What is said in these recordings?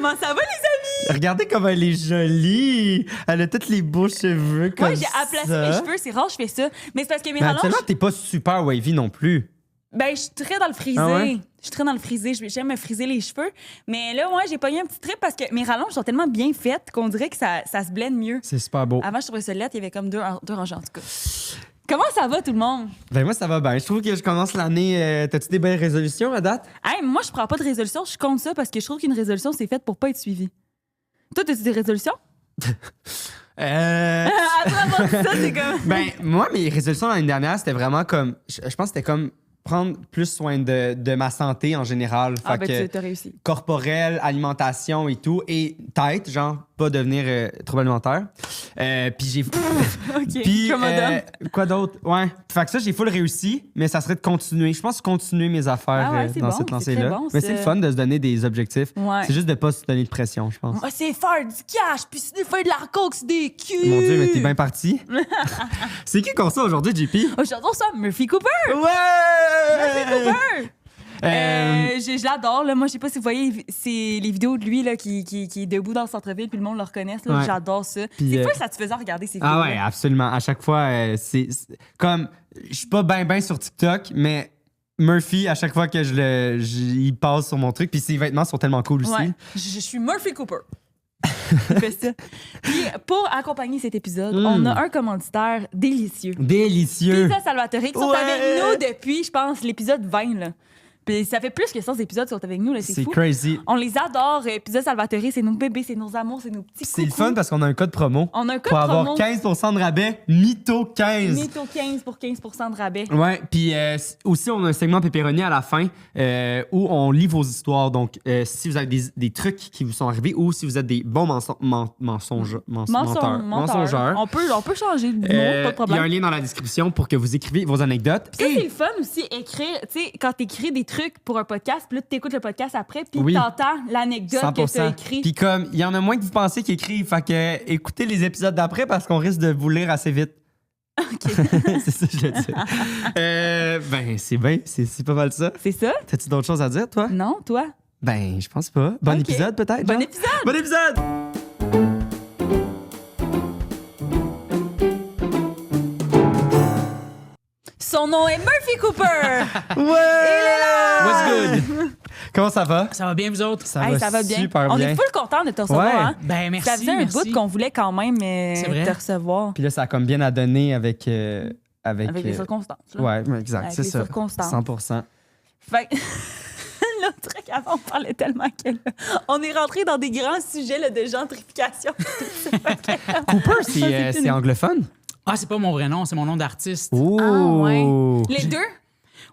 Comment ça va, les amis? Regardez comme elle est jolie. Elle a tous les beaux cheveux comme ça. Moi, j'ai aplati mes cheveux. C'est rare, je fais ça. Mais c'est parce que mes rallonges... Actuellement, t'es pas super wavy non plus. Ben, je suis très dans le frisé. Ah ouais? Je suis très dans le frisé. J'aime me friser les cheveux. Mais là, moi, j'ai pogné un petit trip parce que mes rallonges sont tellement bien faites qu'on dirait que ça se blende mieux. C'est super beau. Avant, je trouvais ça lettre, il y avait comme deux rangées en tout cas. Comment ça va, tout le monde? Ben moi, ça va bien. Je trouve que je commence l'année... T'as-tu des belles résolutions à date? Hey, moi, je prends pas de résolution. Je compte ça parce que je trouve qu'une résolution, c'est faite pour pas être suivie. Toi, t'as-tu des résolutions? Attends, ça, c'est comme... Ben, moi, mes résolutions l'année dernière, c'était vraiment comme... Je pense que c'était comme prendre plus soin de ma santé en général. Ah, Fait ben, que t'as réussi. corporelle, alimentation et tout. Et tête, genre, pas devenir trouble alimentaire. Puis j'ai... OK, Puis, comme madame. quoi d'autre? Ouais. Fait que ça, j'ai full réussi, mais ça serait de continuer. Je pense continuer mes affaires Ah ouais, c'est dans bon, cette c'est lancée-là. très bon, mais ça. c'est le fun de se donner des objectifs. Ouais. C'est juste de pas se donner de pression, je pense. Ah, c'est faire du cash, puis c'est faire de la coke, c'est des culs. Mon Dieu, mais t'es bien parti. C'est qui qu'on ça aujourd'hui, JP? Aujourd'hui, ça, Murphy Cooper. Ouais! Cooper. Euh, Je l'adore. Là. Moi, je sais pas si vous voyez c'est les vidéos de lui là, qui est debout dans le centre-ville, puis le monde le reconnaît. Là. Ouais. J'adore ça. Puis, C'est quoi ça te faisait regarder ces vidéos? Ah ouais, absolument. À chaque fois, c'est comme... Je suis pas ben sur TikTok, mais Murphy, à chaque fois que il passe sur mon truc, puis ses vêtements sont tellement cool aussi. Ouais. Je suis Murphy Cooper. Il fait ça. Puis pour accompagner cet épisode, on a un commanditaire délicieux. Délicieux. Pizza Salvatore qui sont Ouais. avec nous depuis, je pense, l'épisode 20. Là. Puis ça fait plus que 100 épisodes qui sont avec nous. Là, c'est C'est fou. crazy. On les adore. Pizza Salvatore, c'est nos bébés, c'est nos amours, c'est nos petits C'est le coucous. fun parce qu'on a un code promo. On a un code pour avoir promo. 15% de rabais, Mytho 15. Mytho 15 pour 15% de rabais. Ouais, puis aussi, on a un segment pépéronie à la fin où on lit vos histoires. Donc, si vous avez des trucs qui vous sont arrivés ou si vous êtes des bons mensongeurs. On peut changer de mot, pas de Il y a problème. un lien dans la description pour que vous écriviez vos anecdotes. Ça, c'est le fun aussi, écrire. Tu sais, quand t'écris des trucs pour un podcast, puis là, t'écoutes le podcast après, puis Oui. t'entends l'anecdote que 100%. t'as écrite. Puis comme, il y en a moins que vous pensez qui écrivent. Fait que écoutez les épisodes d'après parce qu'on risque de vous lire assez vite. OK. C'est ça que je le dis. Ben, c'est bien. C'est pas mal ça. C'est ça? T'as-tu d'autres choses à dire, toi? Non, toi? Ben, je pense pas. Bon Ok. épisode, peut-être? Bon genre? épisode! Bon épisode! Son nom est Murphy Cooper! Ouais! Il est là! What's good? Comment ça va? Ça va bien, vous autres? Hey, ça va bien. super On bien. est full content de te recevoir. Ouais. Hein? Ben, merci. Ça faisait un merci. bout qu'on voulait quand même C'est vrai. te recevoir. Puis là, ça a comme bien à donner avec Avec les circonstances. là. Ouais, exact, Avec c'est les ça. circonstances. 100%. Fait que- le truc avant, on parlait tellement que là, on est rentré dans des grands sujets là, de gentrification. Cooper, c'est anglophone? Ah, c'est pas mon vrai nom, c'est mon nom d'artiste. Oh! Ah, ouais. Les deux?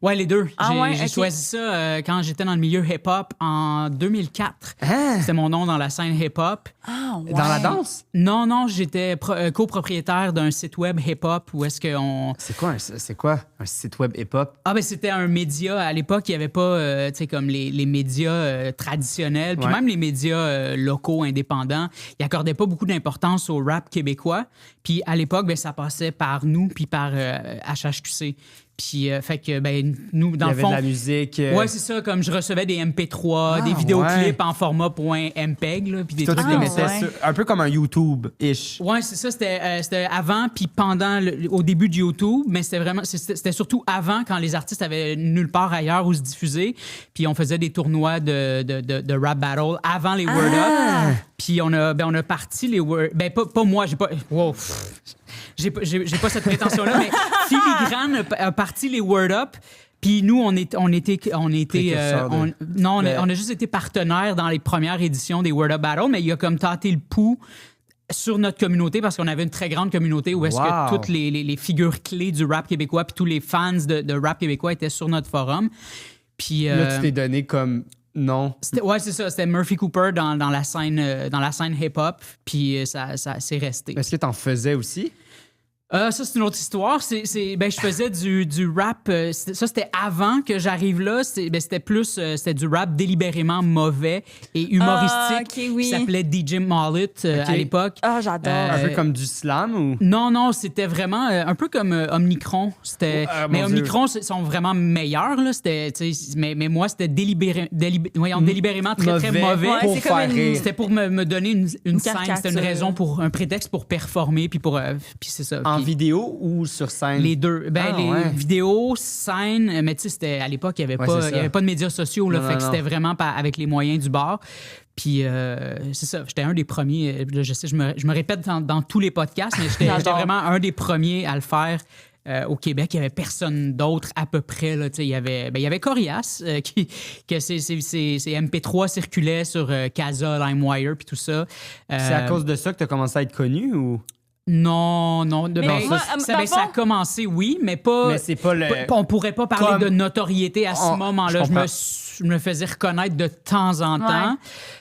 Ouais, les deux. Ah J'ai ouais, j'ai ok. choisi ça quand j'étais dans le milieu hip-hop en 2004. Hein? C'était mon nom dans la scène hip-hop. Ah, ouais. Dans la danse? Non, j'étais copropriétaire d'un site web hip-hop où est-ce qu'on... C'est quoi un site web hip-hop? Ah ben c'était un média. À l'époque, il n'y avait pas, tu sais, comme les médias traditionnels, puis Ouais. même les médias locaux, indépendants, ils n'accordaient pas beaucoup d'importance au rap québécois. Puis à l'époque, ben, ça passait par nous, puis par HHQC. Puis, fait que, ben, nous, dans Il y le avait fond... de la musique. Ouais, c'est ça, comme je recevais des MP3, des Ah, vidéoclips ouais. en format .mpeg, là, puis des Toi, tu trucs les comme mettais ça. ouais. un peu comme un YouTube-ish. Ouais, c'est ça. C'était avant, puis pendant, au début de YouTube, mais c'était surtout avant, quand les artistes avaient nulle part ailleurs où se diffuser. Puis on faisait des tournois de rap battle avant les Word Up. Puis on a parti les Word... Ben, pas moi, j'ai pas... Wow. J'ai pas cette prétention-là, mais Filigrane a parti les Word Up. Puis nous, on était Précurseurs de- non, on a juste été partenaires dans les premières éditions des Word Up Battle, mais il a comme tâté le pouls sur notre communauté parce qu'on avait une très grande communauté où est-ce Wow. que toutes les figures clés du rap québécois puis tous les fans de rap québécois étaient sur notre forum. Puis Là, tu t'es donné comme nom. ouais, c'est ça, c'était Murphy Cooper dans la scène hip-hop, puis ça c'est resté. Est-ce que t'en faisais aussi? Ça, c'est une autre histoire. Ben, je faisais du rap. Ça, c'était avant que j'arrive là. C'était plus c'était du rap délibérément mauvais et humoristique. OK, oui. Qui s'appelait DJ Mallet à l'époque. Ah, j'adore. Un peu comme du slam ou. Non, c'était vraiment un peu comme Omnicron. Mais mon Omnicron sont vraiment meilleurs. Là. Mais moi, c'était délibérément très mauvais. Ouais, pour c'est comme faire une- rire. C'était pour me donner une scène. caricature. C'était une raison, un prétexte pour performer. Puis c'est ça. En Puis- vidéo ou sur scène? les deux. Les ouais. vidéos, scènes, mais tu sais, à l'époque, il n'y Ouais, c'est ça. avait pas de médias sociaux, là, Non, fait que non, c'était vraiment avec les moyens du bord. Puis c'est ça, j'étais un des premiers. Je sais, je me répète dans tous les podcasts, mais j'étais J'adore. vraiment un des premiers à le faire. Au Québec, il n'y avait personne d'autre à peu près. Là, il y avait Corias, que ses MP3 circulaient sur Casa, LimeWire, puis tout ça. C'est à cause de ça que tu as commencé à être connu ou? Non. Mais moi, dans le Ça a fond- commencé, oui, mais pas. Mais c'est pas le. On pourrait pas parler Comme- de notoriété à ce Oh, moment-là. je comprends. Je me faisais reconnaître de temps en temps.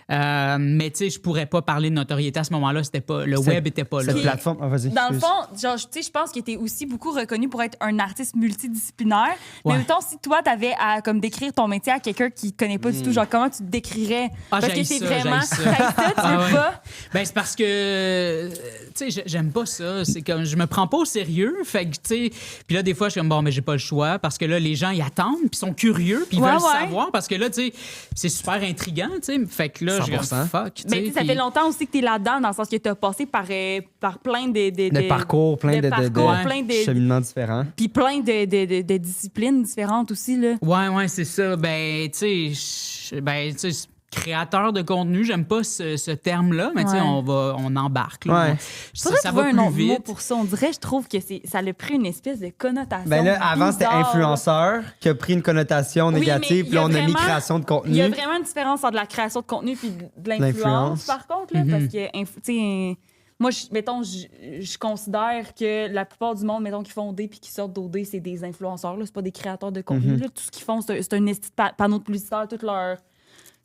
Mais tu sais, je pourrais pas parler de notoriété à ce moment-là. Le web était pas là. Cette plateforme. Ah, vas-y. Dans le excuse. fond, genre, tu sais, je pense qu'il était aussi beaucoup reconnu pour être un artiste multidisciplinaire. Mais Ouais. mettons, si toi, t'avais à comme décrire ton métier à quelqu'un qui connaît pas du tout, genre, comment tu te décrirais? Ah, Parce que j'haïs c'est ça, vraiment... j'haïs ça. T'haïs ça, tu Ah veux ouais. pas? Ben, c'est parce que, tu sais, j'aime pas ça. C'est comme, je me prends pas au sérieux. Fait que, tu sais, puis là, des fois, je suis comme, bon, mais j'ai pas le choix parce que là, les gens, ils attendent, puis sont curieux, puis ils Ouais, veulent ouais. savoir parce que là, tu sais, c'est super intriguant, tu sais. Fait que là, je suis comme, 100%. fuck, tu Mais sais. tu sais, ça puis- fait longtemps aussi que t'es là-dedans, dans le sens que t'as passé par plein De parcours, plein de parcours, plein de cheminements différents. puis plein de disciplines différentes aussi, là. Ouais, c'est ça. Ben, tu sais, créateur de contenu, j'aime pas ce terme-là, mais tu sais, Ouais. on embarque. Là. Ouais. Faudrait Ça trouver va un plus autre mot vite. pour ça. On dirait, je trouve que ça a pris une espèce de connotation. Ben là, avant, c'était bizarre. influenceur qui a pris une connotation Oui, négative, mais puis là, on a mis vraiment- création de contenu. Il y a vraiment une différence entre la création de contenu et de l'influence, L'influence. par contre, là, parce que, tu sais, moi, je considère que la plupart du monde, mettons, qui font OD puis qui sortent d'OD, c'est des influenceurs, là, c'est pas des créateurs de contenu. Là. Tout ce qu'ils font, c'est un esti de panneau de publicitaire,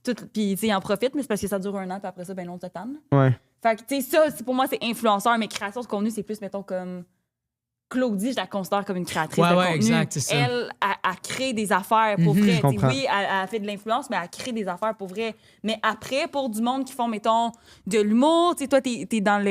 puis, tu sais, ils en profitent, mais c'est parce que ça dure un an, puis après ça, ben non, ça tanne. Ouais. Fait que, tu sais, ça, pour moi, c'est influenceur, mais création de contenu, c'est plus, mettons, comme. Claudie, je la considère comme une créatrice Ouais, de ouais, contenu. exact, c'est ça. Elle crée des affaires pour vrai. je T'sais, comprends. oui, elle fait de l'influence, mais elle crée des affaires pour vrai. Mais après, pour du monde qui font, mettons, de l'humour, tu sais, toi, t'es dans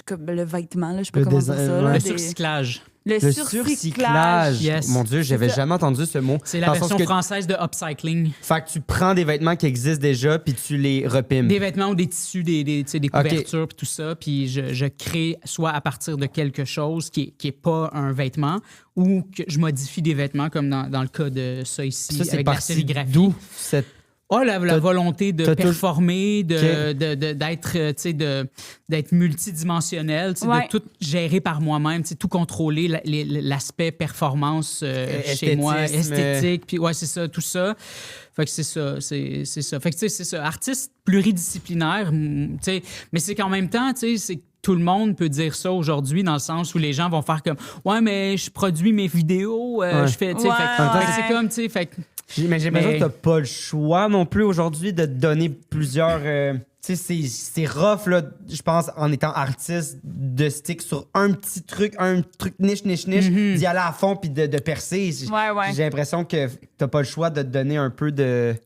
comme le vêtement, là, je sais pas Le comment dire design, ça. ouais. là, Le des- surcyclage. Le Le surcyclage. surcyclage. Yes. Mon Dieu, j'avais C'est ça. jamais entendu ce mot. C'est la Dans le sens version que- française de upcycling. Fait que tu prends des vêtements qui existent déjà, puis tu les repimes. Des vêtements ou des tissus, tu sais, des couvertures, puis tout ça. Puis je crée soit à partir de quelque chose qui est pas un vêtement ou que je modifie des vêtements, comme dans le cas de ça ici, Ça, c'est avec la parti sérigraphie. d'où cette... Oh, la volonté de t'as performer, Ok. d'être, tu sais, d'être multidimensionnel, tu sais, Ouais. de tout gérer par moi-même, tu sais, tout contrôler, l'aspect performance chez moi, Esthétisme. esthétique, puis ouais, c'est ça, tout ça. Fait que c'est ça, c'est ça. Fait que tu sais, c'est ça, artiste pluridisciplinaire, tu sais, mais c'est qu'en même temps, tu sais, c'est tout le monde peut dire ça aujourd'hui dans le sens où les gens vont faire comme ouais mais je produis mes vidéos, Ouais. je fais, tu sais, Ouais, fait que ouais. c'est comme, tu sais, fait que Mais j'ai l'impression Mais- que t'as pas le choix non plus aujourd'hui de te donner plusieurs... tu sais, c'est rough, là, je pense, en étant artiste, de stick sur un truc niche, d'y aller à fond puis de percer. Ouais, ouais. J'ai l'impression que t'as pas le choix de te donner un peu de...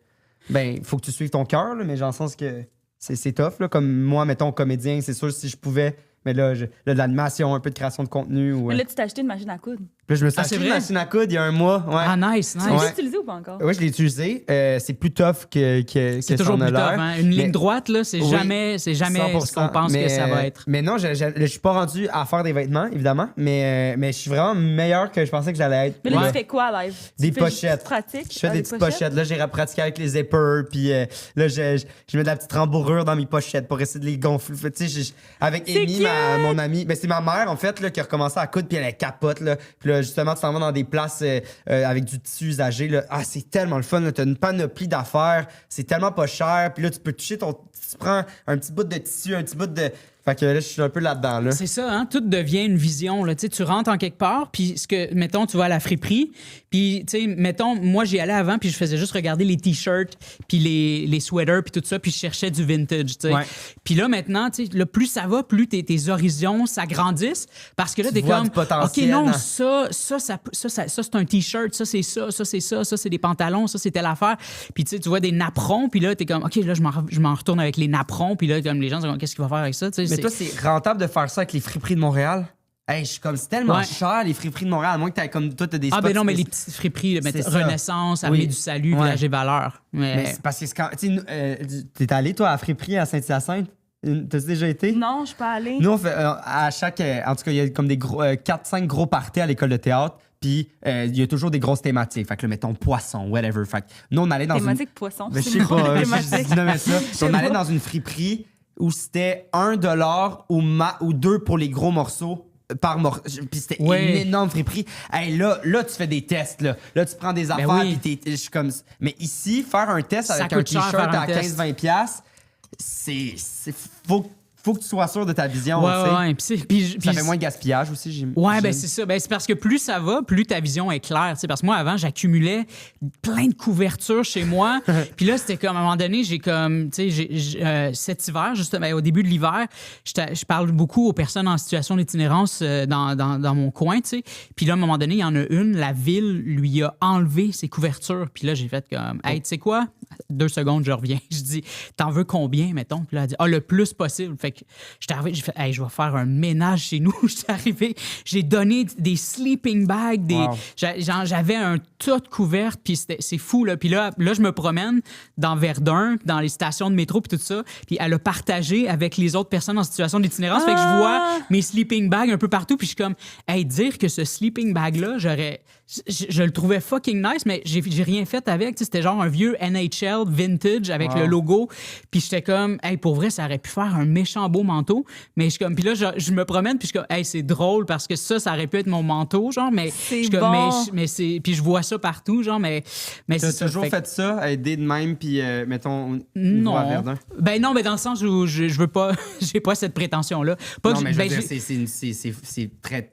Ben, faut que tu suives ton cœur, là, mais j'ai le sens que c'est tough, là. Comme moi, mettons, comédien, c'est sûr, si je pouvais... Mais là, de l'animation, un peu de création de contenu. Ou, Mais là, tu t'as acheté une machine à coudre. Puis là, je me suis Ah, acheté c'est une vrai? machine à coudre il y a un mois. Ouais. ah nice, nice. Tu l'as Ouais. utilisé ou pas encore? Oui, je l'ai utilisé. C'est plus tough que C'est toujours ça en a plus tough, l'air. hein? Une Mais- ligne droite, là, c'est Oui, jamais ce qu'on 100%. pense que ça va être. Mais non, je suis pas rendu à faire des vêtements, évidemment. Mais je suis vraiment meilleur que je pensais que j'allais être. Mais là, Ouais. tu fais quoi, live? Des Tu fais pochettes. juste pratique? Je fais Ah, des petites pochettes. Là, j'ai pratiqué avec les zippers. Puis là, je mets de la petite rembourrure dans mes pochettes pour essayer de les gonfler. Tu sais, avec C'est Amy, cute! mon amie. Ben, c'est ma mère, en fait, là, qui a recommencé à coudre. Puis elle capote. Là. Puis là, justement, tu t'en vas dans des places avec du tissu usagé. Là. Ah, c'est tellement le fun. Tu as une panoplie d'affaires. C'est tellement pas cher. Puis là, tu peux toucher ton. Tu prends un petit bout de tissu, un petit bout de. Fait que là, je suis un peu là-dedans, là. C'est ça, hein? Tout devient une vision. Là. Tu rentres en quelque part, puis mettons, tu vas à la friperie, puis, tu sais, mettons, moi, j'y allais avant, puis je faisais juste regarder les T-shirts, puis les sweaters, puis tout ça, puis je cherchais du vintage, tu sais. Ouais. Puis là, maintenant, tu sais, plus ça va, plus tes horizons s'agrandissent, parce que là, t'es vois comme, du potentiel, OK, non, hein. ça, c'est un T-shirt, ça, c'est ça, c'est des pantalons, ça, c'est telle affaire. Puis, tu sais, tu vois des napperons, puis là, t'es comme, OK, là, je m'en retourne avec les napperons, puis là, comme les gens sont comme, qu'est-ce qu'il va faire avec ça, tu sais. Mais toi, c'est rentable de faire ça avec les friperies de Montréal? Hey, je suis comme, c'est tellement cher, les friperies de Montréal, à moins que t'aies comme, toi, t'as des spots. Ah, ben non, mais les petites friperies, C'est ça. Renaissance, Armée du Salut, Village et Valeurs. Mais c'est parce que c'est quand. Tu sais, t'es allé, toi, à la friperie à Saint-Hyacinthe? T'as déjà été? Non, je suis pas allée. Nous, on fait, à chaque. En tout cas, il y a comme des 4-5 gros parties à l'école de théâtre. Puis, il y a toujours des grosses thématiques. Fait que, là, mettons, poisson, whatever. Fait que, nous, on allait dans Thématique poisson. Ben, je c'est sais le nom de pas, la je thématique. nommais ça. On allait dans une friperie où c'était $1 ou 2 pour les gros morceaux par morceau. Puis c'était une énorme friperie. Hey, là, tu fais des tests. Là, tu prends des affaires. Puis je suis comme... Mais ici, faire un test avec un T-shirt à 15-20$, c'est... Faut que tu sois sûr de ta vision. Ouais. Puis ça fait moins de gaspillage aussi, j'imagine. Ouais, ben c'est ça. Ben, c'est parce que plus ça va, plus ta vision est claire. T'sais. Parce que moi, avant, j'accumulais plein de couvertures chez moi. Puis là, c'était comme, à un moment donné, j'ai comme, tu sais, cet hiver, justement, au début de l'hiver, je parle beaucoup aux personnes en situation d'itinérance dans mon coin, tu sais. Puis là, à un moment donné, il y en a une, la ville lui a enlevé ses couvertures. Puis là, j'ai fait comme, hey, tu sais quoi? 2 secondes, je reviens. Je dis, t'en veux combien, mettons? Puis là, elle dit, le plus possible. Fait que j'étais arrivé, j'ai fait, hey, je vais faire un ménage chez nous. J'étais arrivé, j'ai donné des sleeping bags, j'avais un tas de couvertes, puis c'est fou, là. Puis là, je me promène dans Verdun, dans les stations de métro, puis tout ça. Puis elle a partagé avec les autres personnes en situation d'itinérance. Fait que je vois mes sleeping bags un peu partout, puis je suis comme, hey, dire que ce sleeping bag-là, je le trouvais fucking nice, mais j'ai rien fait avec. T'sais, c'était genre un vieux NHL vintage avec le logo. Puis j'étais comme, hey, pour vrai, ça aurait pu faire un méchant beau manteau. Mais je suis comme, puis là, je me promène, puis je suis comme, hey, c'est drôle parce que ça aurait pu être mon manteau, genre, mais c'est je bon. mais c'est, puis je vois ça partout, genre, mais t'as c'est toujours fait ça, aider de même, puis mettons, non. à Verdun? Ben non, mais dans le sens où je veux pas, j'ai pas cette prétention-là. Pas non, que mais je veux dire,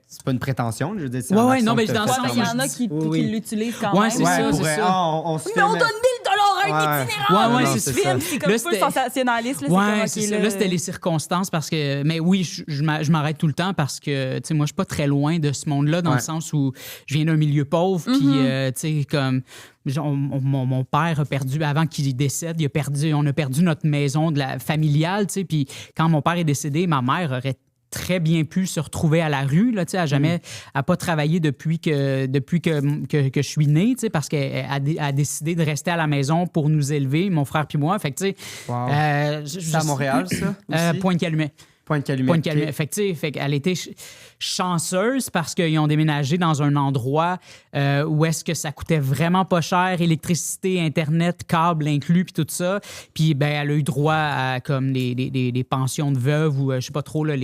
c'est pas une prétention, je veux dire. Ouais, non, mais dans le Ouais, sens mais il y en a qui l'utilisent quand Ouais, même. c'est ça, c'est ça. On se Mais on fait, donne $1000 à un itinérant! Ouais, Non, c'est ce ça. film, c'est comme Là, un peu c'était- sensationnaliste. Là, Ouais, c'est c'est comme, ça. Là, c'était les circonstances parce que. Mais oui, je m'arrête tout le temps parce que, tu sais, moi, je suis pas très loin de ce monde-là dans le sens où je viens d'un milieu pauvre. Puis, tu sais, comme. Mon père a perdu, avant qu'il décède, on a perdu notre maison familiale, tu sais. Puis, quand mon père est décédé, ma mère aurait très bien pu se retrouver à la rue, là, tu sais, elle n'a pas travaillé depuis que je suis né, tu sais, parce qu'elle a décidé de rester à la maison pour nous élever, mon frère puis moi. Fait que, tu sais, c'est à Montréal, ça? aussi? Pointe-Calumet. Pointe-Calumet. Pointe-Calumet. Fait que, tu sais, fait qu'elle était chanceuse parce qu'ils ont déménagé dans un endroit où est-ce que ça coûtait vraiment pas cher, électricité, Internet, câble inclus, puis tout ça. Puis, ben, elle a eu droit à comme des pensions de veuve ou je sais pas trop, là,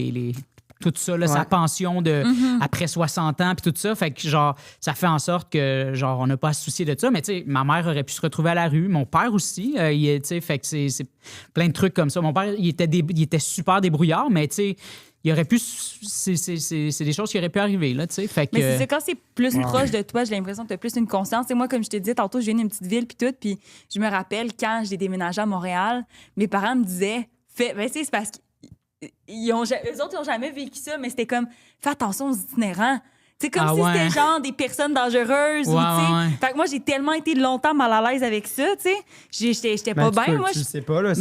tout ça, là, sa pension de après 60 ans, puis tout ça. Fait que, genre, ça fait en sorte que, genre, on n'a pas à se soucier de ça. Mais, tu sais, ma mère aurait pu se retrouver à la rue. Mon père aussi. Tu sais, fait que c'est plein de trucs comme ça. Mon père, il était super débrouillard, mais, tu sais, il aurait pu. C'est des choses qui auraient pu arriver, là, tu sais. Fait que. Mais c'est quand c'est plus proche de toi, j'ai l'impression que tu as plus une conscience. Et moi, comme je te disais tantôt, je viens d'une petite ville, puis tout. Puis je me rappelle quand j'ai déménagé à Montréal, mes parents me disaient, ben, c'est parce que eux autres, ils n'ont jamais vécu ça, mais c'était comme, fais attention aux itinérants. C'est comme si c'était genre des personnes dangereuses. Ou, Fait que moi, j'ai tellement été longtemps mal à l'aise avec ça, tu sais. J'étais pas bien. Moi, je sais pas, là.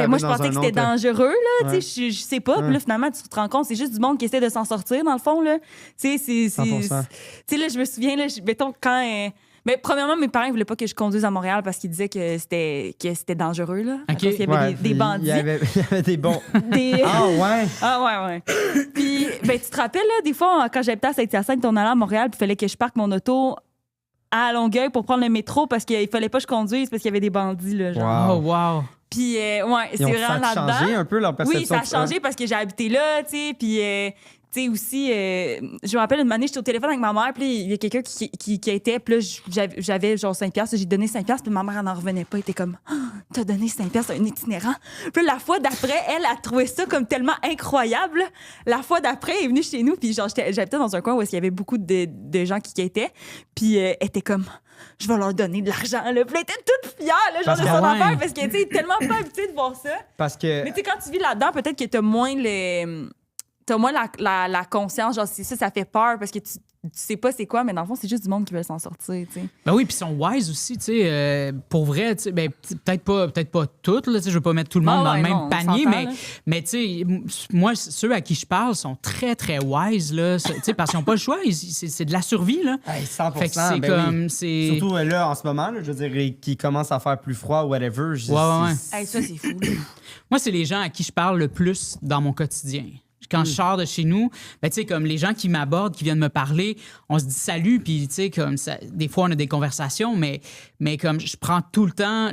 Moi, je pensais que c'était dangereux, là. Tu sais, je sais pas. Puis là, finalement, tu te rends compte, c'est juste du monde qui essaie de s'en sortir, dans le fond, là. Tu sais, Tu sais, là, je me souviens, là, mettons, quand. Mais premièrement, mes parents ne voulaient pas que je conduise à Montréal parce qu'ils disaient que c'était dangereux, là. OK. Il y avait des bandits. Il y avait des bons. Ah ouais? Ah ouais. Puis, ben, tu te rappelles, là, des fois, quand j'habitais à Saint-Hyacinthe, on allait à Montréal, puis il fallait que je parque mon auto à Longueuil pour prendre le métro parce qu'il fallait pas que je conduise parce qu'il y avait des bandits, là, genre. Oh, wow. Puis, c'est vraiment là-dedans. Ça a changé un peu leur perception. Oui, ça a changé parce que j'ai habité là, tu sais, puis tu sais, aussi, je me rappelle une année, j'étais au téléphone avec ma mère, puis il y a quelqu'un qui était, puis là, j'avais genre 5$, j'ai donné 5$, puis ma mère, elle n'en revenait pas, elle était comme, t'as donné 5$ à un itinérant. Puis là, la fois d'après, elle a trouvé ça comme tellement incroyable. La fois d'après, elle est venue chez nous, puis genre, j'habitais dans un coin où il y avait beaucoup de gens qui étaient, puis elle était comme, je vais leur donner de l'argent, là. Puis elle était toute fière, là, genre, de son affaire, parce qu'elle était tellement pas habituée de voir ça. Parce que... Mais tu sais, quand tu vis là-dedans, peut-être que t'as moins la conscience, genre, c'est ça fait peur parce que tu sais pas c'est quoi, mais dans le fond, c'est juste du monde qui veut s'en sortir, tu sais. Ben oui, puis ils sont wise aussi, tu sais. Pour vrai, tu sais, ben, peut-être pas toutes, là, tu sais, je veux pas mettre tout le monde dans le même panier, mais tu sais, moi, ceux à qui je parle sont très, très wise, là, tu sais, parce qu'ils n'ont pas le choix, c'est de la survie, là. Hey, 100%. Fait que c'est ben comme, oui. c'est... Surtout là, en ce moment, là, je veux dire, qui commence à faire plus froid ou whatever. Ouais. Hey, ça, c'est fou, là. Moi, c'est les gens à qui je parle le plus dans mon quotidien. Quand je sors de chez nous, ben, tu sais, comme les gens qui m'abordent, qui viennent me parler, on se dit salut, puis tu sais, comme ça, des fois, on a des conversations, mais comme je prends tout le temps,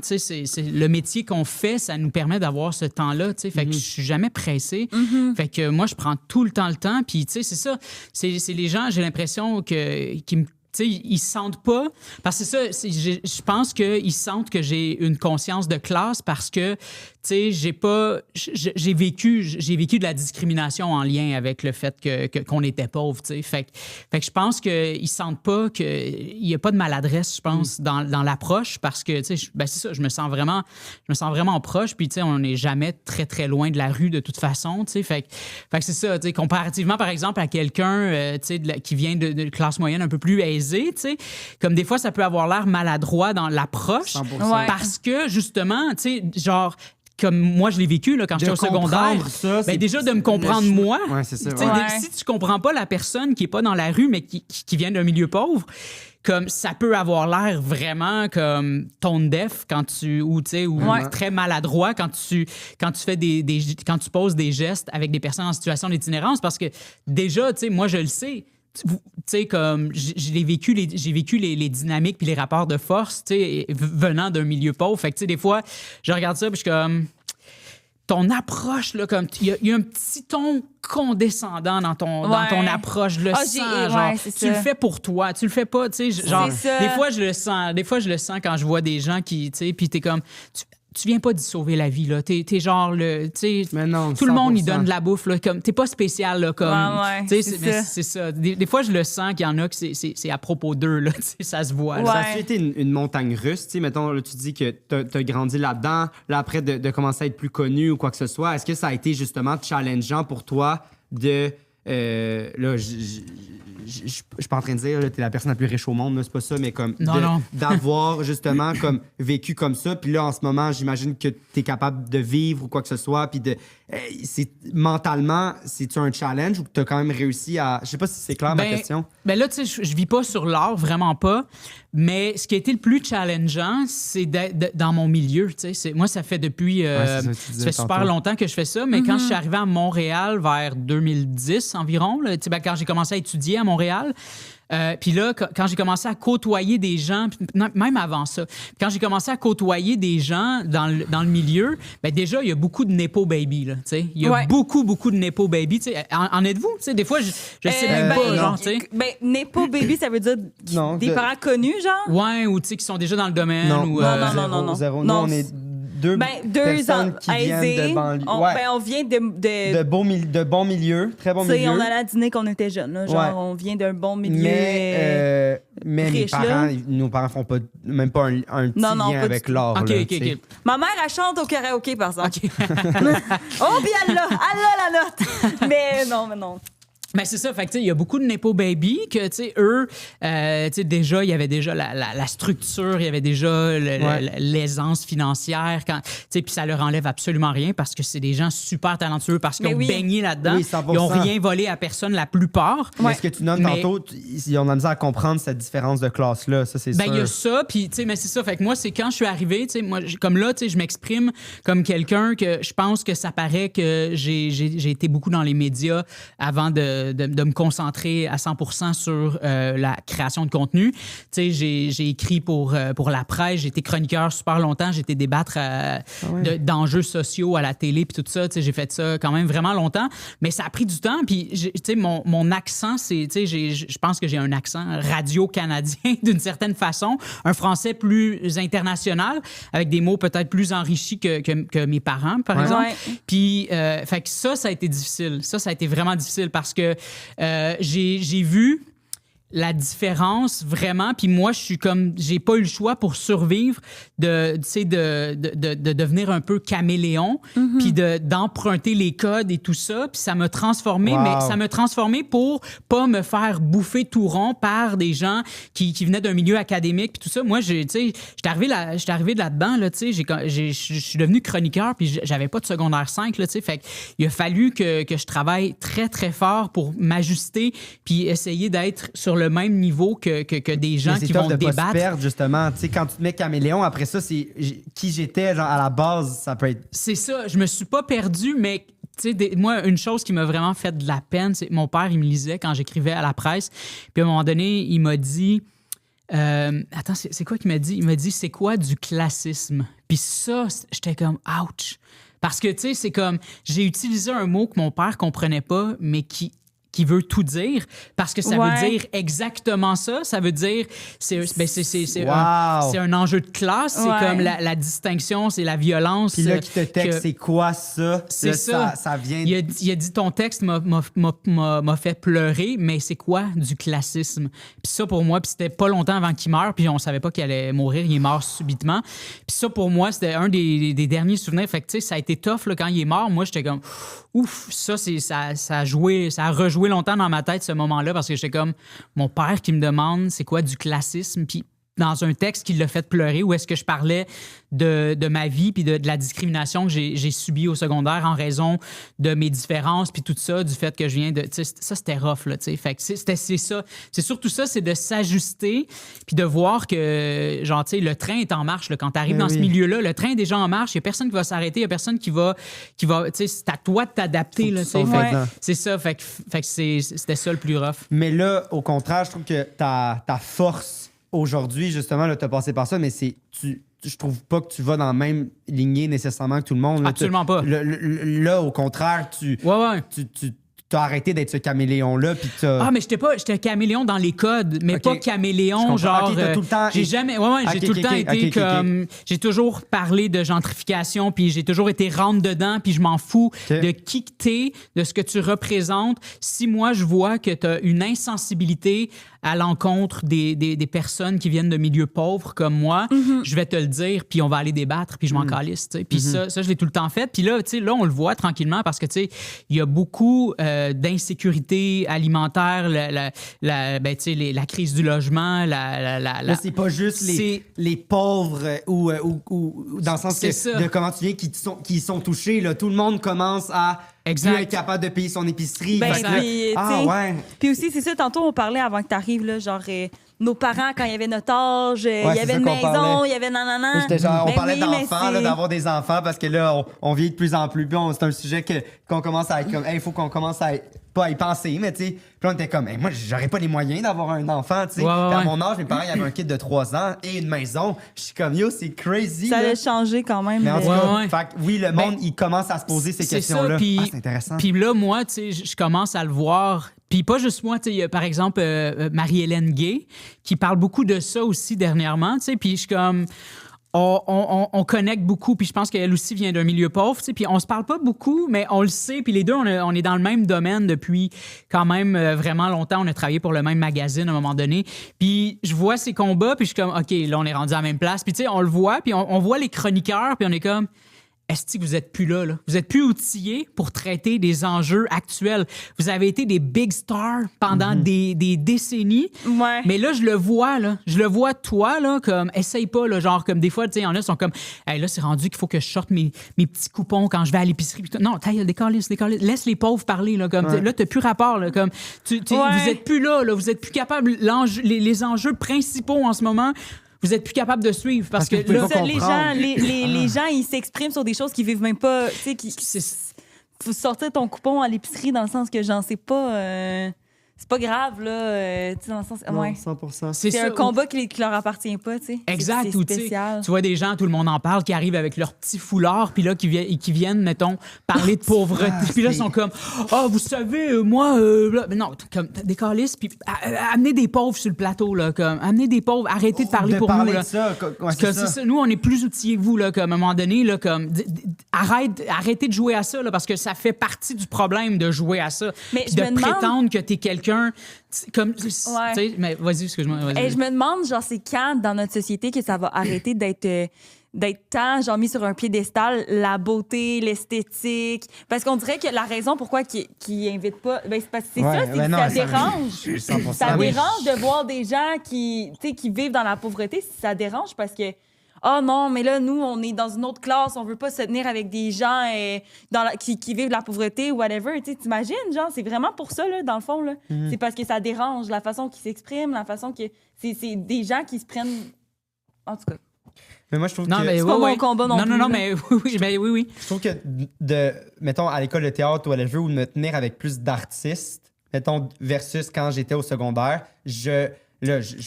tu sais, c'est le métier qu'on fait, ça nous permet d'avoir ce temps-là, tu sais, fait que je suis jamais pressée. Fait que moi, je prends tout le temps, puis tu sais, c'est ça, c'est les gens, j'ai l'impression qui me... Tu sais, ils sentent pas... Parce que c'est ça, je pense qu'ils sentent que j'ai une conscience de classe parce que, tu sais, j'ai vécu de la discrimination en lien avec le fait qu'on était pauvre, tu sais. Fait que je pense qu'ils sentent pas qu'il y a pas de maladresse, je pense, dans l'approche parce que, tu sais, ben c'est ça, je me sens vraiment proche, puis, tu sais, on n'est jamais très, très loin de la rue de toute façon, tu sais. Fait que c'est ça, tu sais, comparativement, par exemple, à quelqu'un, tu sais, qui vient de classe moyenne un peu plus aisée, tu sais, comme des fois, ça peut avoir l'air maladroit dans l'approche 100%. parce que, justement, tu sais, genre, comme moi, je l'ai vécu là, quand j'étais au secondaire. Ça, ben, déjà, de me comprendre moi. Ouais, c'est ça. Tu sais, Ouais. Si tu comprends pas la personne qui est pas dans la rue, mais qui vient d'un milieu pauvre, comme ça peut avoir l'air vraiment comme tone deaf quand ou très maladroit quand tu fais quand tu poses des gestes avec des personnes en situation d'itinérance parce que déjà, tu sais, moi, je le sais. Tu sais, comme j'ai vécu les dynamiques puis les rapports de force, tu sais, venant d'un milieu pauvre. Fait que, tu sais, des fois, je regarde ça puis je suis comme... Ton approche, là, comme... Il y a un petit ton condescendant dans ton approche. Je le sens, genre... Tu le fais pour toi. Tu le fais pas, tu sais, genre... Des fois, je le sens quand je vois des gens qui, tu sais, puis t'es comme... Tu viens pas d'y sauver la vie, là. T'es genre le... Tu sais, tout le monde y donne de la bouffe, là. Comme, t'es pas spécial, là, comme... tu sais, c'est ça. Des fois, je le sens qu'il y en a que c'est à propos d'eux, là. Tu sais, ça se voit. Ça a été une montagne russe, tu sais. Mettons, là, tu dis que t'as grandi là-dedans. Là, après, de commencer à être plus connu ou quoi que ce soit, est-ce que ça a été justement challengeant pour toi de... là, je suis pas en train de dire que t'es la personne la plus riche au monde, là, c'est pas ça, mais comme d'avoir justement comme vécu comme ça. Puis là, en ce moment, j'imagine que t'es capable de vivre ou quoi que ce soit. Puis mentalement, c'est-tu un challenge ou que t'as quand même réussi à... Je sais pas si c'est clair ma question. Ben là, tu sais, je vis pas sur l'or, vraiment pas. Mais ce qui a été le plus challengeant, c'est dans mon milieu. Tu sais, moi, ça fait depuis... ça fait super longtemps que je fais ça. Mais quand je suis arrivé à Montréal vers 2010 environ, là, tu sais, quand j'ai commencé à étudier à Montréal... puis là, quand j'ai commencé à côtoyer des gens, même avant ça, quand j'ai commencé à côtoyer des gens dans le milieu, ben déjà, il y a beaucoup de Nepo Baby, là, tu sais. Il y a beaucoup de Nepo Baby, tu sais. En êtes-vous? Tu sais, des fois, je sais même pas, genre, tu sais. Ben, Nepo Baby, ça veut dire des parents connus, genre? Ouais, ou tu sais, qui sont déjà dans le domaine. Non. Zéro. Nous, on est deux personnes qui viennent de banlieue. On vient de bons milieux, très bons milieux. On allait à dîner quand on était jeunes, là, genre, on vient d'un bon milieu. Mais riche, nos parents font même pas un petit lien avec l'art. OK. Ma mère, elle chante au karaoké, par exemple. OK. Oh, puis elle a la note. Mais non. Ben c'est ça, fait que tu sais, il y a beaucoup de Nepo Baby que tu sais eux tu sais déjà il y avait déjà la structure, il y avait déjà l'aisance financière quand tu sais puis ça leur enlève absolument rien parce que c'est des gens super talentueux parce qu'ils ont baigné là-dedans, ils ont rien volé à personne la plupart. Mais ce que tu nommes tantôt, ils ont de la misère à comprendre cette différence de classe là, ça c'est sûr. Ben il y a ça puis tu sais mais c'est ça, fait que moi c'est quand je suis arrivé, tu sais moi comme là tu sais je m'exprime comme quelqu'un que je pense que ça paraît que j'ai été beaucoup dans les médias avant de de me concentrer à 100% sur la création de contenu. Tu sais, j'ai écrit pour la presse, j'ai été chroniqueur super longtemps, j'ai été débattre d'enjeux sociaux à la télé puis tout ça. Tu sais, j'ai fait ça quand même vraiment longtemps, mais ça a pris du temps. Puis, tu sais, mon accent, c'est, tu sais, je pense que j'ai un accent radio-canadien d'une certaine façon, un français plus international, avec des mots peut-être plus enrichis que mes parents, par exemple. Ouais. Puis, fait que ça a été difficile. Ça a été vraiment difficile parce que j'ai vu la différence vraiment, puis moi je suis comme j'ai pas eu le choix pour survivre de devenir un peu caméléon, puis d'emprunter les codes et tout ça, puis ça m'a transformé, mais ça m'a transformé pour pas me faire bouffer tout rond par des gens qui venaient d'un milieu académique puis tout ça. Moi j'étais arrivé là-dedans là, tu sais, je suis devenu chroniqueur puis j'avais pas de secondaire 5 là, tu sais, fait il a fallu que je travaille très très fort pour m'ajuster puis essayer d'être sur le même niveau que des gens qui vont débattre. Pas se perdre, justement. Tu sais, quand tu te mets caméléon, après ça, c'est qui j'étais, genre, à la base, ça peut être... C'est ça. Je me suis pas perdu, mais... Tu sais, moi, une chose qui m'a vraiment fait de la peine, c'est que mon père, il me lisait quand j'écrivais à la presse. Puis à un moment donné, il m'a dit... attends, c'est quoi qu'il m'a dit? Il m'a dit, c'est quoi du classisme? Puis ça, j'étais comme, ouch! Parce que, tu sais, c'est comme... J'ai utilisé un mot que mon père comprenait pas, mais qui veut tout dire, parce que ça veut dire exactement ça. Ça veut dire... C'est un enjeu de classe. C'est comme la distinction, c'est la violence. Puis là, qui te texte, c'est quoi ça? C'est là, ça vient... Il a dit, ton texte m'a fait pleurer, mais c'est quoi du classisme? Puis ça, pour moi, puis c'était pas longtemps avant qu'il meure, puis on savait pas qu'il allait mourir. Il est mort subitement. Puis ça, pour moi, c'était un des derniers souvenirs. Fait que, tu sais, ça a été tough, là, quand il est mort. Moi, j'étais comme... Ouf, ça a rejoué longtemps dans ma tête ce moment-là parce que j'étais comme mon père qui me demande c'est quoi du classisme, puis dans un texte qui l'a fait pleurer où est-ce que je parlais de ma vie puis de la discrimination que j'ai subie au secondaire en raison de mes différences puis tout ça, du fait que je viens de... Ça, c'était rough, là, tu sais. Fait que c'est ça. C'est surtout ça, c'est de s'ajuster puis de voir que, genre, tu sais, le train est en marche. Là, quand tu arrives dans ce milieu-là, le train est déjà en marche. Il n'y a personne qui va s'arrêter. Il n'y a personne qui va... Tu sais, c'est à toi de t'adapter, là, tu sais. C'est ça. Fait que c'était ça le plus rough. Mais là, au contraire, je trouve que ta force aujourd'hui, justement, là, t'as passé par ça, mais je trouve pas que tu vas dans la même lignée nécessairement que tout le monde. Là, absolument pas. Là, au contraire, tu t'as arrêté d'être ce caméléon-là. Mais j'étais caméléon dans les codes, mais pas caméléon, genre... t'as tout le temps... J'ai jamais... j'ai tout le temps été comme... J'ai toujours parlé de gentrification, puis j'ai toujours été rentre dedans, puis je m'en fous de qui que t'es, de ce que tu représentes. Si moi, je vois que t'as une insensibilité à l'encontre des personnes qui viennent de milieux pauvres comme moi, je vais te le dire, puis on va aller débattre, puis je m'en calisse. Puis ça, je l'ai tout le temps fait. Puis là, là, on le voit tranquillement parce que il y a beaucoup d'insécurité alimentaire, la crise du logement. Là, c'est pas juste les pauvres ou dans le sens de comment tu viens qui sont touchés. Là, tout le monde commence à... Exact. Plus être capable de payer son épicerie. Puis aussi, c'est ça, tantôt, on parlait avant que tu arrives, là, genre, nos parents, quand il y avait notre âge, il y avait une maison, il y avait nanana. J'étais genre, on parlait d'enfants, d'avoir des enfants, parce que là, on vieillit de plus en plus. Puis c'est un sujet qu'on commence à être comme, il faut qu'on commence à pas à y penser, mais tu sais. Puis on était comme, moi, j'aurais pas les moyens d'avoir un enfant, tu sais. À mon âge, mes parents, ils avaient un kid de 3 ans et une maison. Je suis comme, yo, c'est crazy. Ça allait changer quand même. Mais en tout cas, fait que, oui, le monde, il commence à se poser ces questions-là. C'est intéressant. Puis là, moi, tu sais, je commence à le voir. Puis pas juste moi, tu sais, il y a par exemple Marie-Hélène Gay qui parle beaucoup de ça aussi dernièrement, tu sais. Puis je suis comme... On connecte beaucoup, puis je pense qu'elle aussi vient d'un milieu pauvre, tu sais, puis on se parle pas beaucoup, mais on le sait, puis les deux, on est dans le même domaine depuis quand même vraiment longtemps. On a travaillé pour le même magazine à un moment donné, puis je vois ces combats, puis je suis comme, OK, là, on est rendu à la même place, puis tu sais, on le voit, puis on voit les chroniqueurs, puis on est comme... Est-ce que vous êtes plus là? Vous êtes plus outillés pour traiter des enjeux actuels. Vous avez été des big stars pendant des décennies. Ouais. Mais là, je le vois, toi, là, comme, essaye pas, là, genre, comme des fois, tu sais, il y en a qui sont comme, hey, là, c'est rendu qu'il faut que je sorte mes petits coupons quand je vais à l'épicerie. Non, décalisse. Laisse les pauvres parler, là, comme, là, t'as plus rapport, là, comme, vous êtes plus là, vous êtes plus capable, les enjeux principaux en ce moment, vous êtes plus capable de suivre parce que là, les gens ils s'expriment sur des choses qu'ils vivent même pas, tu sais, faut sortir ton coupon à l'épicerie dans le sens que j'en sais pas. C'est pas grave, là. Tu sais, dans le sens. Non, Ouais. 100%. C'est un combat qui leur appartient pas, tu sais. Exact, C'est ou tu sais, spécial. tu vois des gens, tout le monde en parle, qui arrivent avec leur petit foulard, puis là, qui viennent, mettons, parler de pauvreté, puis là, ils sont comme, vous savez, moi, là, mais non, comme, des calices, puis amenez des pauvres sur le plateau, là, comme, amenez des pauvres, arrêtez de parler pour nous, là. De ça, Parce que c'est ça. Nous, on est plus outillés que vous, là, comme, à un moment donné, là, comme, arrêtez de jouer à ça, là, parce que ça fait partie du problème de jouer à ça. Mais Puis je de me demande- prétendre que t'es quelqu'un, comme, tu sais, mais vas-y, excuse-moi, vas-y. Et je me demande, genre, c'est quand dans notre société que ça va arrêter d'être tant, genre, mis sur un piédestal, la beauté, l'esthétique. Parce qu'on dirait que la raison pourquoi qu'ils invitent pas, ben, c'est parce que c'est Ouais, ça, c'est ben que non, ça ça- dérange. 100%. Ça Oui. dérange de voir des gens qui vivent dans la pauvreté. Ça dérange parce que, ah non, mais là, nous, on est dans une autre classe, on veut pas se tenir avec des gens qui vivent la pauvreté ou whatever. Tu sais, t'imagines, genre, c'est vraiment pour ça, là, dans le fond, là. C'est parce que ça dérange, la façon qu'ils s'expriment, la façon que... C'est des gens qui se prennent... En tout cas, Mais moi, je trouve Non, que... mais c'est pas mon combat non plus, Non, là. mais oui. Je trouve que mettons, à l'école de théâtre ou à ou de me tenir avec plus d'artistes, mettons, versus quand j'étais au secondaire, je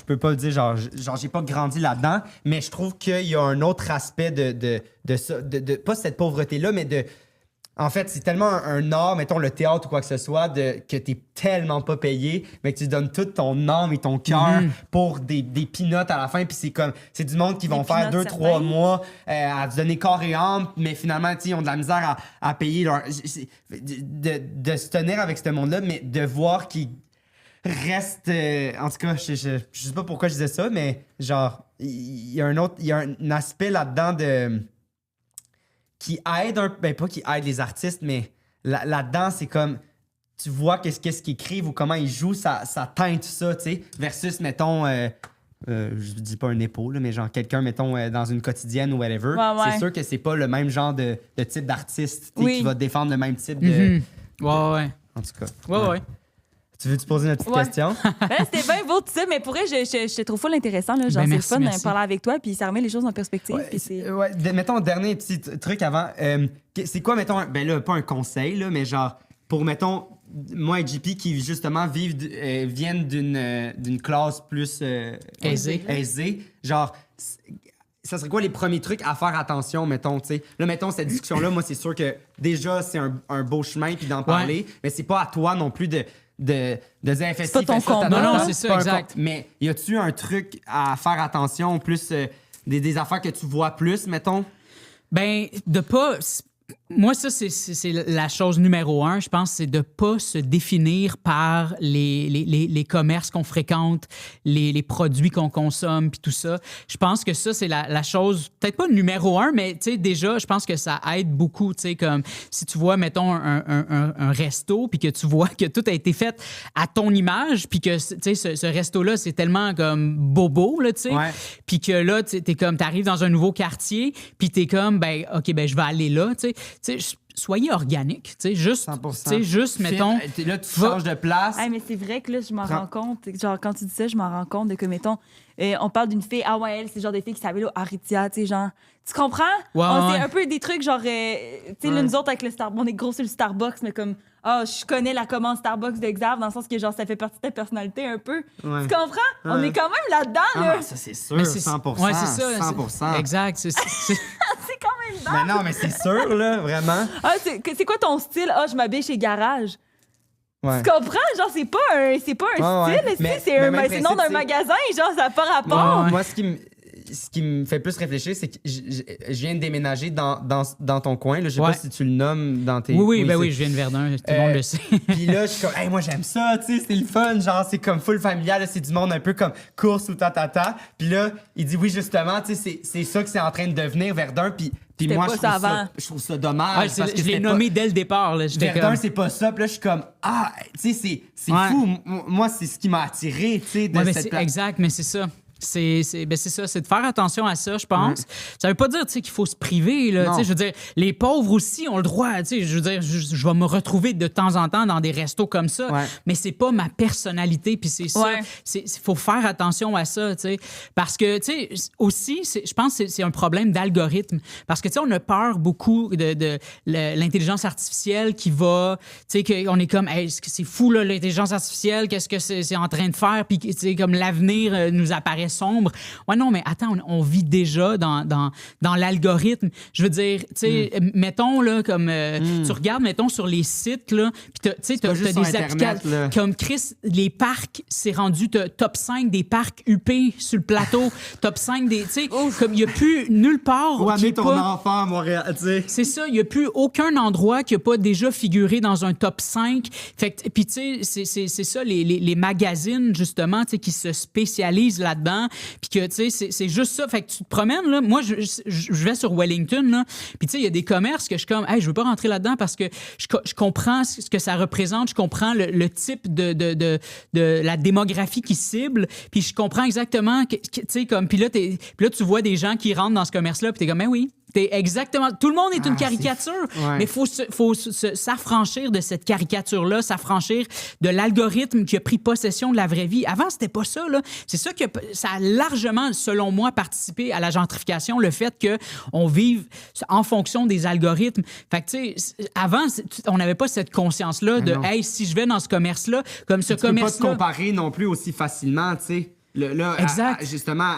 peux pas le dire, genre j'ai pas grandi là-dedans, mais je trouve qu'il y a un autre aspect de ça, pas cette pauvreté-là, mais en fait, c'est tellement un art, mettons le théâtre ou quoi que ce soit, que t'es tellement pas payé, mais que tu donnes toute ton âme et ton cœur pour des peanuts à la fin. Puis c'est du monde qui vont Des faire peanuts, 2-3 certains. mois à te donner corps et âme, mais finalement, tu sais, ils ont de la misère à payer leur. De se tenir avec ce monde-là, mais de voir qu'ils restent. En tout cas, je sais pas pourquoi je disais ça, mais genre, il y a un aspect là-dedans qui aide pas qui aide les artistes, mais là-dedans, c'est comme tu vois qu'est-ce qu'ils écrivent ou comment ils jouent, ça teinte ça, tu sais, versus, mettons, je dis pas un épaule, mais genre quelqu'un, mettons, dans une quotidienne ou whatever. Ouais. C'est sûr que c'est pas le même genre de type d'artiste, tu sais, Oui. qui va défendre le même type de. Ouais. En tout cas. Ouais. Tu veux te poser une petite Ouais. question? Ben, c'était bien beau, tout ça, mais pour vrai, je te trouve full intéressant. Là. Genre, Ben, c'est merci, le fun merci. de parler avec toi, puis ça remet les choses en perspective. Ouais, puis c'est... mettons, dernier petit truc avant. C'est quoi, mettons, ben là, pas un conseil, là, mais genre, pour, mettons, moi et JP qui, justement, viennent d'une classe plus aisée, genre, ça serait quoi les premiers trucs à faire attention, mettons, tu sais? Là, mettons, cette discussion-là, moi, c'est sûr que déjà, c'est un beau chemin, puis d'en parler, mais c'est pas à toi non plus de dire fais pas ci, ton fais ça, combat. Non, ta. c'est ça, Pas un exact. Mais y a-tu un truc à faire attention, plus des affaires que tu vois plus, mettons? Ben, de pas. Moi, ça, c'est la chose numéro 1, je pense, c'est de pas se définir par les commerces qu'on fréquente, les produits qu'on consomme, puis tout ça. Je pense que ça, c'est la chose, peut-être pas numéro 1, mais tu sais, déjà, je pense que ça aide beaucoup, tu sais, comme si tu vois, mettons, un resto, puis que tu vois que tout a été fait à ton image, puis que, tu sais, ce resto-là, c'est tellement comme bobo, là, tu sais, Ouais. puis que là, t'arrives dans un nouveau quartier, puis t'es comme, ben, OK, ben, je vais aller là, tu sais, soyez organique, tu sais, juste, 100%. tu sais, juste, mettons, Là, tu va- changes de place. Hey, mais c'est vrai que là, je m'en Prends- rends compte. Genre, quand tu dis ça, je m'en rends compte de que, mettons, on parle d'une fille, ah ouais, elle, c'est le genre de fille qui s'appelle Aritia, tu sais, genre. Tu comprends? Ouais, C'est ouais. un peu des trucs, genre, tu sais, là, nous autres, avec le Starbucks, on est gros sur le Starbucks, mais comme, je connais la commande Starbucks de Xav, dans le sens que, genre, ça fait partie de ta personnalité un peu. Ouais. Tu comprends? On Ouais. est quand même là-dedans, là. Ah non, ça, c'est sûr, mais 100%. Ouais, c'est ça. 100%. Exact. C'est quand même dedans. Mais non, mais c'est sûr, là, vraiment. Ah, c'est quoi ton style? Ah, je m'habille chez Garage. Ouais. Tu comprends? Genre, c'est pas un Ouais, style, ouais. c'est Mais c'est même c'est le nom principe, d'un c'est- magasin, genre, ça n'a pas rapport. Ouais. Moi, ce qui me fait plus réfléchir, c'est que je viens de déménager dans ton coin. Là. Je sais Ouais. pas si tu le nommes dans tes... Oui, c'est- je viens de Verdun, tout le monde le sait. Puis là, je suis comme, hey, moi, j'aime ça, tu sais, c'est le fun. Genre, c'est comme full familial, là, c'est du monde un peu comme course ou ta. Puis là, il dit, oui, justement, tu sais, c'est ça que c'est en train de devenir Verdun. Puis C'était moi, pas je ça trouve avant. je trouve ça dommage. Ouais, parce que je l'ai c'était nommé dès le départ. Là. J'étais Verdun, comme... c'est pas ça. Puis là, je suis comme, tu sais, c'est Ouais. fou. Moi, c'est ce qui m'a attiré, tu sais, de Ouais, mais cette c'est place. exact, mais c'est ça. C'est ça, c'est de faire attention à ça, je pense. Ça veut pas dire qu'il faut se priver. Là, je veux dire, les pauvres aussi ont le droit. Je veux dire, je vais me retrouver de temps en temps dans des restos comme ça, mais c'est pas ma personnalité. Puis c'est ça. Il faut faire attention à ça. Parce que, aussi, je pense que c'est un problème d'algorithme. Parce que, on a peur beaucoup de l'intelligence artificielle qui va. On est comme, hey, c'est fou, là, l'intelligence artificielle, qu'est-ce que c'est en train de faire? Puis, comme l'avenir nous apparaît sombre. Ouais, non, mais attends, on vit déjà dans l'algorithme. Je veux dire, mettons, là, comme tu regardes, mettons, sur les sites, là, puis t'as des applications. Comme Chris, les parcs, c'est rendu top 5 des parcs UP sur le plateau, top 5 des. Tu sais, comme il n'y a plus nulle part. Où amener ton enfant à Montréal, tu sais. C'est ça, il n'y a plus aucun endroit qui n'a pas déjà figuré dans un top 5. Puis, tu sais, c'est ça, les magazines, justement, qui se spécialisent là-dedans. Puis que, tu sais, c'est juste ça. Fait que tu te promènes, là. Moi, je vais sur Wellington, là. Puis, tu sais, il y a des commerces que je suis comme, hey, je veux pas rentrer là-dedans parce que je comprends ce que ça représente. Je comprends le type de la démographie qui cible. Puis, je comprends exactement, tu sais, comme, puis là, tu vois des gens qui rentrent dans ce commerce-là. Puis, t'es comme, mais oui. Exactement. Tout le monde est une caricature, mais il faut s'affranchir de cette caricature-là, s'affranchir de l'algorithme qui a pris possession de la vraie vie. Avant, c'était pas ça, là. C'est ça que ça a largement, selon moi, participé à la gentrification, le fait qu'on vive en fonction des algorithmes. Fait que, tu sais, avant, on n'avait pas cette conscience-là de, hey, si je vais dans ce commerce-là, comme ce commerce-là. Tu peux pas te comparer non plus aussi facilement, tu sais. Exact. Justement,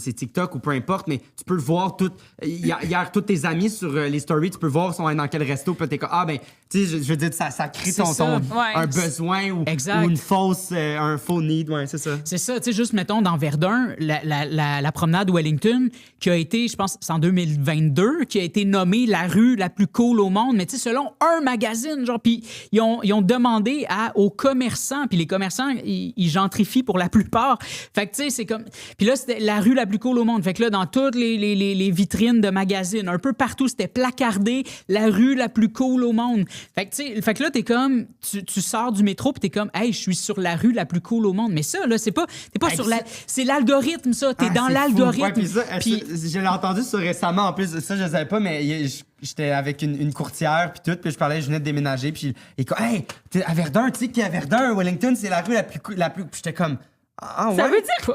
c'est TikTok ou peu importe, mais tu peux le voir hier, tous tes amis sur les stories, tu peux voir sont dans quel resto, puis t'es comme, tu sais, je veux dire, ça crée un besoin ou une un faux need, c'est ça. C'est ça, tu sais, juste mettons dans Verdun, la promenade Wellington, qui a été, je pense, c'est en 2022, qui a été nommée la rue la plus cool au monde, mais tu sais, selon un magazine, genre, puis ils ont demandé aux commerçants, puis les commerçants, ils gentrifient pour la plupart. Fait que, tu sais, c'est comme. Puis là, c'était la rue la plus cool au monde. Fait que là, dans toutes les vitrines de magazines, un peu partout, c'était placardé la rue la plus cool au monde. Fait que, tu sais, là, t'es comme. Tu sors du métro, puis t'es comme, hey, je suis sur la rue la plus cool au monde. Mais ça, là, t'es pas sur la. C'est l'algorithme, ça. T'es dans l'algorithme. Ouais, puis je l'ai entendu ça récemment, en plus. Ça, je savais pas, mais j'étais avec une courtière, puis tout, puis je venais de déménager, puis il dit, hey, t'es à Verdun, tu sais qu'à Verdun, Wellington, c'est la rue la plus. Puis j'étais comme. Ça veut dire quoi?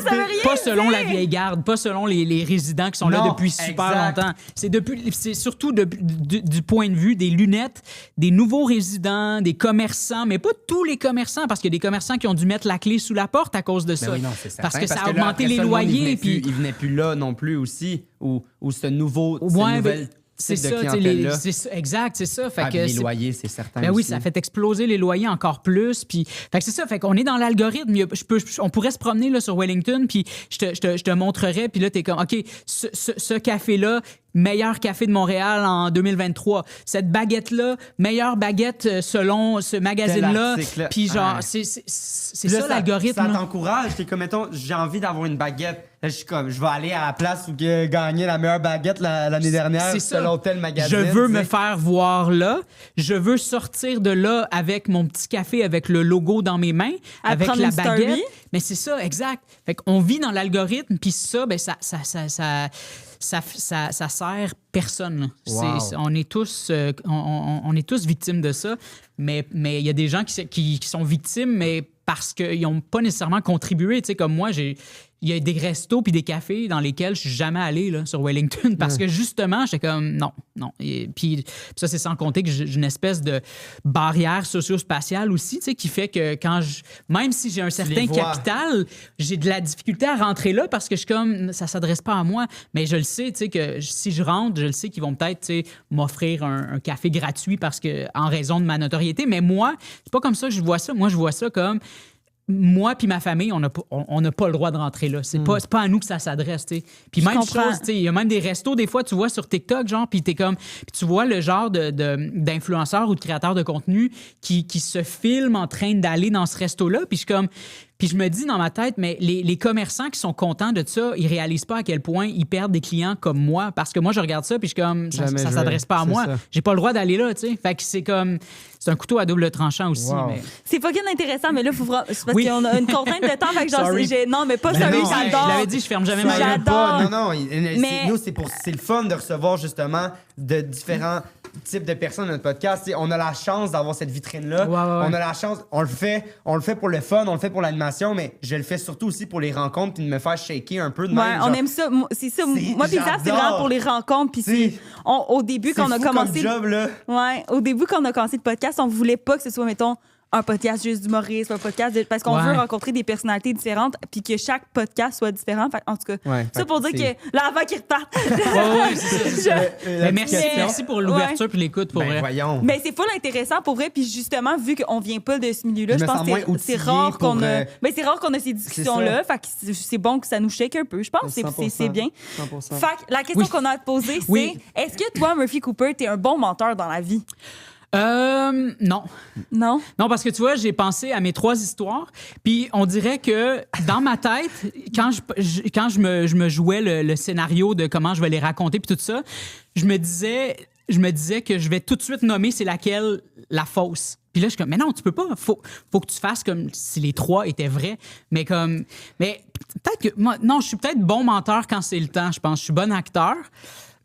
Ça veut rien Pas selon dire. la vieille garde, pas selon les résidents qui sont là depuis super longtemps. C'est surtout du point de vue des lunettes, des nouveaux résidents, des commerçants, mais pas tous les commerçants, parce qu'il y a des commerçants qui ont dû mettre la clé sous la porte à cause de ça. Oui, non, c'est certain, parce que ça a augmenté les loyers. Ils venaient plus là non plus aussi, ou ce nouveau, cette nouvelle... C'est ça, exact, c'est ça. Fait que les loyers, c'est certain. Ben aussi. oui, ça fait exploser les loyers encore plus. Puis, fait que c'est ça. Fait qu'on est dans l'algorithme. On pourrait se promener là, sur Wellington, puis je te montrerais, puis là, t'es comme, OK, ce café-là, meilleur café de Montréal en 2023. Cette baguette-là, meilleure baguette selon ce magazine-là. Puis genre, c'est ça l'algorithme. Ça t'encourage. T'es comme, mettons, j'ai envie d'avoir une baguette. Là, je suis comme, je vais aller à la place où j'ai gagné la meilleure baguette l'année dernière selon tel magazine. Je veux me faire voir là. Je veux sortir de là avec mon petit café, avec le logo dans mes mains, avec la baguette. Story. Mais c'est ça, exact. Fait qu'on vit dans l'algorithme, puis ça, ben ça sert personne. Wow. On est tous victimes de ça, mais il y a des gens qui sont victimes, mais parce qu'ils n'ont pas nécessairement contribué. Tu sais, comme moi, il y a des restos puis des cafés dans lesquels je suis jamais allé là, sur Wellington parce que justement, j'étais comme non. Et puis ça, c'est sans compter que j'ai une espèce de barrière socio-spatiale aussi, tu sais, qui fait que même si j'ai un certain capital, j'ai de la difficulté à rentrer là parce que je suis comme, ça s'adresse pas à moi. Mais je le sais, tu sais, que si je rentre, je le sais qu'ils vont peut-être, tu sais, m'offrir un café gratuit parce que en raison de ma notoriété. Mais moi, c'est pas comme ça que je vois ça. Moi, je vois ça comme moi puis ma famille, on n'a pas le droit de rentrer là. C'est pas à nous que ça s'adresse, tu sais. Puis même chose, tu sais, il y a même des restos, des fois, tu vois sur TikTok, genre, puis puis tu vois le genre d'influenceurs ou de créateurs de contenu qui se filment en train d'aller dans ce resto-là, puis je suis comme, Puis je me dis dans ma tête, mais les commerçants qui sont contents de ça, ils réalisent pas à quel point ils perdent des clients comme moi. Parce que moi, je regarde ça, puis je suis comme, ça s'adresse pas à moi. Ça. J'ai pas le droit d'aller là, tu sais. Fait que c'est comme, c'est un couteau à double tranchant aussi. Wow. Mais... C'est fucking intéressant, mais là, c'est parce Oui. qu'on a une contrainte de temps. Fait que genre, Sorry. non, mais pas Mais sorry, non, j'adore. Je l'avais dit, je ferme jamais ma J'adore. gueule. Non, Mais- nous, c'est le fun de recevoir justement de différents types de personnes dans notre podcast. T'sais, on a la chance d'avoir cette vitrine-là. Ouais. On a la chance, on le fait pour le fun, on le fait pour l'animation, mais je le fais surtout aussi pour les rencontres puis de me faire shaker un peu de Ouais, même. on genre, aime ça. C'est ça. C'est- Moi, puis ça, c'est j'adore. vraiment pour les rencontres. Puis C'est- au début, c'est quand on a fou commencé. comme job, là. Ouais, au début, quand on a commencé le podcast, on voulait pas que ce soit, mettons, un podcast juste d'humorisme, un podcast parce qu'on Ouais. veut rencontrer des personnalités différentes puis que chaque podcast soit différent. Fait, en tout cas, Ouais, ça fait pour que dire c'est- que là, avant qu'ils repartent. Ouais, c'est ça. Mais merci, question. merci pour l'ouverture puis l'écoute, pour Ben vrai. voyons. Mais c'est full intéressant pour vrai. Puis justement, vu qu'on vient pas de ce milieu-là, Je je me pense sens que moins c'est outillé rare pour, qu'on a. Ben, c'est rare qu'on a ces discussions-là. Fait que c'est bon que ça nous shake un peu. Je pense que c'est bien. 100%. Fait que la question Oui. qu'on a à te poser, c'est Oui. est-ce que toi, Murphy Cooper, t'es un bon menteur dans la vie? Non. Non? Non, parce que tu vois, j'ai pensé à mes 3 histoires, puis on dirait que dans ma tête, quand je me jouais le scénario de comment je vais les raconter puis tout ça, je me disais que je vais tout de suite nommer c'est laquelle la fausse. Puis là, je suis comme, mais non, tu peux pas. Faut que tu fasses comme si les 3 étaient vrais. Mais peut-être que moi, non, je suis peut-être bon menteur quand c'est le temps. Je pense, je suis bon acteur.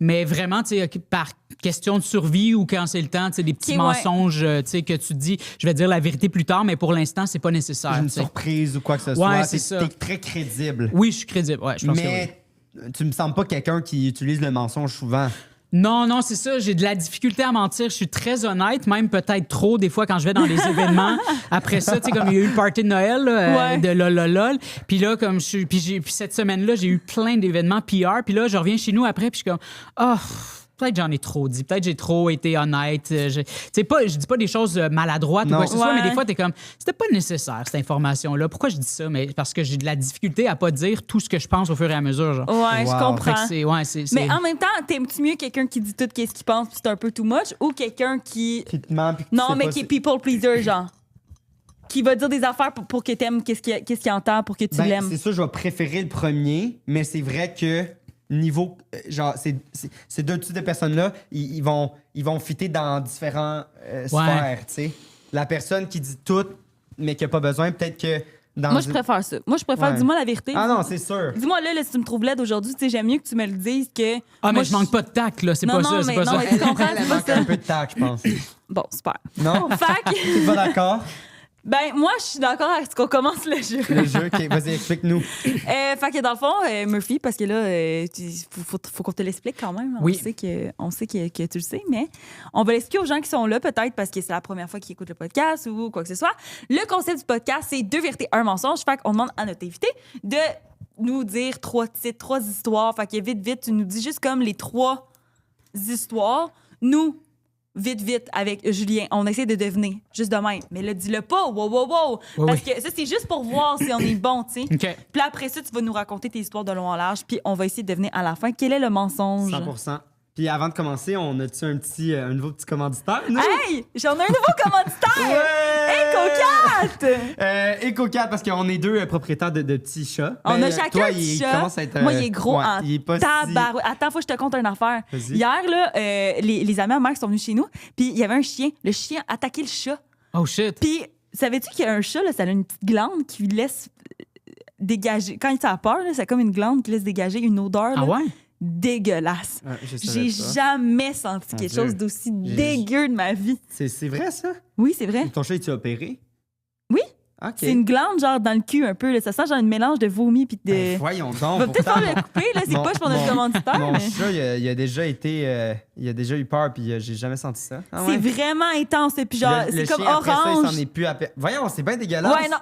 Mais vraiment, tu sais, par question de survie ou quand c'est le temps, tu sais, des petits Ok, ouais. mensonges, tu sais, que tu te dis, je vais dire la vérité plus tard, mais pour l'instant, c'est pas nécessaire. Une tu sais. surprise ou quoi que ce Ouais, soit. c'est ça. T'es très crédible. Oui, je suis crédible. Ouais, je pense que oui. Mais tu me sembles pas quelqu'un qui utilise le mensonge souvent. Non, c'est ça. J'ai de la difficulté à mentir. Je suis très honnête, même peut-être trop des fois quand je vais dans les événements. Après ça, tu sais, comme il y a eu le party de Noël là, Ouais. de lol. Puis là, comme je suis, puis cette semaine-là, j'ai eu plein d'événements PR. Puis là, je reviens chez nous après, puis je suis comme, peut-être j'en ai trop dit. Peut-être j'ai trop été honnête. Je dis pas des choses maladroites Non. ou quoi que ce soit, Ouais. mais des fois, t'es comme, c'était pas nécessaire, cette information-là. Pourquoi je dis ça? Mais parce que j'ai de la difficulté à pas dire tout ce que je pense au fur et à mesure. Genre. Ouais, je Wow. Fait comprends. que c'est. Mais en même temps, t'aimes-tu mieux quelqu'un qui dit tout ce qu'il pense puis c'est un peu too much ou quelqu'un qui. Qui te ment, puis que tu Non, sais mais pas qui est si- people pleaser, genre? Qui va dire des affaires pour que t'aimes qu'est-ce qu'il entend, pour que tu Ben, l'aimes. c'est sûr, je vais préférer le premier, mais c'est vrai que niveau. Genre, ces 2 types de personnes-là, ils vont fitter dans différents sphères, tu sais. La personne qui dit tout, mais qui n'a pas besoin, peut-être que dans. Moi, je préfère ça. Moi, je préfère, Ouais. dis-moi la vérité. Ah non, c'est sûr. Dis-moi là, si tu me trouves laide aujourd'hui, tu sais, j'aime mieux que tu me le dises que. Ah, mais Moi, je manque pas de tact, là. C'est Non, pas non, ça, c'est mais- pas non, ça. mais tu comprends, Elle c'est pas manque ça. un peu de tact, je pense. Bon, super. Non? Fait que, T'es pas d'accord? ben, moi, je suis d'accord avec ce qu'on commence le jeu. Le jeu, OK, vas-y, explique-nous. Fait que dans le fond, Murphy, parce que là, faut qu'on te l'explique quand même. Oui. On sait que tu le sais, mais on va l'expliquer aux gens qui sont là, peut-être parce que c'est la première fois qu'ils écoutent le podcast ou quoi que ce soit. Le concept du podcast, c'est 2 vérités, 1 mensonge. Fait qu'on demande à notre invité de nous dire 3 titres, 3 histoires. Fait que vite, tu nous dis juste comme les 3 histoires. Nous, vite, avec Julien, on essaie de deviner, juste de même. Mais là, dis-le pas, wow. Oui, Parce oui. que ça, c'est juste pour voir si on est bon, tu sais. OK. Puis là, après ça, tu vas nous raconter tes histoires de long en large, puis on va essayer de deviner à la fin quel est le mensonge. 100%. Puis avant de commencer, on a-tu un nouveau petit commanditaire, nous? Hey! J'en ai un nouveau commanditaire! Hey, Coquette! Eco4, parce qu'on est 2 propriétaires de petits chats. On Ben, a chacun toi, un petit il chat. commence à être, Moi, il est gros ouais, en il est pas tabarouette. Attends, faut que je te conte une affaire. Vas-y. Hier, là, les amis à ma mère sont venus chez nous, puis il y avait un chien. Le chien attaquait le chat. Oh shit. Puis, savais-tu qu'il y a un chat, là, ça a une petite glande qui lui laisse dégager... Quand il a peur, là, c'est comme une glande qui laisse dégager une odeur. Ah là, ouais? dégueulasse. je savais J'ai pas. jamais senti Mon quelque Dieu. chose d'aussi dégueu de ma vie. C'est vrai, ça? Oui, c'est vrai. Ton chat, est-tu opéré? Oui. OK. C'est une glande, genre, dans le cul, un peu. Là. Ça sent genre un mélange de vomi puis de... Ben, voyons donc. On va peut-être pourtant, faire le couper, là. C'est mon- pas pour notre mon- commanditaire, Mon mais... chat, il a déjà été... il a déjà eu peur, puis j'ai jamais senti ça. Ah C'est ouais? vraiment intense. Puis genre, Le c'est comme chien, après ça, il orange. s'en est plus à Voyons, c'est bien dégueulasse. Ouais, non.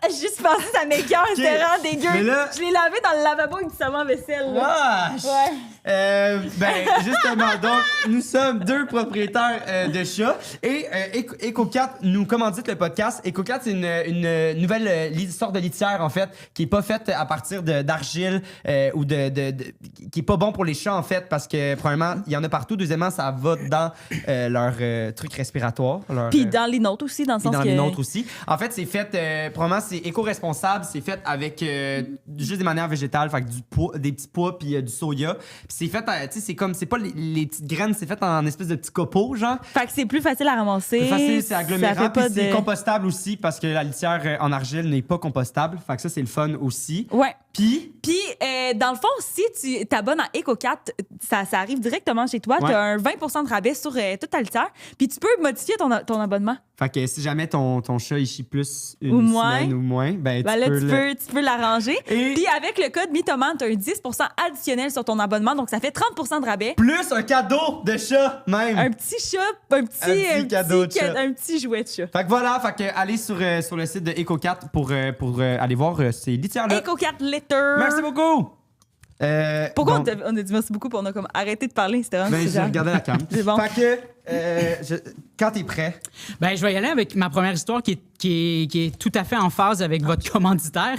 Juste pensé, ça m'écoeure. C'était vraiment dégueu. Mais là- Je l'ai lavé dans le lavabo avec du savon à vaisselle. Là. Wesh! Ouais. Justement, donc, nous sommes 2 propriétaires de chats et EcoCat nous commandite le podcast. EcoCat, c'est une nouvelle sorte de litière, en fait, qui est pas faite à partir d'argile ou qui est pas bon pour les chats, en fait, parce que, premièrement, il y en a partout. Deuxièmement, ça va dans leur truc respiratoire. Puis dans les nôtres aussi, dans le sens dans que... les nôtres aussi. En fait, c'est fait, probablement, c'est éco-responsable. C'est fait avec juste des manières végétales, fait que des petits pois puis du soya. Puis c'est fait, tu sais, c'est pas les petites graines, c'est fait en espèce de petits copeaux, genre. Fait que c'est plus facile à ramasser. Plus facile, c'est agglomérant. Puis c'est de... compostable aussi parce que la litière en argile n'est pas compostable. Fait que ça, c'est le fun aussi. Ouais. Puis, dans le fond, si tu t'abonnes à EcoCat, ça arrive directement chez toi. Ouais. Tu as un 20 de rabais sur toute ta litière. Puis tu peux modifier ton abonnement. fait que si jamais ton chat il chie plus une Ou moins. semaine ou moins, ben Ben là, tu peux l'arranger. Et- Puis avec le code Mythoman, tu as un 10 additionnel sur ton abonnement. Donc ça fait 30 de rabais. plus un cadeau de chat, même. Un petit chat, un petit cadeau de chat. un petit jouet de chat. Fait que voilà, fait que allez sur le site de EcoCat pour aller voir ces litières-là. EcoCat Litter. Merci beaucoup! Pourquoi bon, on a dit merci beaucoup, puis on a comme arrêté de parler? C'était vraiment ben, j'ai bizarre. regardé la cam. C'est bon. Fait que, quand t'es prêt, Ben, je vais y aller avec ma première histoire qui est tout à fait en phase avec votre commanditaire.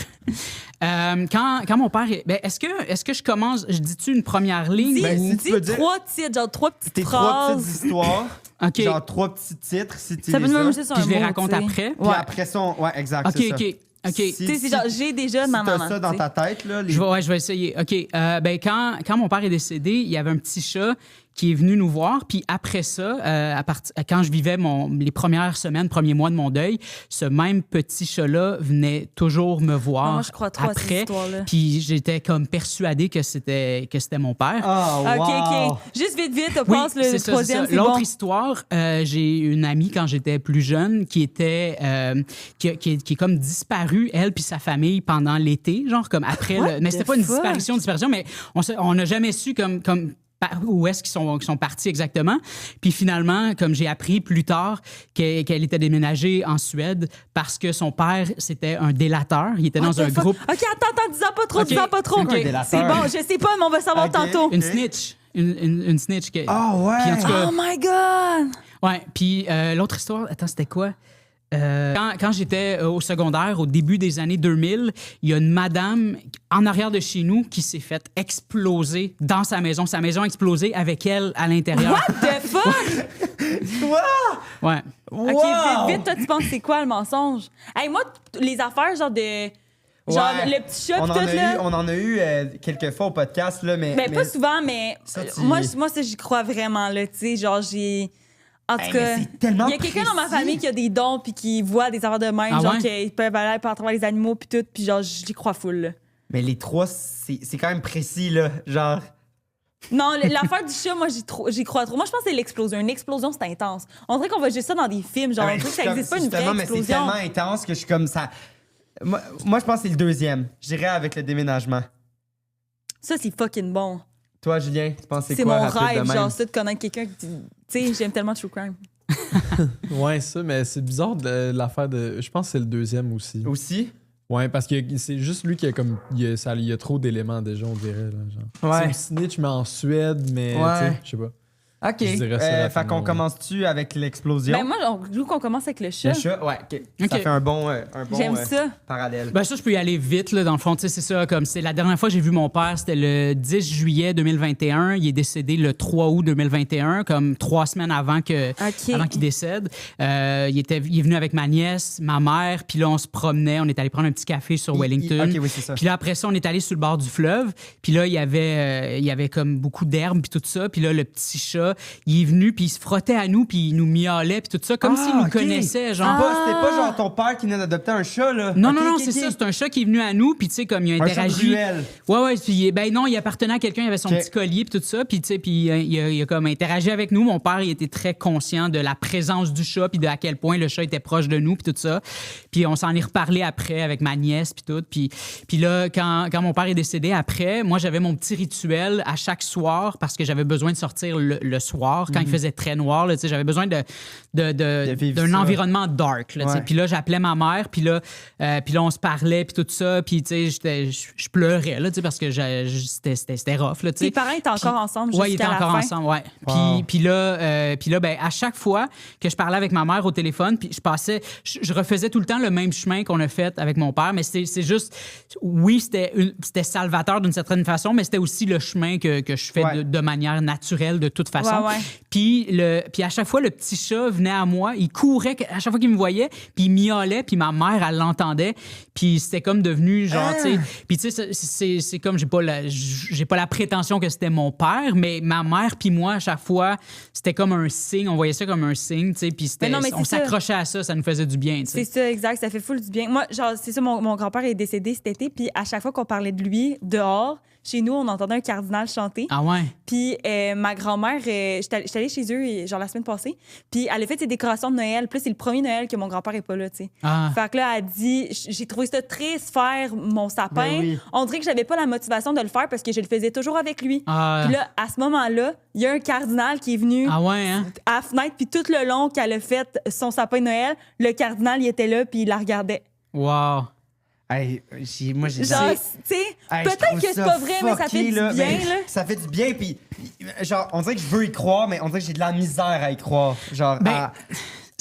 Quand mon père... Ben, est-ce que je commence... Je dis-tu une première ligne? Dis, Ben, si tu dis peux dire- 3 titres, genre 3 petites tes 3 phrases. petites histoires, OK. genre 3 petits titres, si tu Ça peut les même as. juste sur Puis un je les mot, raconte tu sais. après. Puis Ouais. après ça, ouais, exact, OK, c'est ça. OK. OK. Tu sais, c'est genre, j'ai déjà si ma t'as maman. ça dans tu sais. ta tête, là, les... Je vais essayer. OK. Ben, quand mon père est décédé, il y avait un petit chat qui est venu nous voir. Puis après ça, quand je vivais les premières semaines, premiers mois de mon deuil, ce même petit chat-là venait toujours me voir Ah, moi, je crois trop à cette après. histoire-là. Puis j'étais comme persuadé que c'était mon père. Oh, OK, wow. OK. Juste vite, on Oui, passe le c'est ça, troisième, c'est L'autre bon. histoire, j'ai une amie quand j'étais plus jeune qui était qui est comme disparue, elle puis sa famille pendant l'été, genre comme après What mais c'était the pas une fuck? disparition, mais on n'a jamais su comme où est-ce qu'ils sont partis exactement. Puis finalement, comme j'ai appris plus tard qu'elle était déménagée en Suède parce que son père, c'était un délateur. Il était What dans un the fuck? groupe... OK, attends, dis-en pas trop, OK. dis-en pas trop. OK. Un délateur. C'est bon, je sais pas, mais on va savoir OK. tantôt. Une snitch. Une snitch. Ah ouais. Puis en tout cas, Oh my God! ouais, puis l'autre histoire, attends, c'était quoi? Quand j'étais au secondaire, au début des années 2000, il y a une madame en arrière de chez nous qui s'est faite exploser dans sa maison. Sa maison a explosé avec elle à l'intérieur. What the fuck? Quoi? Ouais. OK, Wow! vite, toi, tu penses que c'est quoi le mensonge? Hey, moi, les affaires, genre de... Genre, Ouais. le petit chat, on pis en tout, a là... eu, on en a eu quelques fois au podcast, là, mais... Ben, pas souvent, mais Ça, tu- moi, ça, j'y crois vraiment, là, tu sais, genre, j'ai... En tout Hey, cas, mais c'est tellement il y a quelqu'un dans ma précis. famille qui a des dons puis qui voit des affaires de même, Ah genre, ouais? qui peuvent aller à travers les animaux puis tout, puis genre, j'y crois full, là. Mais les 3, c'est quand même précis, là, genre... Non, l'affaire du chat, moi, j'y crois trop. Moi, je pense que c'est l'explosion. Une explosion, c'est intense. On dirait qu'on voit juste ça dans des films, genre, on dirait que ça n'existe pas une vraie Justement, mais c'est explosion. tellement intense que je suis comme ça... Moi, je pense que c'est le deuxième. J'irais avec le déménagement. Ça, c'est fucking bon. Toi, Julien, tu penses c'est C'est quoi? mon rapide de rêve, même? genre, ça, de connaître quelqu'un qui... Tu sais, j'aime tellement True Crime. Ouais, ça, mais c'est bizarre de l'affaire de. Je pense que c'est le deuxième aussi. Aussi? Ouais, parce que c'est juste lui qui a comme. Il y a trop d'éléments déjà, on dirait. Là, genre. Ouais. C'est une snitch, mais en Suède, mais. Ouais. tu sais, je sais pas. OK. Je dirais ça Fait rapidement, qu'on ouais. commence-tu avec l'explosion? Ben, moi, je veux qu'on commence avec le chat. Le chat? Ouais, OK. Ça OK. fait un bon J'aime ça. parallèle. Ben ça, je peux y aller vite, là, dans le fond. Tu sais, c'est ça, comme c'est la dernière fois que j'ai vu mon père, c'était le 10 juillet 2021. Il est décédé le 3 août 2021, comme 3 semaines avant qu'il décède. Il est venu avec ma nièce, ma mère, puis là, on se promenait. On est allé prendre un petit café sur Wellington. OK, oui, c'est ça. Puis là, après ça, on est allé sur le bord du fleuve. Puis là, il y avait comme beaucoup d'herbes, puis tout ça. Puis là, le petit chat, il est venu, puis il se frottait à nous, puis il nous miaulait, puis tout ça, comme s'il nous OK. connaissait, genre. C'était pas genre ton père qui venait d'adopter un chat, là? Non, OK, non, non, OK, c'est OK. ça. C'est un chat qui est venu à nous, puis tu sais, comme il a Un chat de interagi. ruelle. Ouais, puis ben non, il appartenait à quelqu'un, il avait son OK. petit collier, puis tout ça, puis tu sais, puis il a comme interagi avec nous. Mon père, il était très conscient de la présence du chat, puis de à quel point le chat était proche de nous, puis tout ça. Puis on s'en est reparlé après avec ma nièce, puis tout. Puis là, quand mon père est décédé, après, moi, j'avais mon petit rituel à chaque soir parce que j'avais besoin de sortir le soir, quand il faisait très noir. Là, j'avais besoin d'un environnement dark. Là, Ouais. Puis là, j'appelais ma mère, puis là, on se parlait, puis tout ça. Puis je pleurais là, parce que c'était rough. Là, Tes parents étaient encore ensemble jusqu'à Oui, ils étaient la encore fin? ensemble, ouais. Wow. Puis là, ben, à chaque fois que je parlais avec ma mère au téléphone, puis je refaisais tout le temps le même chemin qu'on a fait avec mon père, mais c'est juste, oui, c'était salvateur d'une certaine façon, mais c'était aussi le chemin que je fais Ouais. de manière naturelle de toute façon. Ouais, ouais. Puis à chaque fois, le petit chat venait à moi, il courait à chaque fois qu'il me voyait, puis il miaulait, puis ma mère, elle l'entendait, puis c'était comme devenu genre, tu sais, puis tu sais, c'est comme, j'ai pas la prétention que c'était mon père, mais ma mère puis moi, à chaque fois, c'était comme un signe, on voyait ça comme un signe, tu sais, puis Mais non, mais on c'est ça. s'accrochait à ça, ça nous faisait du bien, tu sais. C'est ça, exact. Ça fait full du bien. Moi, genre, c'est ça, mon grand-père est décédé cet été, puis à chaque fois qu'on parlait de lui, dehors, chez nous, on entendait un cardinal chanter. Ah ouais? Puis ma grand-mère, j'étais allée chez eux, genre la semaine passée, puis elle a fait ses décorations de Noël. Puis là, c'est le premier Noël que mon grand-père est pas là, tu sais. Ah. Fait que là, elle dit, j'ai trouvé ça triste faire mon sapin. Ben oui. On dirait que j'avais pas la motivation de le faire parce que je le faisais toujours avec lui. Ah. Puis là, à ce moment-là, il y a un cardinal qui est venu Ah ouais, hein? à la fenêtre, puis tout le long qu'elle a fait son sapin de Noël, le cardinal, il était là, puis il la regardait. Wow. Hey, moi, j'ai Genre, tu sais, Hey, je peut-être trouve que c'est ça pas vrai, mais ça fucké, fait du là. bien, Ben, là. Ça fait du bien, puis genre, on dirait que je veux y croire, mais on dirait que j'ai de la misère à y croire. Genre, Ben,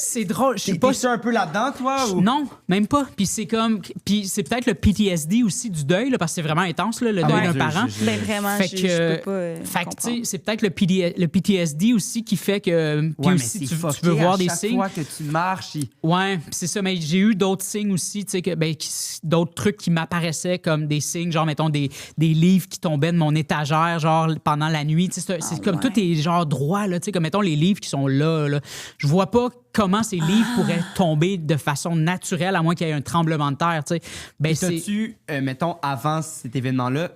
c'est drôle, je sais t'es pas. un peu là-dedans, toi? Ou? Non, même pas. Puis c'est peut-être le PTSD aussi du deuil, là, parce que c'est vraiment intense, là, le deuil ouais, d'un je- parent. je- Ben vraiment, Fait je que, peux pas fait que, tu sais, comprendre. c'est peut-être le PTSD aussi qui fait que. Puis Ouais, mais aussi, c'est tu fucké veux voir à des chaque signes. fois que tu marches, Ouais, pis c'est ça. Mais j'ai eu d'autres signes aussi, tu sais, d'autres trucs qui m'apparaissaient comme des signes, genre, mettons, des livres qui tombaient de mon étagère, genre, pendant la nuit. Tu sais, c'est comme ouais. tout est genre droit, là, tu sais, comme, mettons, les livres qui sont là. Je vois pas comment ces livres pourraient tomber de façon naturelle, à moins qu'il y ait un tremblement de terre, tu sais. Ben, c'est. t'as-tu, mettons, avant cet événement-là,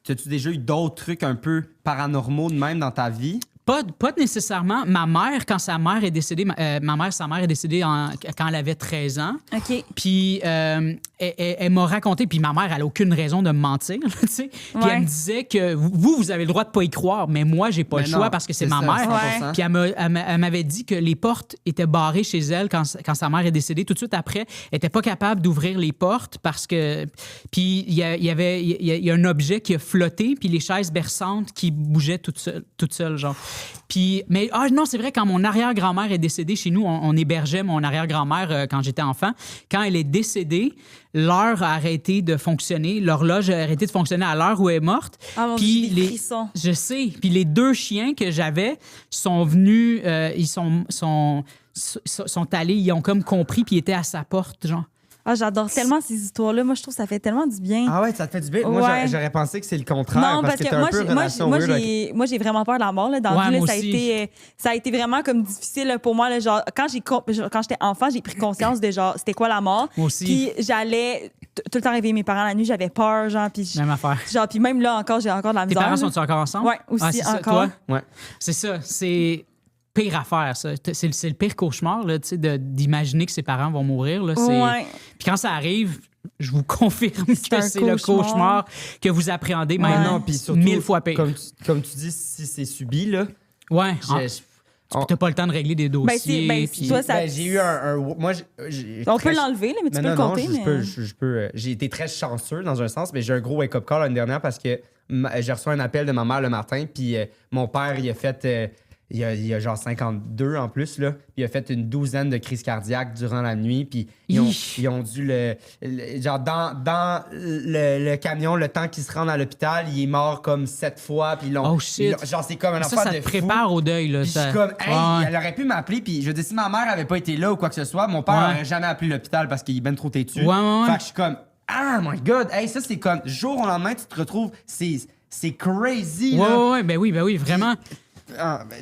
t'as-tu déjà eu d'autres trucs un peu paranormaux de même dans ta vie? Pas nécessairement. Ma mère, quand sa mère est décédée, sa mère est décédée quand elle avait 13 ans. OK. Puis elle m'a raconté, puis ma mère, elle a aucune raison de me mentir, là, tu sais. Puis Ouais. elle me disait que vous avez le droit de pas y croire, mais moi, j'ai pas Mais le non, choix parce que c'est ma ça, mère. 100%. Puis elle m'avait dit que les portes étaient barrées chez elle quand sa mère est décédée. Tout de suite après, elle était pas capable d'ouvrir les portes parce que... Puis il y a un objet qui a flotté, puis les chaises berçantes qui bougeaient toutes seules, genre. Puis, mais non, c'est vrai, quand mon arrière-grand-mère est décédée chez nous, on hébergeait mon arrière-grand-mère quand j'étais enfant. Quand elle est décédée, l'heure a arrêté de fonctionner. L'horloge a arrêté de fonctionner à l'heure où elle est morte. Ah, mon Puis Dieu, des frissons. je sais. Puis les 2 chiens que j'avais sont venus, ils sont allés, ils ont comme compris, puis ils étaient à sa porte, genre. Ah, j'adore tellement ces histoires-là. Moi, je trouve que ça fait tellement du bien. Ah ouais, ça te fait du bien? Moi, Ouais. j'aurais pensé que c'est le contraire. Non, parce que t'as un peu une relation weird avec- moi, j'ai vraiment peur de la mort. Là. Dans Ouais, la vie, là, moi ça a aussi. été vraiment comme difficile là, pour moi. Là, genre, quand j'étais enfant, j'ai pris conscience de genre, c'était quoi la mort. Moi aussi. Puis j'allais tout le temps réveiller mes parents la nuit. J'avais peur, genre. Puis Même affaire. genre, puis même là encore, j'ai encore de la Tes misère. parents là. sont-ils encore ensemble? Ouais, aussi, c'est ça, encore. toi? Ouais. C'est ça, c'est pire affaire, ça. C'est le pire cauchemar, là, tu sais, d'imaginer que ses parents vont mourir. Là, Ouais. Puis quand ça arrive, je vous confirme que un c'est le cauchemar. cauchemar que vous appréhendez Ouais. même Non, puis surtout, 1000 fois pire. Comme tu dis, si c'est subi, là, Ouais, j'ai- t'as pas le temps de régler des dossiers. Ben, puis- toi, ça- Ben, j'ai eu moi, On peut l'enlever, là, mais tu peux le non, compter. je mais... peux, je peux, j'ai été très chanceux dans un sens, mais j'ai un gros wake-up call l'année dernière parce que j'ai reçu un appel de ma mère le matin, puis mon père, il a fait... il y a genre 52 en plus, là. Il a fait une douzaine de crises cardiaques durant la nuit. Puis ils ont dû genre, dans le camion, le temps qu'il se rende à l'hôpital, il est mort comme 7 fois. Puis Oh, shit. genre, c'est comme un ça, enfant ça de te fou. prépare au deuil. Là, Puis je ça... suis comme, hey, Ouais. elle aurait pu m'appeler. Puis je veux dire, si ma mère avait pas été là ou quoi que ce soit, mon père Ouais. aurait jamais appelé l'hôpital parce qu'il est ben trop têtu. Ouais, ouais, ouais. Fait que je suis comme, ah, my God, hey, ça, c'est comme, jour au lendemain, tu te retrouves, c'est crazy, Ouais, là. ouais, ouais, ben oui, vraiment.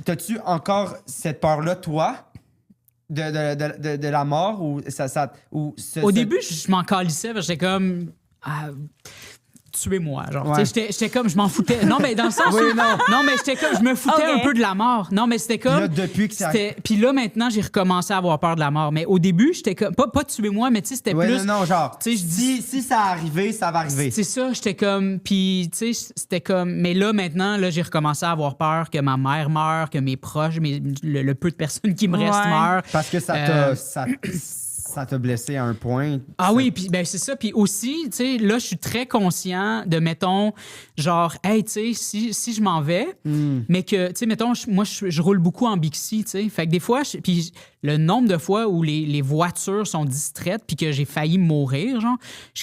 T'as-tu encore cette peur-là, toi, de la mort ou Au début, je m'en calissais parce que j'étais comme. tuez-moi. Genre, Ouais. tu sais, j'étais comme, je m'en foutais. Non, mais dans le sens Oui, où- non. non, mais j'étais comme, je me foutais Ok. un peu de la mort. Non, mais c'était comme. Là, depuis que ça- Puis là, maintenant, j'ai recommencé à avoir peur de la mort. Mais au début, j'étais comme, pas tuez-moi, mais tu sais, c'était Ouais, plus. non, genre, Tu sais, je dis- si ça arrive, ça va arriver. C'est ça, j'étais comme. Puis, tu sais, c'était comme. Mais là, maintenant, là, j'ai recommencé à avoir peur que ma mère meure, que mes proches, le peu de personnes qui me restent Ouais. meurent. Parce que ça t'a blessé à un point. Ah oui, puis ben c'est ça. Puis aussi, tu sais, là, je suis très conscient de, mettons, genre, hey, tu sais, si je m'en vais, mais que, tu sais, mettons, moi, je roule beaucoup en Bixi, tu sais. Fait que des fois, puis le nombre de fois où les voitures sont distraites puis que j'ai failli mourir, genre, je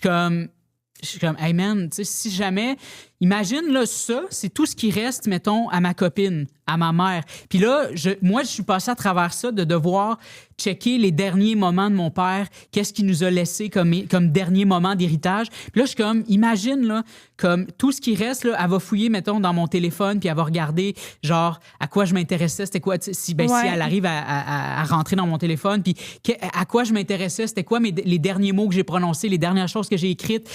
suis comme, hey man, tu sais, si jamais. Imagine, là, ça, c'est tout ce qui reste, mettons, à ma copine, à ma mère. Puis là, moi, je suis passé à travers ça de devoir checker les derniers moments de mon père, qu'est-ce qu'il nous a laissé comme dernier moment d'héritage. Puis là, je suis comme, imagine, là, comme tout ce qui reste, là, elle va fouiller, mettons, dans mon téléphone, puis elle va regarder, genre, à quoi je m'intéressais, c'était quoi, si Ouais. elle arrive à rentrer dans mon téléphone, puis à quoi je m'intéressais, c'était quoi les derniers mots que j'ai prononcés, les dernières choses que j'ai écrites,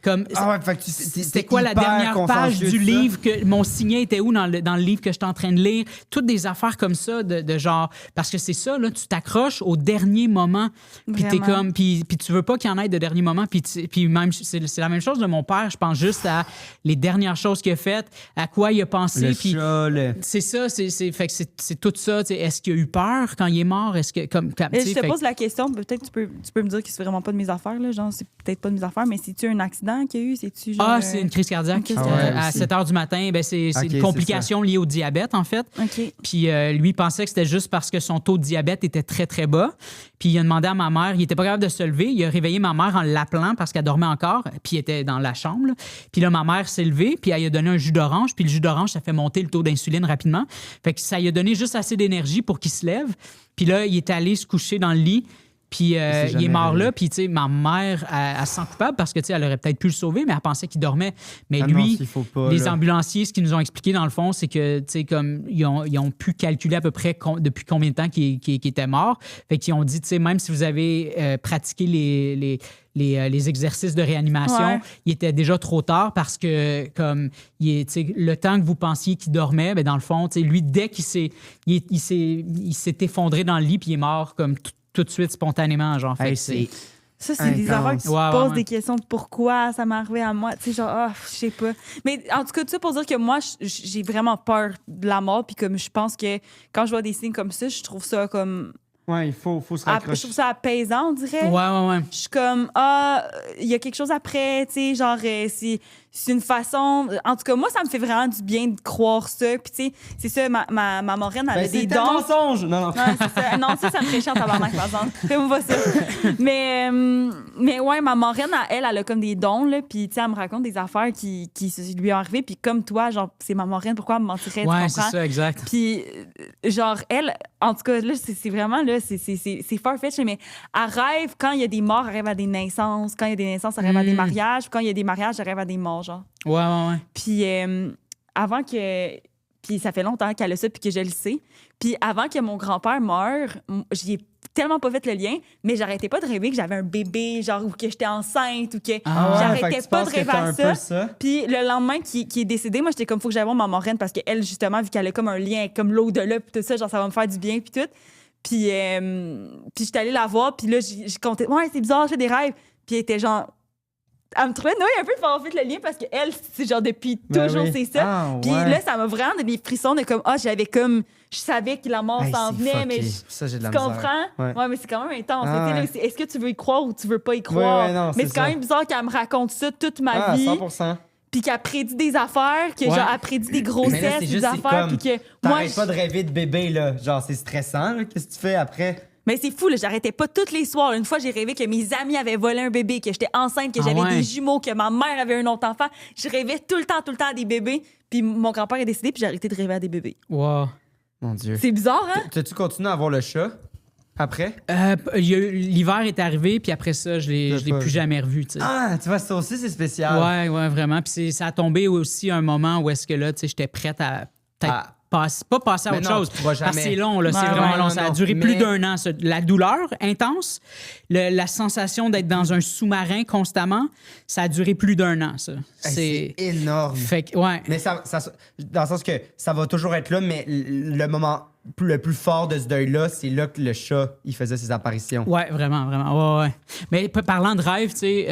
comme... Ah ouais, fait que C'était quoi la dernière page du livre, que mon signet était où dans le livre que j'étais en train de lire? Toutes des affaires comme ça, de genre... Parce que c'est ça, là, tu t'accroches au dernier moment, puis t'es Vraiment. comme... Puis tu veux pas qu'il y en ait de dernier moment, puis même, c'est la même chose de mon père, je pense juste à les dernières choses qu'il a faites, à quoi il a pensé, Le puis... chat, C'est ça, fait que c'est tout ça. Tu sais, est-ce qu'il a eu peur quand il est mort? Est-ce que... Et tu sais, je te fait pose la question, peut-être tu peux me dire que c'est vraiment pas de mes affaires, là, genre c'est peut-être pas de mes affaires, mais c'est-tu un accident qu'il y a eu? C'est-tu genre... c'est une crise cardiaque. Une crise cardiaque. À aussi. 7 h du matin, ben c'est Ok, une c'est complication liée au diabète, en fait. OK. Puis lui, il pensait que c'était juste parce que son taux de diabète était très, très bas. Puis il a demandé à ma mère, il était pas capable de se lever. Il a réveillé ma mère en l'appelant parce qu'elle dormait encore, puis il était dans la chambre, là. Puis là, ma mère s'est levée, puis elle lui a donné un jus d'orange. Puis le jus d'orange, ça fait monter le taux d'insuline rapidement. Fait que ça lui a donné juste assez d'énergie pour qu'il se lève. Puis là, il est allé se coucher dans le lit. Puis il est jamais mort réveillé. là. Puis, tu sais, ma mère, elle se sent coupable parce que, tu sais, elle aurait peut-être pu le sauver, mais elle pensait qu'il dormait. Mais Ah non, lui, s'il faut pas, les là. ambulanciers, ce qu'ils nous ont expliqué, dans le fond, c'est que, tu sais, comme, ils ont pu calculer à peu près depuis combien de temps qu'il était mort. Fait qu'ils ont dit, tu sais, même si vous avez pratiqué les exercices de réanimation, Ouais. il était déjà trop tard parce que, comme, tu sais, le temps que vous pensiez qu'il dormait, ben dans le fond, tu sais, lui, dès qu'il s'est effondré dans le lit, puis il est mort, comme, tout de suite, spontanément, genre. Fait Hey, que c'est... Ça, c'est des Intense. affaires que tu Ouais, te poses ouais. des questions de pourquoi ça m'est arrivé à moi. Tu sais, genre, je sais pas. Mais en tout cas, tout ça pour dire que moi, j'ai vraiment peur de la mort. Puis comme je pense que quand je vois des signes comme ça, je trouve ça comme... Ouais, il faut se je raccrocher. trouve ça apaisant, on dirait. Ouais. Je suis comme, il y a quelque chose après, tu sais, genre, c'est une façon... En tout cas, moi, ça me fait vraiment du bien de croire ça. Puis, tu sais, c'est ça, ma marraine, elle a Ben, des c'est un dons. mensonge! Non, non. Non, c'est ça. Non, ça me fait chiant, tabarnak, par exemple. Fais-moi pas ça. Mais ouais, ma marraine, elle a comme des dons, là. Puis, tu sais, elle me raconte des affaires qui lui sont arrivées. Puis, comme toi, genre, c'est ma marraine, pourquoi elle me mentirait, tu Ouais, comprends? c'est ça, exact. Puis, genre, elle, en tout cas, là, c'est vraiment, là, c'est farfetch, mais elle rêve, quand il y a des morts, elle rêve à des naissances. Quand il y a des naissances, elle rêve à des mariages. Puis quand il y a des mariages, elle rêve à des morts, genre. Ouais. Puis avant que... Puis ça fait longtemps qu'elle a ça, puis que je le sais. Puis avant que mon grand-père meure, j'y ai tellement pas fait le lien, mais j'arrêtais pas de rêver que j'avais un bébé, genre, ou que j'étais enceinte, ou que Ah ouais, fait j'arrêtais que tu pas penses de que rêver t'as à un ça. peu ça. Puis le lendemain qui est décédé, moi, j'étais comme, faut que j'aille voir ma marraine, parce qu'elle, justement, vu qu'elle a comme un lien avec comme l'au-delà, puis tout ça, genre, ça va me faire du bien, puis tout. Puis j'étais allée la voir, puis là, j'ai compté, ouais, c'est bizarre, j'ai des rêves. Puis elle était genre... Elle me trouvait un peu de faire fait le lien parce qu'elle, c'est genre depuis Ben toujours, oui. c'est ça. Ah, Puis ouais. là, ça m'a vraiment donné des frissons de comme, j'avais comme, je savais que la mort Hey, s'en c'est venait, fucké. mais Ça, j'ai de la tu misère. comprends? Ouais. Ouais, mais c'est quand même intense. Ah, Tu sais, là, ouais. est-ce que tu veux y croire ou tu veux pas y croire? Ouais, non, mais c'est c'est quand ça. même bizarre qu'elle me raconte ça toute ma Ah, vie, 100%. puis qu'elle prédit des affaires, que Ouais. genre, elle prédit des Mais là, grossesses, c'est des juste, c'est affaires, comme... puis que moi, T'arrêtes pas de rêver de bébé, là. Genre, c'est stressant, là. Qu'est-ce que tu fais après? Mais c'est fou, là, j'arrêtais pas tous les soirs. Une fois, j'ai rêvé que mes amis avaient volé un bébé, que j'étais enceinte, que Ah j'avais ouais. des jumeaux, que ma mère avait un autre enfant. Je rêvais tout le temps à des bébés. Puis mon grand-père est décédé, puis j'ai arrêté de rêver à des bébés. Wow. Mon Dieu. C'est bizarre, hein? T'as-tu continué à avoir le chat après? L'hiver est arrivé, puis après ça, je l'ai pas plus vu. jamais revu, tu sais. Ah, tu vois, ça aussi, c'est spécial. Ouais, vraiment. Puis ça a tombé aussi un moment où est-ce que là, tu sais, j'étais prête à peut-être À pas passer à Mais autre non, chose. tu pourras Parce que jamais. c'est long, là, c'est Ouais, vraiment ouais, long. non, Ça a non. duré plus Mais- d'1 an. Ça. La douleur intense, la sensation d'être dans un sous-marin constamment, ça a duré plus d'1 an, ça. Hey, c'est énorme. Fait que, ouais. Mais ça, dans le sens que ça va toujours être là, mais le moment le plus fort de ce deuil-là, c'est là que le chat, il faisait ses apparitions. Ouais, vraiment, vraiment. Ouais. Mais parlant de rêve, tu sais,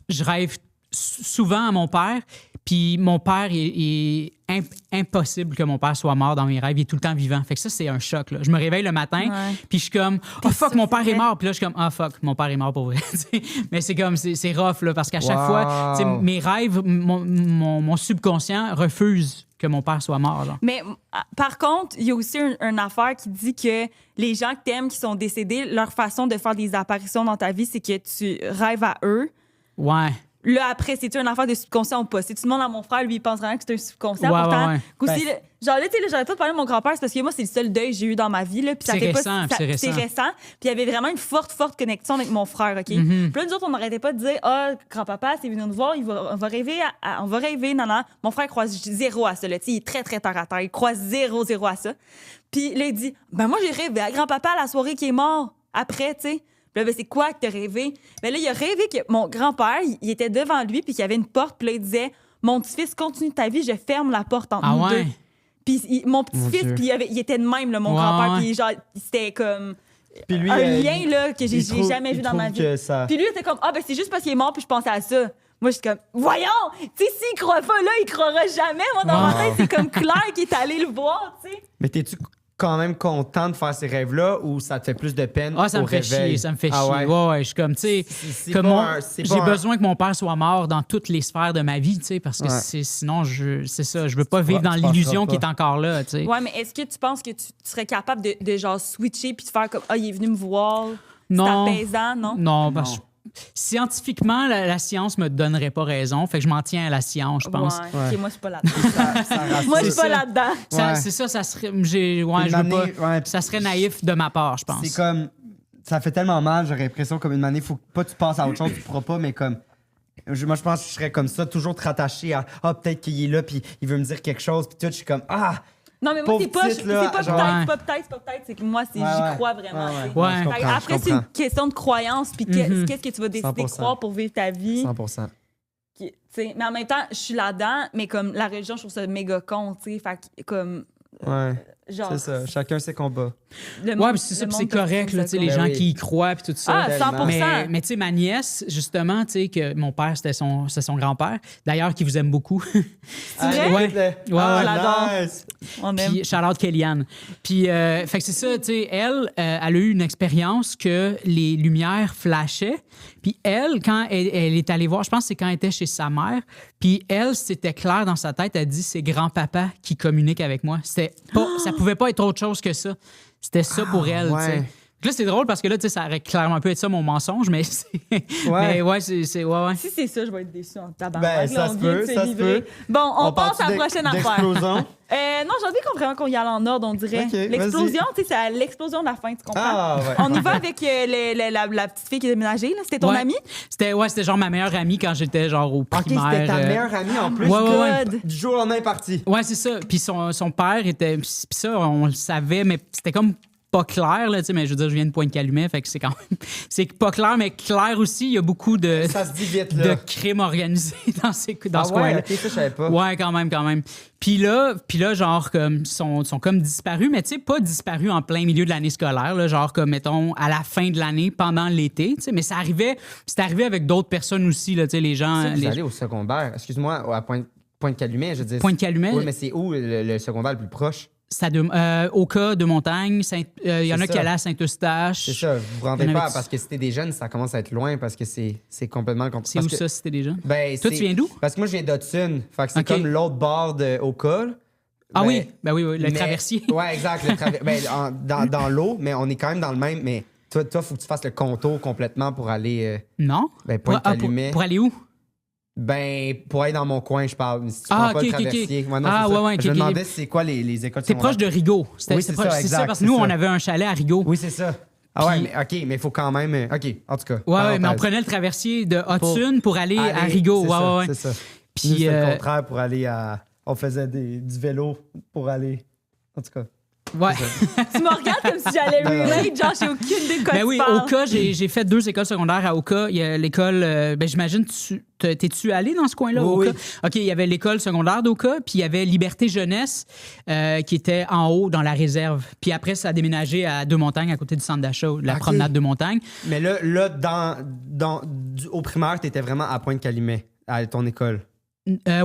je rêve souvent à mon père. Puis mon père, il est impossible que mon père soit mort dans mes rêves. Il est tout le temps vivant. Fait que ça, c'est un choc. Là. Je me réveille le matin, Ouais. puis je suis comme « Oh fuck, sûr mon que père c'est est vrai. mort. » Puis là, je suis comme « Ah fuck, mon père est mort pour vrai. » Mais c'est comme, c'est rough, là, parce qu'à chaque Wow. fois, tu sais, mes rêves, mon subconscient refuse que mon père soit mort. Genre. Mais par contre, il y a aussi une affaire qui dit que les gens que t'aimes qui sont décédés, leur façon de faire des apparitions dans ta vie, c'est que tu rêves à eux. Ouais. Là, après, c'est-tu une affaire de subconscient ou pas? Si tu demandes à mon frère, lui, il pense vraiment que c'est un subconscient. Ouais, Pourtant, ouais. qu'aussi, là, genre là, tu sais, j'arrête pas de parler de mon grand-père, c'est parce que moi, c'est le seul deuil que j'ai eu dans ma vie. Là, puis ça C'est fait récent, pas, puis c'est récent. Puis il y avait vraiment une forte connexion avec mon frère, OK? Puis là, nous autres, on n'arrêtait pas de dire, ah, grand-papa, c'est venu nous voir, on va rêver, on va rêver, non. Mon frère croise zéro à ça, là. Tu sais, il est très, très terre à terre. Il croise zéro à ça. Puis là, il dit, ben moi, j'ai rêvé à grand-papa à la soirée qui est mort après, tu sais. Puis là, ben, c'est quoi que t'as rêvé? Ben là, il a rêvé que mon grand-père, il était devant lui, puis qu'il y avait une porte, puis là, il disait, mon petit-fils, continue ta vie, je ferme la porte entre Ah nous ouais? deux. Puis mon Mon petit-fils, Dieu. puis il était de même, là, mon Ouais, grand-père, ouais. puis genre, c'était comme Puis lui, un euh, lien là, que j'ai jamais vu dans ma vie. Puis lui, il était comme, ah, ben c'est juste parce qu'il est mort, puis je pensais à ça. Moi, je suis comme, voyons! Tu sais, s'il croit pas là, il croira jamais. Moi, dans ma tête, c'est comme clair qu'il est allé le voir, tu sais. Mais t'es-tu quand même content de faire ces rêves-là ou ça te fait plus de peine Ah, ça au me fait réveil? chier, ça me fait Ah chier. ouais? Ouais, je suis comme, tu sais, C'est comme pas c'est j'ai pas besoin que mon père soit mort dans toutes les sphères de ma vie, tu sais, parce que Ouais. sinon, c'est ça, je veux pas vivre tu dans penseras l'illusion pas. qu'il est encore là, tu sais. Ouais, mais est-ce que tu penses que tu serais capable de genre switcher puis de faire comme, ah, il est venu me voir? Non. C'est apaisant, non? Non, parce que scientifiquement, la science me donnerait pas raison, fait que je m'en tiens à la science, je pense. Ouais. Ouais. OK, moi, je suis pas là-dedans. Ça rassure. Moi, je suis C'est pas ça. là-dedans. Ça- Ouais. C'est ça, ça serait, je veux Une année, pas, ouais. ça serait naïf de ma part, je pense. C'est comme. Ça fait tellement mal, j'aurais l'impression comme une année, faut pas que tu passes à autre chose, tu pourras pas, mais comme. Moi, je pense que je serais comme ça, toujours te rattacher à ah, peut-être qu'il est là, puis il veut me dire quelque chose, puis tout, je suis comme ah! Non, mais moi, Pauvre c'est pas petite, là, peut-être, genre- c'est pas peut-être, c'est que moi, Ouais, j'y ouais. crois vraiment. Ouais, tu sais. ouais. Je Fait que comprends, après, je c'est une comprends. question de croyance, puis qu'est-ce que tu vas décider de 100%. croire pour vivre ta vie. 100%. Tu sais, mais en même temps, je suis là-dedans, mais comme la religion, je trouve ça méga con, tu sais. Fait que, comme, Ouais, genre. c'est ça. Chacun ses combats. le Ouais, monde- puis c'est ça, le puis monde c'est correct, peut là, tu sais, les Ben gens oui. qui y croient, puis tout ça. Ah, 100%. Mais tu sais, ma nièce, justement, tu sais, que mon père, c'était son grand-père, d'ailleurs, qui vous aime beaucoup. C'est vrai? Ouais. Ah, on l'adore. nice. On aime. Puis, shout-out Kellyanne. Puis, fait que c'est ça, tu sais, elle a eu une expérience que les lumières flashaient. Puis elle, quand elle est allée voir, je pense que c'est quand elle était chez sa mère, puis elle, c'était clair dans sa tête, elle dit c'est grand-papa qui communique avec moi. C'était pas, ça pouvait pas être autre chose que ça. C'était ça pour elle, tu sais. ouais. Donc là, c'est drôle parce que là, tu sais, ça aurait clairement pu être ça mon mensonge, mais c'est. Mais ouais, c'est. Ouais. Si c'est ça, je vais être déçue en tabarnak. Ben, Là, ça on se vient de peut, se ça se livrer. peut. Bon, on passe part-tu à la prochaine affaire. d'explosion? Non, j'ai envie vraiment qu'on y aille en ordre, on dirait. Ok, L'explosion, tu sais, c'est l'explosion de la fin, tu comprends? Ah, ouais. On y va avec la petite fille qui est déménagée, là. C'était ton Ouais. amie? C'était genre ma meilleure amie quand j'étais genre au Ok, primaire. c'était ta meilleure amie en plus. Ouais, ouais, ouais. God. Du jour au lendemain, parti. Ouais, c'est ça. Puis son père était. Puis ça, on le savait, mais c'était comme pas clair, là, tu sais, mais je veux dire, je viens de Pointe-Calumet, fait que c'est quand même. C'est pas clair, mais clair aussi, il y a beaucoup de Ça se dit vite, de là. crimes organisés dans ce Ah coin-là. ouais, ok, ça, je savais pas. Ouais, quand même. Puis là, genre, comme, sont comme disparus, mais tu sais, pas disparus en plein milieu de l'année scolaire, là, genre, comme, mettons, à la fin de l'année, pendant l'été, tu sais, mais c'est arrivé avec d'autres personnes aussi, là, tu sais, les gens. Ça, vous les- allez au secondaire. Excuse-moi, à Pointe-Calumet, je veux dire. Pointe-Calumet, Oui, mais c'est où le secondaire le plus proche? au cas de Montagne, il y en C'est a qui ça. allaient à Saint-Eustache. C'est ça, vous vous rendez Il y en pas avait- parce que si t'es des jeunes, ça commence à être loin parce que c'est complètement le contraire. C'est où Parce que- ça, c'était déjà? Ben, Toi, tu c'est- viens d'où? Parce que moi, je viens d'Hudson. Fait que c'est Ok. comme l'autre bord de Oka. Ah Ben, oui, ben oui, le mais- traversier. Ouais, exact. Dans l'eau, mais on est quand même dans le même. Mais toi, faut que tu fasses le contour complètement pour aller. Non? Ben, pour, Pointe-Calumet. pour aller où? Ben, pour aller dans mon coin, je parle. Mais si tu Ah, prends pas ok, le ok, ok. traversier. Ouais, non, Ah, c'est ça. ouais, ok, Je me ok. demandais c'est quoi les écoles T'es proche de Rigaud. Oui, c'est ça, c'est exact, parce que c'est nous, ça. on avait un chalet à Rigaud. Oui, c'est ça. Ah ouais, Puis- mais OK, mais il faut quand même. OK, en tout cas. Ouais, mais on parenthèse. prenait le traversier de Hudson pour aller à Aller, Rigaud. c'est Ouais, ça, ouais, ouais. C'est ça. Puis, Nous, c'était le contraire pour aller à. On faisait du vélo pour aller En tout cas. Ouais. Tu me regardes comme si j'allais relate, genre, j'ai aucune idée de quoi Ben tu oui, parles. Oka, j'ai fait 2 écoles secondaires à Oka. Il y a l'école, ben j'imagine, t'es-tu allé dans ce coin-là, Oui, Oka? oui. OK, il y avait l'école secondaire d'Oka, puis il y avait Liberté Jeunesse, qui était en haut dans la réserve. Puis après, ça a déménagé à Deux-Montagnes, à côté du centre d'achat, la OK. promenade Deux-Montagnes. Mais là au primaire, t'étais vraiment à Pointe-Calimet, à ton école.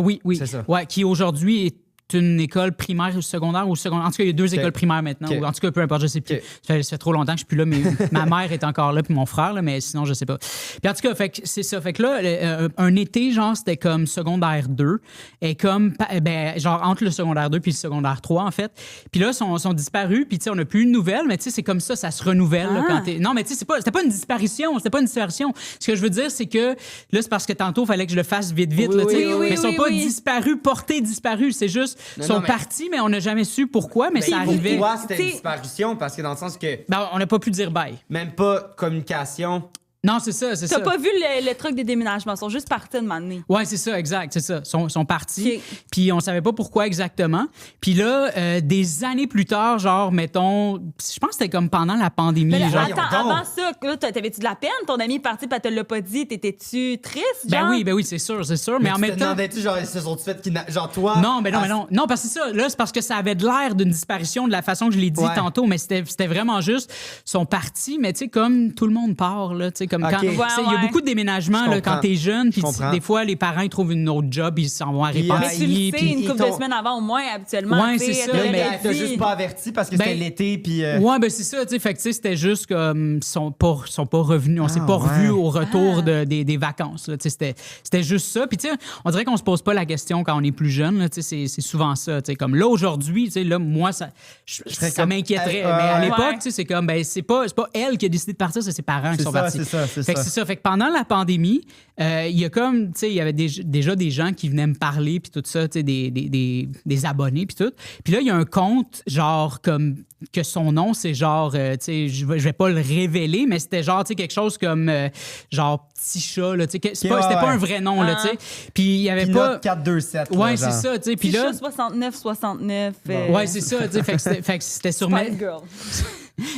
Oui. C'est ça. Ouais, qui aujourd'hui est une école primaire ou secondaire ou secondaire. En tout cas, il y a 2 écoles primaires maintenant. OK. Ou en tout cas, peu importe, je sais plus. OK. Ça fait trop longtemps que je suis plus là, mais ma mère est encore là, puis mon frère, là, mais sinon, je sais pas. Puis en tout cas, fait que c'est ça. Fait que là, un été, genre, c'était comme secondaire 2. Et comme, ben, genre, entre le secondaire 2 puis le secondaire 3, en fait. Puis là, sont disparus. Puis, tu sais, on n'a plus une nouvelle, mais tu sais, c'est comme ça se renouvelle. Là, quand t'es... Non, mais tu sais, c'était pas une disparition. C'était pas une disparition. Ce que je veux dire, c'est que là, c'est parce que tantôt, il fallait que je le fasse vite, Oui, là, tu sais. oui, oui, mais ils sont pas oui. disparus, portés disparus. C'est juste, Non, sont non, mais- partis, mais on n'a jamais su pourquoi, mais ça Pour arrivait. toi, c'était une T'sais- disparition parce que dans le sens que Ben, on n'a pas pu dire bye. même pas communication. Non, c'est ça, c'est ça. T'as pas vu le truc des déménagements, ils sont juste partis de m'amener. Ouais, c'est ça, exact, c'est ça. Sont partis. Ok. Puis on savait pas pourquoi exactement. Puis là, des années plus tard, genre, mettons, je pense que c'était comme pendant la pandémie. Mais là, genre. voyons attends, donc. avant ça, là, t'avais-tu de la peine? Ton ami est parti, puis elle te l'a pas dit. T'étais-tu triste, genre? Ben oui, c'est sûr. Mais en tu même te temps. demandais-tu, genre, ils se sont-tu fait genre toi? Non, mais non. Non, parce que c'est ça. Là, c'est parce que ça avait de l'air d'une disparition de la façon que je l'ai dit Ouais. tantôt, mais c'était vraiment juste, sont partis, mais tu sais, comme tout le monde part, là, tu sais, comme Ok. quand. Ouais, tu sais, il y a ouais. beaucoup de déménagements, Je là, quand comprends. t'es jeune, puis Je comprends. des fois, les parents, ils trouvent une autre job, ils s'en vont à Puis, Mais tu le Repentigny, sais, puis- une ils couple de t'ont- semaines avant, au moins, habituellement. Ouais, tu sais, c'est elle ça, t'aurait Là, mais dit. t'as juste pas averti parce que Ben, c'était l'été, puis... Ouais, ben c'est ça, tu sais. Fait que, tu sais, c'était juste comme. Ils sont pas revenus. On s'est pas ouais. revus au retour des vacances, là. Tu sais, c'était juste ça. Puis, tu sais, on dirait qu'on se pose pas la question quand on est plus jeune, là. Tu sais, c'est souvent ça. Tu sais, comme là, aujourd'hui, tu sais, là, moi, ça serais ça comme- m'inquiéterait. Ouais. Mais à l'époque, Ouais. tu sais, c'est comme, ben, c'est pas elle qui a décidé de partir, c'est ses parents qui C'est sont ça, partis. c'est ça. Fait que c'est ça. Fait que pendant la pandémie, il y a comme, tu sais, il y avait déjà des gens qui venaient me parler, puis tout ça, tu sais, des abonnés, puis tout. Puis là, il y a un compte, genre, comme, que son nom, c'est genre, tu sais, je vais pas le révéler, mais c'était genre, tu sais, quelque chose comme, genre, petit chat, là, tu sais, c'était Ouais, pas ouais. un vrai nom, là, tu sais. Puis il y avait Pilote pas. 427. là, Ouais, c'est genre. ça, tu sais. Puis Puis là. là, 69. Ouais, c'est ça, tu sais. Fait que c'était sur Spice Girl.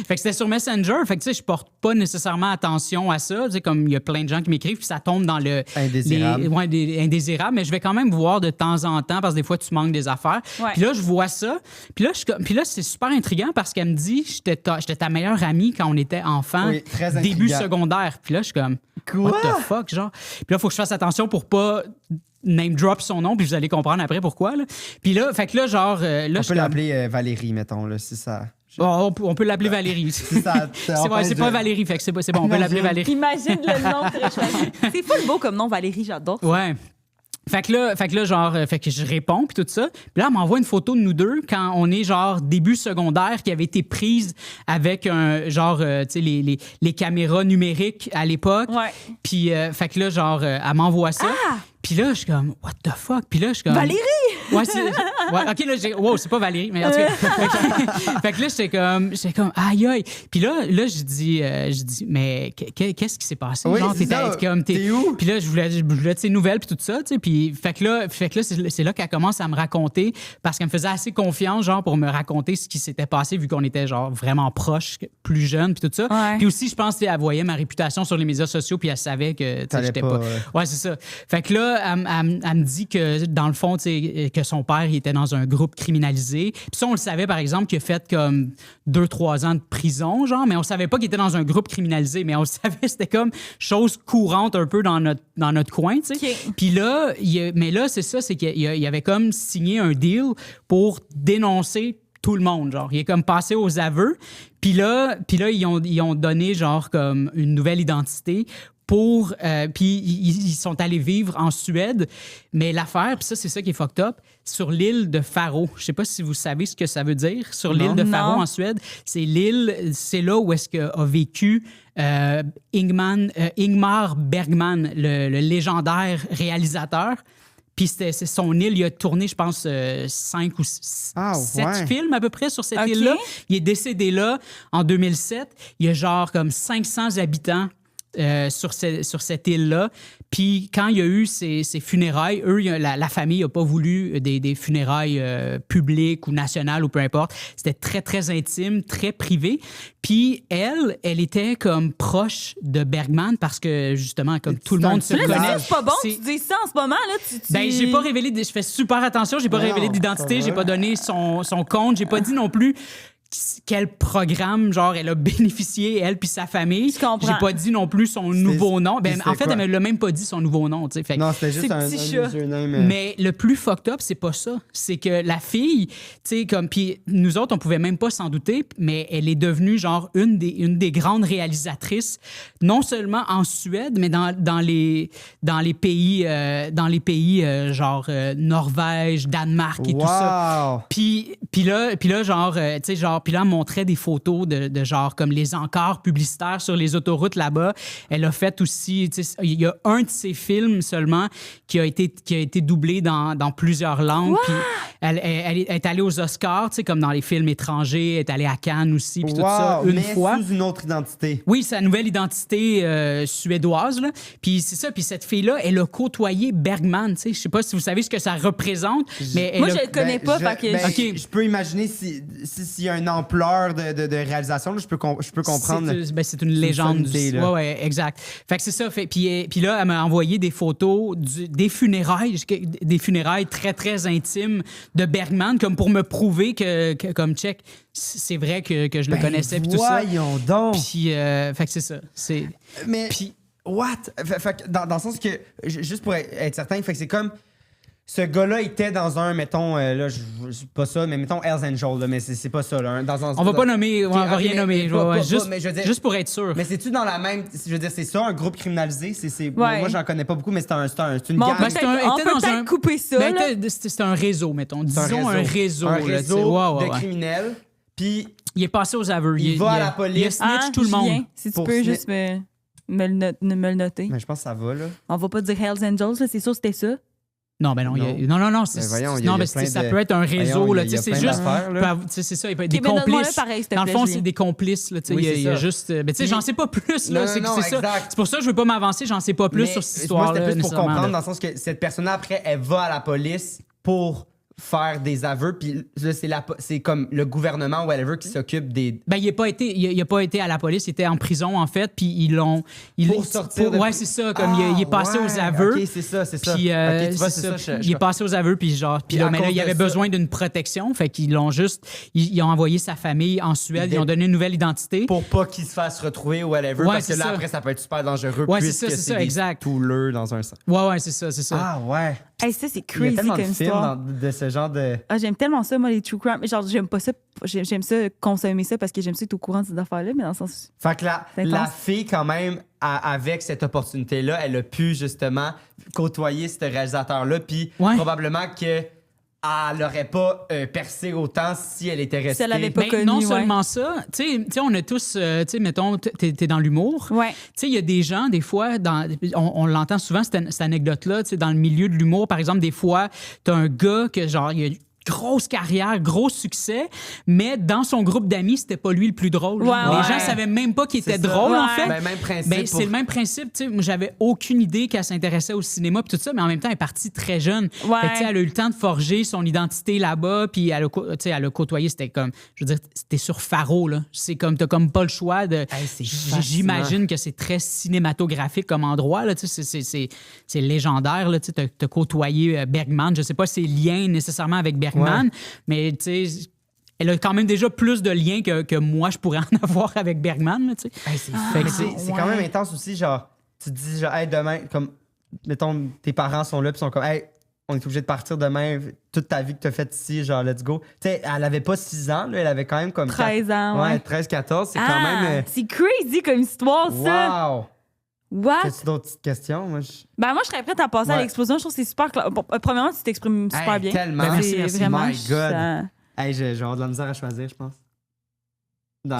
Fait que c'était sur Messenger. Fait que, tu sais, je porte pas nécessairement attention à ça. Tu sais, comme il y a plein de gens qui m'écrivent, puis ça tombe dans le... Indésirable. des indésirables. Mais je vais quand même voir de temps en temps, parce que des fois, tu manques des affaires. Ouais. Puis là, je vois ça. Puis là, c'est super intriguant parce qu'elle me dit, j'étais ta meilleure amie quand on était enfant, Oui, très début intriguant. secondaire. Puis là, je suis comme, Quoi? what the fuck, genre? Puis là, il faut que je fasse attention pour pas name drop son nom, puis vous allez comprendre après pourquoi, là. Puis là, fait que là, genre... là, On je peut suis l'appeler Valérie, mettons, là, si ça... comme, bon, on peut l'appeler Valérie. Si ça C'est pas Valérie, fait que c'est bon, on peut l'appeler Valérie. Imagine le nom très choisi. C'est full beau comme nom, Valérie, j'adore. ça. Ouais. Fait que là, genre, fait que je réponds, puis tout ça. Puis là, elle m'envoie une photo de nous deux quand on est, genre, début secondaire, qui avait été prise avec un, genre, tu sais, les caméras numériques à l'époque. Ouais. Puis, fait que là, genre, elle m'envoie ça. Puis là, je suis comme, what the fuck? Puis là, je suis comme. Valérie! Ouais, ouais, OK, là, wow, c'est pas Valérie, mais en tout cas. Fait que là, j'étais comme, aïe, aïe. Puis là, je dis, mais qu'est-ce qui s'est passé? Oui, Genre, c'est ça. T'es où? Puis là, je voulais de ses nouvelles, puis tout ça, tu sais. Puis, fait que là, c'est là qu'elle commence à me raconter, parce qu'elle me faisait assez confiance, genre, pour me raconter ce qui s'était passé, vu qu'on était, genre, vraiment proches, plus jeunes, puis tout ça. Ouais. Puis aussi, je pense qu'elle voyait ma réputation sur les médias sociaux, puis elle savait que, tu sais, T'allais j'étais pas, pas. ouais. Ouais, c'est ça. Fait que là, elle me dit que, dans le fond, tu sais, que son père, il était dans un groupe criminalisé. Puis ça, on le savait, par exemple, qu'il a fait comme 2-3 ans de prison, genre, mais on savait pas qu'il était dans un groupe criminalisé, mais on le savait, c'était comme chose courante un peu dans notre coin, tu sais. OK. Puis là, mais là, c'est ça, c'est qu'il avait comme signé un deal pour dénoncer tout le monde, genre. Il est comme passé aux aveux. Puis là, ils ont donné, genre, comme une nouvelle identité pour... puis ils sont allés vivre en Suède. Mais l'affaire, puis ça, c'est ça qui est fucked up, sur l'île de Faro. Je sais pas si vous savez ce que ça veut dire. Sur l'île de Faro, Non. en Suède, c'est là où est-ce qu'a vécu Ingmar Bergman, le légendaire réalisateur. Puis c'est son île, il a tourné, je pense, 5 ou 7 ouais. films à peu près sur cette OK. île-là. Il est décédé là en 2007. Il y a genre comme 500 habitants sur cette île-là. Puis quand il y a eu ces funérailles, eux, la famille n'a pas voulu des funérailles publiques ou nationales ou peu importe. C'était très, très intime, très privé. Puis elle était comme proche de Bergman parce que, justement, comme tout le monde se Là, connaît... c'est pas bon, tu dis ça en ce moment. Là, Ben, j'ai pas révélé... Je fais super attention, j'ai pas révélé d'identité, j'ai pas donné son compte, j'ai pas dit non plus quel programme, genre, elle a bénéficié, elle puis sa famille. Je comprends. J'ai pas dit non plus son nouveau nom. Ben, en fait, quoi? elle me l'a même pas dit son nouveau nom. Tu sais. Fait que Non, c'était juste un petit chat. username. mais le plus fucked up, c'est pas ça. C'est que la fille, tu sais, comme. Puis nous autres, on pouvait même pas s'en douter, mais elle est devenue, genre, une des grandes réalisatrices, non seulement en Suède, mais dans les pays, genre, Norvège, Danemark et tout ça. Wow! Puis là, genre, tu sais, genre, puis là, elle montrait des photos de genre, comme les encarts publicitaires sur les autoroutes là-bas. Elle a fait aussi, tu sais, il y a un de ses films seulement qui a été doublé dans plusieurs langues. Puis elle est allée aux Oscars, tu sais, comme dans les films étrangers. Elle est allée à Cannes aussi, puis tout ça, une mais fois. sous une autre identité. Oui, sa nouvelle identité suédoise, là. Puis c'est ça, puis cette fille-là, elle a côtoyé Bergman, tu sais. Je sais pas si vous savez ce que ça représente, mais elle Moi, a... je le connais pas, fait que... Ok. Je peux imaginer s'il y a une ampleur de réalisation, là, je peux comprendre. C'est une légende. sonorité, là. Ouais, exact. Fait que c'est ça. Puis là, elle m'a envoyé des photos des funérailles très, très intimes de Bergman, comme pour me prouver que comme check, c'est vrai que je le connaissais. Puis tout ça. Voyons donc! Puis, fait que c'est ça. Mais, Puis- what? Fait que dans le sens que, juste pour être certain, fait que c'est comme... Ce gars-là était dans un, mettons, là, je pas ça, mais mettons Hells Angels, là, mais c'est pas ça, là. On va pas nommer, on va rien nommer. Mais je veux dire, Juste pour être sûr. mais c'est-tu dans la même. Je veux dire, c'est ça, un groupe criminalisé? Ouais. Moi, j'en connais pas beaucoup, mais c'est une Bon, gang. Ben, on peut peut-être couper ça. Ben, là. c'est un réseau, mettons. C'est Disons un réseau. Un là, tu sais. réseau Ouais. de criminels. Puis, Il est passé aux aveux. Il va à la Il a police. snitch tout le monde. Julien, si tu Pour peux snitch. juste me le noter. mais je pense que ça va, là. On va pas dire Hells Angels, là, c'est sûr c'était ça. Non, ben non. Non. Non. Ben voyons, il y a Non, mais plein ça de- peut être un réseau. Voyons, Là, il y a c'est plein juste. d'affaires, là. C'est ça, il peut être Ok, des ben donne-moi-le complices. pareil, s'il te Dans le plaît, fond, Julien. c'est des complices. Là, Oui, il y a c'est ça. juste. Ben, tu sais, Puis- j'en sais pas plus. Là, Non, c'est non, c'est ça. exact. C'est pour ça que je veux pas m'avancer. J'en sais pas plus Mais sur cette moi, histoire-là. c'était plus pour nécessairement, comprendre, là. dans le sens que cette personne-là, après, elle va à la police pour faire des aveux, puis là, c'est comme le gouvernement ou whatever qui s'occupe des... Ben, il a pas été à la police, il était en prison, en fait, puis ils l'ont... Pour sortir de- Ouais, c'est ça, comme il est passé ouais, aux aveux. OK, c'est ça. Puis, OK, tu vois, c'est c'est ça. ça. Il est passé aux aveux, puis genre... Puis là, à mais là, cause il avait de ça- besoin d'une protection, fait qu'ils l'ont juste... Ils ont envoyé sa famille en Suède, ils ont donné une nouvelle identité. Pour pas qu'il se fasse retrouver ou whatever, Ouais, parce que c'est là, ça. après, ça peut être super dangereux, Ouais, c'est puisque ça, c'est ça, des exact. touleux dans un sens. Ouais, c'est ça. Ah, ouais. Hey, ça, c'est Il y a crazy tellement comme de films histoire. de ce genre de... Ah, j'aime tellement ça, moi, les true crime. Genre, j'aime pas ça. J'aime ça, consommer ça parce que j'aime ça être au courant de ces affaires-là, mais dans le sens. Fait que C'est la intense. fille, quand même, avec cette opportunité-là, elle a pu justement côtoyer ce réalisateur-là, puis Ouais. probablement que elle n'aurait pas percé autant si elle était restée. elle avait pas Mais connu, non ouais. seulement ça, tu sais, on a tous, tu sais, mettons, t'es dans l'humour. Ouais. Tu sais, il y a des gens, des fois, on l'entend souvent, cette anecdote-là, tu sais, dans le milieu de l'humour, par exemple, des fois, t'as un gars que, genre, il a grosse carrière, gros succès, mais dans son groupe d'amis, c'était pas lui le plus drôle. Ouais, Les ouais. gens savaient même pas qu'il était C'est ça. drôle, en Ouais. fait. Ben, même principe. Ben, pour- c'est le même principe, tu sais. Moi, j'avais aucune idée qu'elle s'intéressait au cinéma puis tout ça, mais en même temps, elle est partie très jeune. Ouais. Fait que, tu sais, elle a eu le temps de forger son identité là-bas, puis elle a côtoyé, c'était comme, je veux dire, c'était sur Faro, là. C'est comme, t'as comme pas le choix de... Hey, c'est fascinant. J'imagine que c'est très cinématographique comme endroit, là, tu sais, c'est légendaire, là, tu sais, t'as côtoyé Bergman. Je sais pas ses liens nécessairement avec Bergman, mais tu sais... Elle a quand même déjà plus de liens que moi, je pourrais en avoir avec Bergman. Là, tu sais. Hey, c'est Fait que c'est quand même intense aussi, genre, tu te dis, genre, hey, demain, comme, mettons, tes parents sont là, puis sont comme, hey, on est obligé de partir demain, toute ta vie que t'as faite ici, genre, let's go. Tu sais, elle avait pas 6 ans, là, elle avait quand même comme... 13 ans, ouais. 13, 14, c'est Ah, quand même... c'est crazy comme histoire, ça. Wow! What? As-tu d'autres petites questions? Moi, Ben, moi, je serais prête à passer à Ouais. l'explosion. Je trouve que c'est super clair. Bon, premièrement, tu t'exprimes super Hey, bien. tellement. Ben, merci, C'est merci. vraiment. My God. ça- Hey, je vais avoir de la misère à choisir, je pense. Dans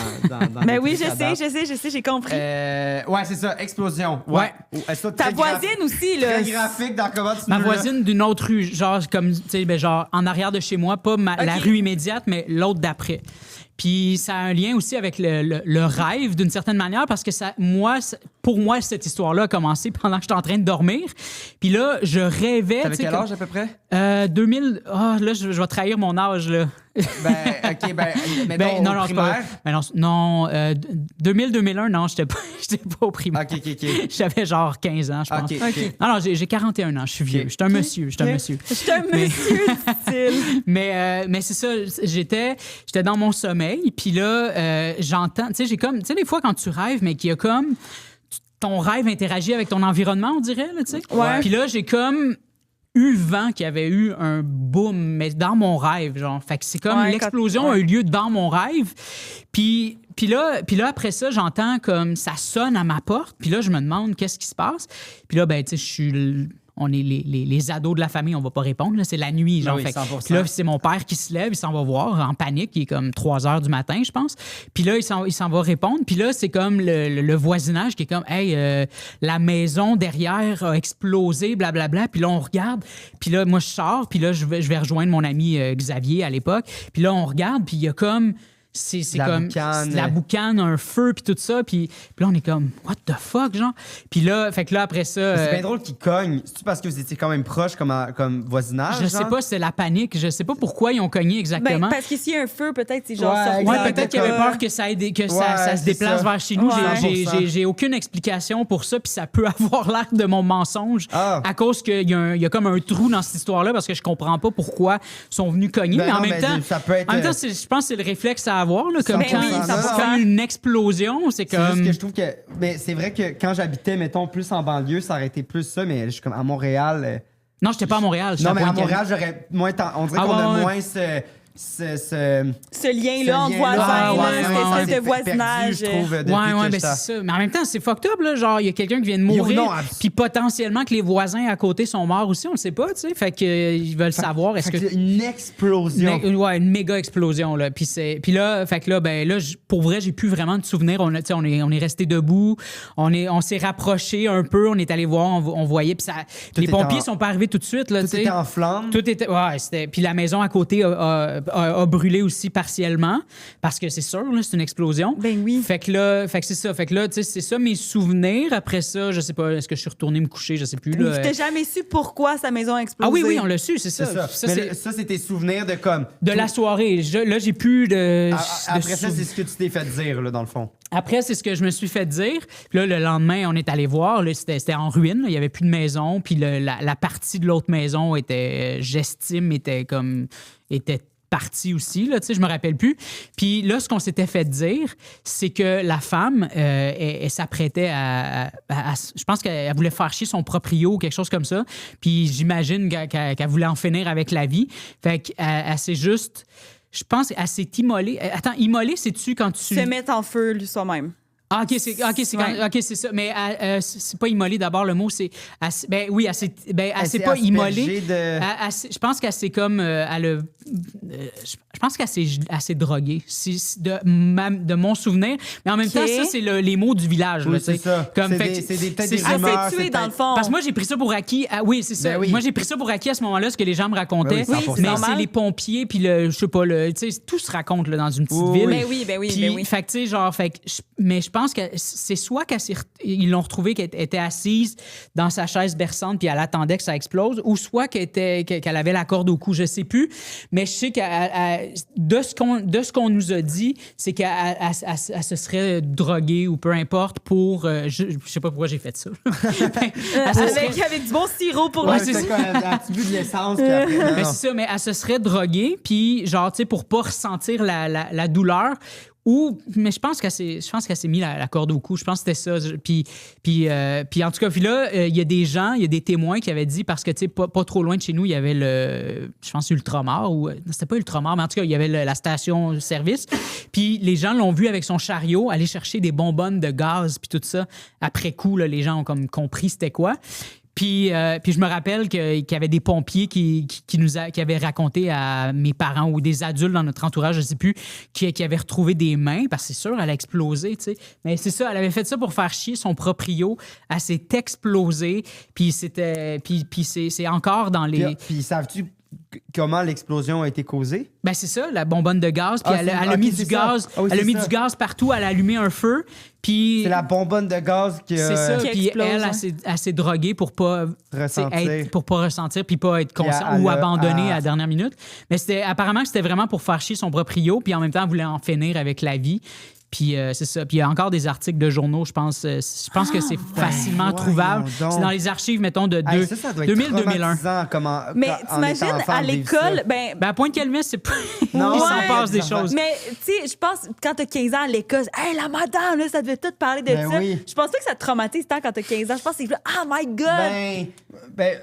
Ben les oui, trucs à date. je sais, j'ai compris. Ouais, c'est ça, explosion. Ouais. Est-ce que Ta très voisine aussi, là. Très graphique dans comment tu Ma nous voisine d'une autre rue, genre, comme, tu sais, ben, genre, en arrière de chez moi, pas la Ok. rue immédiate, mais l'autre d'après. Puis ça a un lien aussi avec le rêve, d'une certaine manière, parce que ça, moi, pour moi, cette histoire-là a commencé pendant que j'étais en train de dormir. Puis là, je rêvais... T'avais tu sais, quel âge à peu près? 2000... Ah, là, je vais trahir mon âge, là. Mettons, non, au primaire. non, 2000-2001, non, j'étais pas au primaire. OK. J'avais genre 15 ans, je pense. OK. Non, j'ai 41 ans, je suis vieux. Ok. Je suis un monsieur, Je suis un monsieur, dit-il. Mais c'est ça, j'étais dans mon sommeil, puis là, j'entends, tu sais, j'ai comme, tu sais, des fois quand tu rêves, mais qu'il y a comme, ton rêve interagit avec ton environnement, on dirait, là, tu sais. Ouais. Puis là, j'ai comme eu vent qu'il y avait eu un boom, mais dans mon rêve, genre. Fait que c'est comme l'explosion a eu lieu dans mon rêve. Puis là, après ça, j'entends comme ça sonne à ma porte. Puis là, je me demande qu'est-ce qui se passe. Puis là, ben, tu sais, on est les ados de la famille, on va pas répondre. Là, c'est la nuit, genre. Oui, Fait que- 100%. puis là, c'est mon père qui se lève, il s'en va voir en panique. Il est comme 3 heures du matin, je pense. Puis là, il s'en va répondre. Puis là, c'est comme le voisinage qui est comme, hey, la maison derrière a explosé, blablabla. Puis là, on regarde. Puis là, moi, je sors. Puis là, je vais rejoindre mon ami Xavier à l'époque. Puis là, on regarde. Puis il y a comme... C'est La comme boucane. la boucane, un feu, puis tout ça. Puis là, on est comme, what the fuck, genre? Puis là, fait que là, après ça... C'est bien drôle qu'ils cognent. C'est-tu parce que vous étiez quand même proches comme voisinage? je sais genre? pas, c'est la panique. Je sais pas pourquoi ils ont cogné exactement. Ben, parce que s'il y a un feu, peut-être c'est genre Ouais, sorti Ouais, exact. peut-être qu'il avait peur que ça se c'est déplace ça. vers chez nous. Ouais. J'ai aucune explication pour ça, puis ça peut avoir l'air de mon mensonge Ah. à cause qu'il y a comme un trou dans cette histoire-là parce que je comprends pas pourquoi ils sont venus cogner. Ben mais en non, même mais temps, ça peut être, en même temps, je pense que c'est le réflexe à avoir. Là, comme 100%. quand, oui, 100%. quand une explosion, c'est C'est juste comme... que je trouve que. Mais c'est vrai que quand j'habitais, mettons, plus en banlieue, ça aurait été plus ça, mais je suis comme à Montréal. Non, j'étais pas à Montréal. j'étais Non, mais à Pointe-Cali. Montréal, j'aurais moins. On dirait Ah, qu'on a ouais, ouais. moins ce. Ce lien-là entre lien-là. voisins, ouais, là, ouais, cette ouais, espèce de voisinage. Je trouve, depuis Ouais, que ben j'étais- c'est ça. Mais en même temps, c'est fucked up, là. Genre, il y a quelqu'un qui vient de Yo, mourir, non, puis potentiellement que les voisins à côté sont morts aussi, on le sait pas, tu sais. Fait qu'ils veulent savoir, est-ce Fait que... que une explosion. Ouais, une méga explosion, là. Puis là, fait que là, ben là, pour vrai, j'ai plus vraiment de souvenirs. On est resté debout, on s'est rapproché un peu, on est allé voir, on voyait, puis ça... Les était pompiers en- sont pas arrivés tout de suite, là, tu Tout sais. était en flammes. Tout était. Ouais, c'était. Puis la maison à côté a brûlé aussi partiellement, parce que c'est sûr, là, c'est une explosion. Ben oui. Fait que c'est ça. Fait que là, tu sais, c'est ça mes souvenirs. Après ça, je sais pas, est-ce que je suis retourné me coucher, je sais plus. Là. Tu t'es jamais su pourquoi sa maison a explosé. Ah oui, on l'a su, c'est ça. C'est ça. Ça, Mais c'est là, ça, c'est tes souvenirs de comme. de la soirée. Là, j'ai plus de. Après ça, c'est ce que tu t'es fait dire, là, dans le fond. Après, c'est ce que je me suis fait dire. Puis là, le lendemain, on est allé voir. Là, c'était en ruine. Là. Il n'y avait plus de maison. Puis la partie de l'autre maison était, j'estime, était partie aussi. Là, tu sais, je me rappelle plus. Puis là, ce qu'on s'était fait dire, c'est que la femme, elle s'apprêtait je pense qu'elle voulait faire chier son proprio ou quelque chose comme ça. Puis j'imagine qu'elle voulait en finir avec la vie. Fait qu'elle s'est juste... Je pense qu'elle s'est immolée. Attends, immolée, c'est-tu quand tu... Se mettre en feu lui soi-même. Ah, OK, c'est ça. Mais c'est pas immolée d'abord, le mot, c'est... Ben oui, elle s'est pas immolée. Je pense qu'elle s'est comme... je pense qu'elle s'est droguée. De mon souvenir. Mais en même temps, ça, c'est les mots du village. Oui, là, c'est tu sais. ça. Comme, C'est des têtes des Elle rumeurs. s'est tuée c'est dans le peut-être- fond. parce que moi, j'ai pris ça pour acquis. Oui, c'est ça. Ben oui. Moi, j'ai pris ça pour acquis à ce moment-là, ce que les gens me racontaient. Ben oui, 100%. mais normal. c'est les pompiers, puis je sais pas, tu sais, tout se raconte là, dans une petite Oui, ville. oui. Ben oui. Puis, fait que, tu sais, genre, mais je pense que c'est soit ils l'ont retrouvée qu'elle était assise dans sa chaise berçante puis elle attendait que ça explose, ou soit qu'elle avait la corde au cou, je sais plus. Mais je sais de ce qu'on nous a dit, c'est qu'elle se serait droguée ou peu importe pour... je sais pas pourquoi j'ai fait ça. Avec du bon sirop pour Ouais, le... c'est C'est ça. comme un petit but de l'essence. Puis après, non, Mais non. c'est ça, mais elle se serait droguée, puis genre, tu sais, pour pas ressentir la douleur. Mais je pense qu'elle s'est mis la corde au cou. Je pense que c'était ça. Puis en tout cas, puis là, il y a des gens, il y a des témoins qui avaient dit, parce que, tu sais, pas trop loin de chez nous, il y avait je pense, Ultramar, ou c'était pas Ultramar, mais en tout cas, il y avait la station-service. Puis les gens l'ont vu avec son chariot aller chercher des bonbonnes de gaz, puis tout ça. Après coup, là, les gens ont comme compris c'était quoi. Puis je me rappelle qu'il y avait des pompiers qui avaient raconté à mes parents ou des adultes dans notre entourage, je sais plus, qui avaient retrouvé des mains, parce que c'est sûr, elle a explosé, tu sais. Mais c'est ça, elle avait fait ça pour faire chier son proprio. Elle s'est explosée, puis c'est encore dans les... Puis savent-tu comment l'explosion a été causée? Ben c'est ça, la bonbonne de gaz. Puis Ah, elle a ok, mis c'est du ça. gaz. Ah oui, elle a c'est mis ça. du gaz partout. Elle a allumé un feu. Puis C'est la bonbonne de gaz qui c'est ça. Qui Puis explose, elle s'est droguée pour pas ressentir. pour pas ressentir puis pas être conscient elle ou a- abandonnée à la dernière minute. Mais apparemment que c'était vraiment pour faire chier son proprio. Puis en même temps, elle voulait en finir avec la vie. Puis c'est ça. Puis il y a encore des articles de journaux, je pense que c'est facilement voyons trouvable. donc. C'est dans les archives, mettons, de Hey, ça doit être 2000-2001. traumatisant, Mais en t'imagines, étant enfant, à de vivre l'école, ça. ben, Ben, à Pointe-Calmet, c'est pas. Non, il s'en ouais, passe des des choses. mais tu sais, je pense, quand t'as 15 ans à l'école, hey, la madame, là, ça devait tout parler de Ben ça. oui. Je pense pas que ça te traumatise tant quand t'as 15 ans. Je pense que c'est oh my God!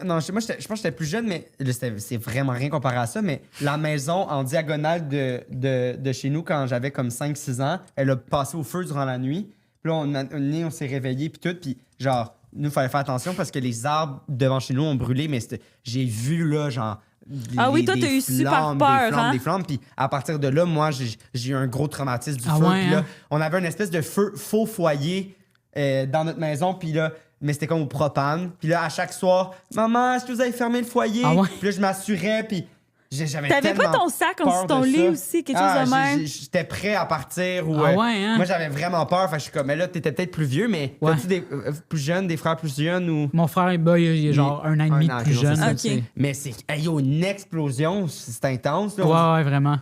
Non, moi, je pense que j'étais plus jeune, mais là, c'est vraiment rien comparé à ça. Mais la maison en diagonale de chez nous, quand j'avais comme 5-6 ans, elle a passé au feu durant la nuit. Puis là, on s'est réveillés, puis tout. Puis genre, nous, il fallait faire attention parce que les arbres devant chez nous ont brûlé, mais j'ai vu, là, genre. Ah oui, toi, t'as eu super peur, hein? Des flammes. Puis à partir de là, moi, j'ai eu un gros traumatisme du Ah feu. ouais, Puis là, hein? on avait une espèce de faux foyer dans notre maison. Puis là, mais c'était comme au propane. Puis là, à chaque soir, maman, est-ce que vous avez fermé le foyer? Ah ouais? Puis là, je m'assurais. Puis j'avais T'avais pas tellement ton sac en peur dessous de ton de lit ça. aussi, quelque chose de même? J'étais prêt à partir. Ou, Ah ouais, hein? Moi, j'avais vraiment peur. Fait que je suis comme, mais là, t'étais peut-être plus vieux, mais Ouais. t'as-tu des plus jeunes, des frères plus jeunes ou. Mon frère, ben, il est genre un an et demi de an, plus ok, non, jeune. c'est là, ça. tu sais. Ok. Mais c'est. Hey, yo, une explosion, c'est intense, là. Ouais, vraiment.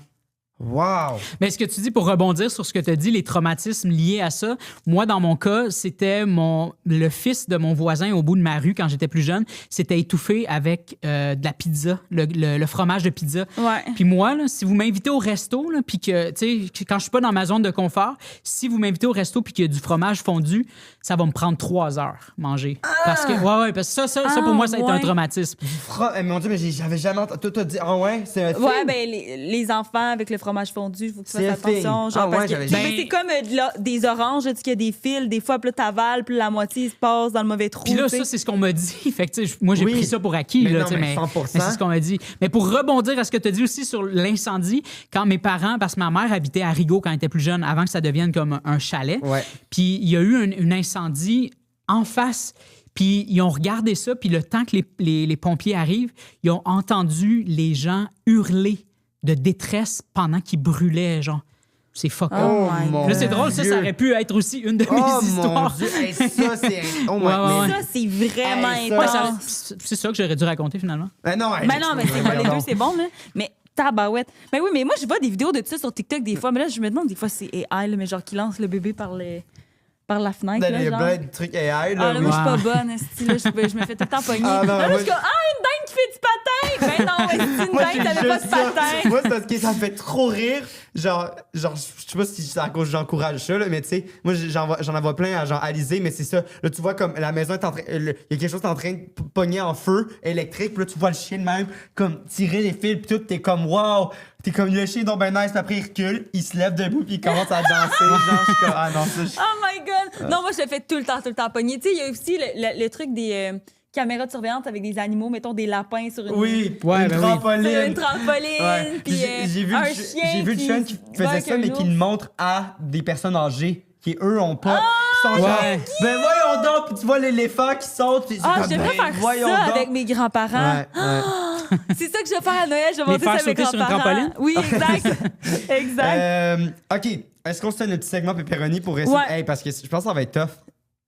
Wow! Mais ce que tu dis, pour rebondir sur ce que tu as dit, les traumatismes liés à ça, moi, dans mon cas, c'était le fils de mon voisin au bout de ma rue, quand j'étais plus jeune, s'était étouffé avec de la pizza, le fromage de pizza. Ouais. Puis moi, là, si vous m'invitez au resto, là, puis que, tu sais, quand je suis pas dans ma zone de confort, si vous m'invitez au resto puis qu'il y a du fromage fondu, ça va me prendre 3 heures manger. Parce que, parce que ça pour moi, ça a été un ouais. traumatisme. Mon Dieu, mais j'avais jamais entendu. Toi, t'as dit, ah ouais, c'est un film? Ouais, ben les enfants avec le fromage fondu, il faut que tu C'est fasses un film. attention. Genre, Ah ouais, parce que, j'avais- ben, c'est comme des oranges, tu sais, qu'il y a des fils, des fois, puis là, t'avales, puis la moitié se passe dans le mauvais trou. Puis là, tu sais. ça, c'est ce qu'on m'a dit. Fait que, tu sais, moi, j'ai Oui. pris ça pour acquis. Mais Là, non, tu sais, mais 100%. mais c'est ce qu'on m'a dit. Mais pour rebondir à ce que tu as dit aussi sur l'incendie, quand mes parents, parce que ma mère habitait à Rigaud quand elle était plus jeune, avant que ça devienne comme un chalet, Ouais. puis il y a eu un incendie en face. Puis ils ont regardé ça, puis le temps que les pompiers arrivent, ils ont entendu les gens hurler de détresse pendant qu'ils brûlaient, genre. C'est fuck up. Oh my mon Là, c'est drôle, ça Dieu. aurait pu être aussi une de mes Oh mon histoires. Dieu! Hey, ça, c'est. Oh my Ouais, ouais, God. Ça, c'est vraiment Hey, ça- Ouais, intense. c'est ça que j'aurais dû raconter finalement. Mais non, hey, Ben non, mais c'est pas les voyons deux, donc. c'est bon, là. Mais tabarouette. Ben oui, mais moi, je vois des vidéos de ça sur TikTok des fois, mais là, je me demande des fois, c'est AI, là, mais genre qui lance le bébé par la fenêtre, Dans là, les genre. plein de trucs AI, Ah, là. là, oui. moi, je suis pas Ouais. bonne, esti, là, je me fais tout le temps pogner. Ah, non, là, moi, je suis comme, une dingue qui fait du patin! Ben non, esti, une Moi, dingue, j'ai t'avais pas de juste ça. patin! Moi, c'est parce que ça me fait trop rire. Genre je sais pas si c'est à cause que j'encourage ça, là, mais tu sais, moi, j'en envoie plein à genre Alizé, mais c'est ça. Là, tu vois comme la maison est en train. Il y a quelque chose qui est en train de pogner en feu électrique, puis là, tu vois le chien de même, comme tirer les fils, puis tout, t'es comme, wow! T'es comme le chien, donc ben nice, puis après, il recule, il se lève debout, puis il commence à danser. Genre, je suis comme, ah non, ça, Oh my God! Non, moi, je le fais tout le temps pogner. Tu sais, il y a aussi le truc des caméras de surveillance avec des animaux, mettons des lapins sur une... Oui, Ouais, une ben oui. trampoline. Sur une trampoline, Ouais. puis J'ai vu un le chien j'ai vu le chien qui va faisait avec ça, un mais qui le ours. montre à des personnes âgées qui, eux, ont pas. qui sont genre, Ouais. ben voyons donc, puis tu vois l'éléphant qui saute. puis c'est Ah, comme, je devrais ben, faire voyons ça donc. avec mes grands-parents. Ouais, ouais. C'est ça que je vais faire à Noël. Je vais Les monter ça faire avec mes sauter sur une grands-parents. trampoline? Oui, exact. exact. OK. Est-ce qu'on se fait notre petit segment pepperoni pour essayer? Ouais. Hey, parce que je pense que ça va être tough.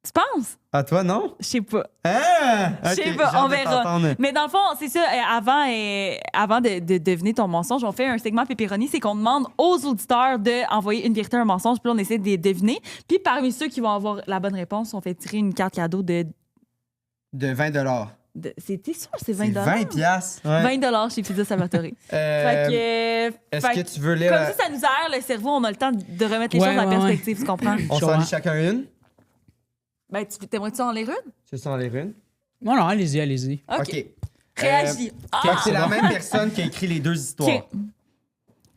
Tu penses? À toi, non? Je sais pas. Ah! Je OK, sais j'ai pas, hâte on de verra. t'entendre. Mais dans le fond, c'est ça, avant de deviner ton mensonge, on fait un segment pepperoni, c'est qu'on demande aux auditeurs d'envoyer une vérité, un mensonge, puis là, on essaie de les deviner. Puis parmi ceux qui vont avoir la bonne réponse, on fait tirer une carte cadeau de De 20 c'était sûr, c'est 20 C'est 20 piastres. Ouais. 20 chez Pizza Salvatore. Euh, Est-ce fait que tu veux lire... comme ça nous aère le cerveau, on a le temps de remettre les Ouais, choses en ouais, perspective, tu comprends? On s'en lit chacun une? Ben, t'aimerais-tu en lire une? Tu veux s'en lire une? Non, non, allez-y. OK. Réagis. Fait que c'est la même personne qui a écrit les deux histoires. OK.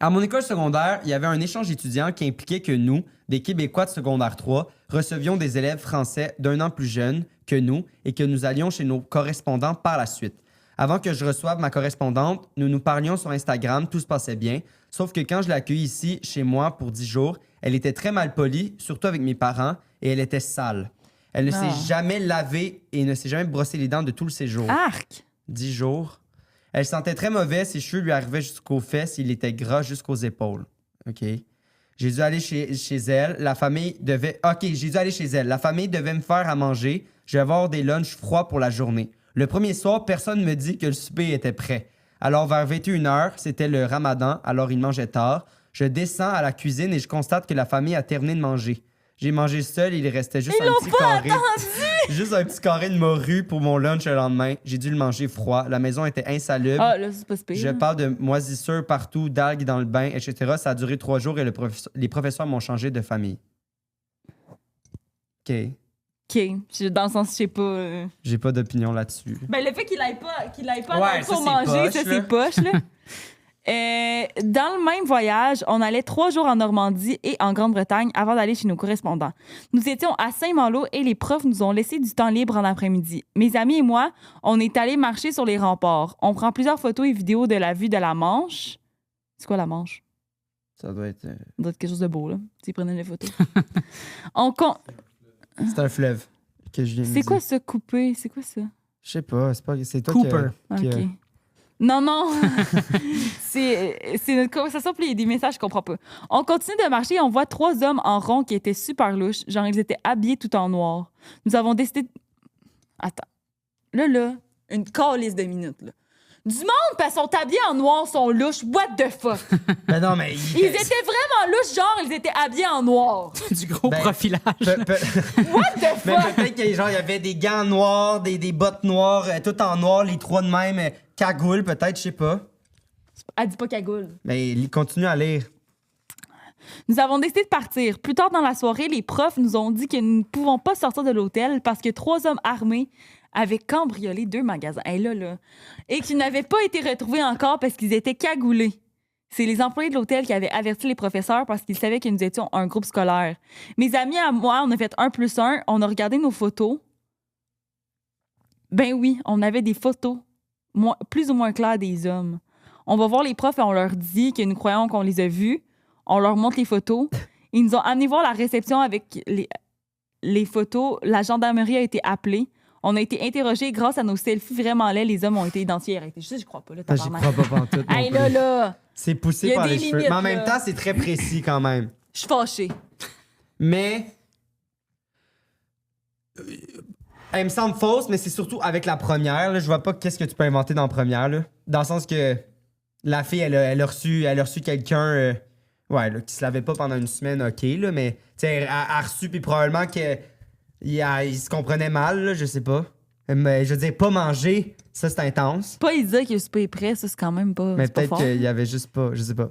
À mon école secondaire, il y avait un échange étudiant qui impliquait que nous, des Québécois de secondaire 3, recevions des élèves français d'un an plus jeunes que nous et que nous allions chez nos correspondants par la suite. Avant que je reçoive ma correspondante, nous nous parlions sur Instagram, tout se passait bien, sauf que quand je l'ai accueillie ici, chez moi, pour 10 jours, elle était très mal polie, surtout avec mes parents, et elle était sale. Elle ne s'est jamais lavée et ne s'est jamais brossé les dents de tout le séjour. Arc. 10 jours. Elle sentait très mauvais, ses cheveux lui arrivaient jusqu'aux fesses, il était gras jusqu'aux épaules. OK. J'ai dû aller chez elle. La famille devait... OK, j'ai dû aller chez elle. La famille devait me faire à manger. Je vais avoir des lunchs froids pour la journée. Le premier soir, personne ne me dit que le souper était prêt. Alors, vers 21h, c'était le ramadan, alors il mangeait tard. Je descends à la cuisine et je constate que la famille a terminé de manger. J'ai mangé seul, il restait juste un petit carré. Juste un petit carré de morue pour mon lunch le lendemain. J'ai dû le manger froid. La maison était insalubre. Ah, là, c'est pas si pire. Je parle de moisissures partout, d'algues dans le bain, etc. Ça a duré 3 jours et les professeurs m'ont changé de famille. OK. Dans le sens, je sais pas. J'ai pas d'opinion là-dessus. Ben, le fait qu'il aille pas Ouais, pour ça, manger, c'est ça, poche, là. c'est poche, là. Dans le même voyage, on allait 3 jours en Normandie et en Grande-Bretagne avant d'aller chez nos correspondants. Nous étions à Saint-Malo et les profs nous ont laissé du temps libre en après-midi. Mes amis et moi, on est allés marcher sur les remparts. On prend plusieurs photos et vidéos de la vue de la Manche. C'est quoi la Manche? Ça doit être... Ça doit être quelque chose de beau, là. S'ils prenaient les photos. C'est un fleuve que je viens de C'est dire. quoi ça, couper? C'est quoi ça? Je sais pas, c'est toi Cooper. qui... OK. Non. c'est notre conversation, puis il y a des messages que je comprends pas. On continue de marcher et on voit 3 hommes en rond qui étaient super louches. Genre, ils étaient habillés tout en noir. Nous avons décidé... Attends. Là, une calice de minutes, là. Du monde, parce qu'ils sont habillés en noir, sont louches. What the fuck? Ben non, mais... Ils étaient vraiment louches, genre, ils étaient habillés en noir. Du gros Ben, profilage. What the Mais fuck? peut-être qu'il y avait des gants noirs, des bottes noires, tout en noir, les 3 de même, cagoule peut-être, je sais pas. Elle dit pas cagoule. Mais continue à lire. Nous avons décidé de partir. Plus tard dans la soirée, les profs nous ont dit que nous ne pouvons pas sortir de l'hôtel parce que 3 hommes armés avaient cambriolé 2 magasins. Hey, là. Et qu'ils n'avaient pas été retrouvés encore parce qu'ils étaient cagoulés. C'est les employés de l'hôtel qui avaient averti les professeurs parce qu'ils savaient que nous étions un groupe scolaire. Mes amis à moi, on a fait 1+1. On a regardé nos photos. Ben oui, on avait des photos plus ou moins claires des hommes. On va voir les profs et on leur dit que nous croyons qu'on les a vus. On leur montre les photos. Ils nous ont amené voir la réception avec les photos. La gendarmerie a été appelée. On a été interrogés grâce à nos selfies vraiment laids. Les hommes ont été identifiés. Arrêtez. Je crois pas, là, J'y tabarnak. crois pas pantoute non Hey, plus. là. C'est Il y poussé a par des les cheveux. limites, Mais en même là. temps, c'est très précis quand même. Je suis fâchée. Mais... Elle me semble fausse, mais c'est surtout avec la première. Là. Je vois pas qu'est-ce que tu peux inventer dans la première. Là. Dans le sens que la fille, elle a reçu quelqu'un qui se lavait pas pendant une semaine, OK, là, mais elle a reçu, puis probablement qu'il se comprenait mal, là, je sais pas. Mais je veux dire, pas manger, ça c'est intense. Pas il dire que le souper est prêt, ça c'est quand même pas. Mais c'est pas peut-être fort. qu'il y avait juste pas, je sais pas.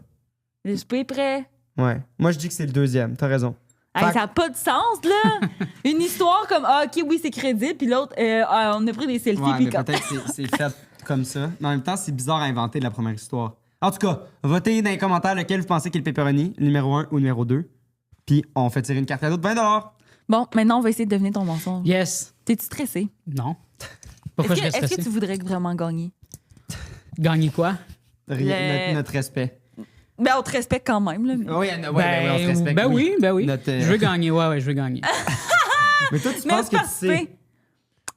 Le souper est prêt. Ouais. Moi, je dis que c'est le deuxième, t'as raison. Hey, Fait- ça n'a pas de sens, là! Une histoire comme, OK, oui, c'est crédible, puis l'autre, on a pris des selfies, Ouais, puis mais comme... peut-être que c'est fait comme ça. Mais en même temps, c'est bizarre à inventer la première histoire. En tout cas, votez dans les commentaires lequel vous pensez qu'est le pepperoni, le numéro 1 ou le numéro 2. Puis on fait tirer une carte cadeau de 20 $. Bon, maintenant, on va essayer de deviner ton mensonge. Yes. T'es-tu stressé? Non. Pourquoi je serais Est-ce stressé? que tu voudrais vraiment gagner? Gagner quoi? Notre respect. Ben, on te respecte quand même, là. Oui, on se respecte. Ben oui. Notre, Je veux gagner, ouais, je veux gagner. Mais toi, tu Mais penses c'est que pas tu sais.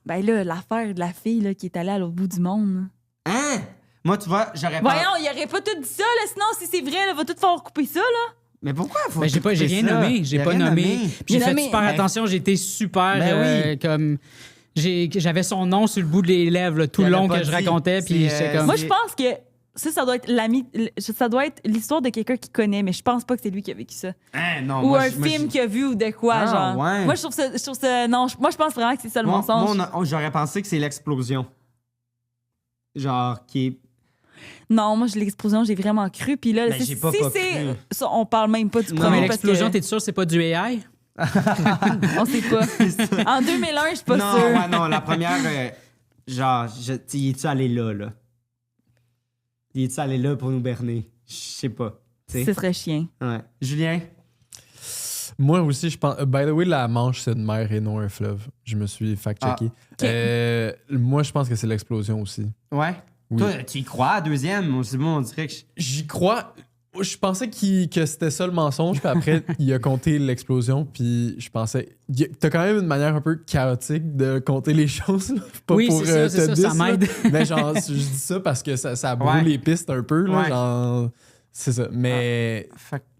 Ben là, l'affaire de la fille là, qui est allée à l'autre bout du monde. Hein? Moi, tu vois, j'aurais pas. Voyons, il aurait pas tout dit ça, là. Sinon, si c'est vrai, il va tout falloir couper ça, là. Mais pourquoi faut Ben, j'ai couper rien ça? nommé. J'ai Y a pas rien nommé. J'ai J'ai fait nommé. super Ben, attention. J'ai été super Ben comme. J'avais son nom sur le bout des lèvres là, tout le Il long avait pas que je dit. racontais. Puis C'est, j'étais comme. Moi, je pense que ça doit être ça doit être l'histoire de quelqu'un qui connaît, mais je pense pas que c'est lui qui a vécu ça. Hein, non, Ou moi, un moi, film qu'il a vu ou de quoi, Ah, genre. ouais. Moi, je trouve ça. Non, moi, je pense vraiment que c'est ça le Moi, mensonge. j'aurais pensé que c'est l'explosion. Genre, qui est. Non, moi, l'explosion, j'ai vraiment cru. Puis là, Ben, j'ai pas si cru. c'est. Ça, on parle même pas du Non, premier mais parce l'explosion, que t'es sûr, c'est pas du AI? on sait pas. En 2001, je suis pas non, sûre. ouais, non, la première, genre, il est-tu allé là? Il est-tu allé là pour nous berner? Je sais pas. tu sais. Ce serait chien. Ouais. Julien? Moi aussi, je pense. By the way, la Manche, c'est une mer et non un fleuve. Je me suis fact-checké. Moi, je pense que c'est l'explosion aussi. Ouais. Oui. Toi, tu y crois à deuxième? C'est bon, on dirait que. J'y crois. Je pensais que c'était ça le mensonge, puis après, il a compté l'explosion, puis je pensais... T'as quand même une manière un peu chaotique de compter les choses, là. Pas Oui, pour c'est ça, te ça diss, m'aide. là. Mais genre, je dis ça parce que ça brûle les pistes un peu, là, genre... C'est ça. Mais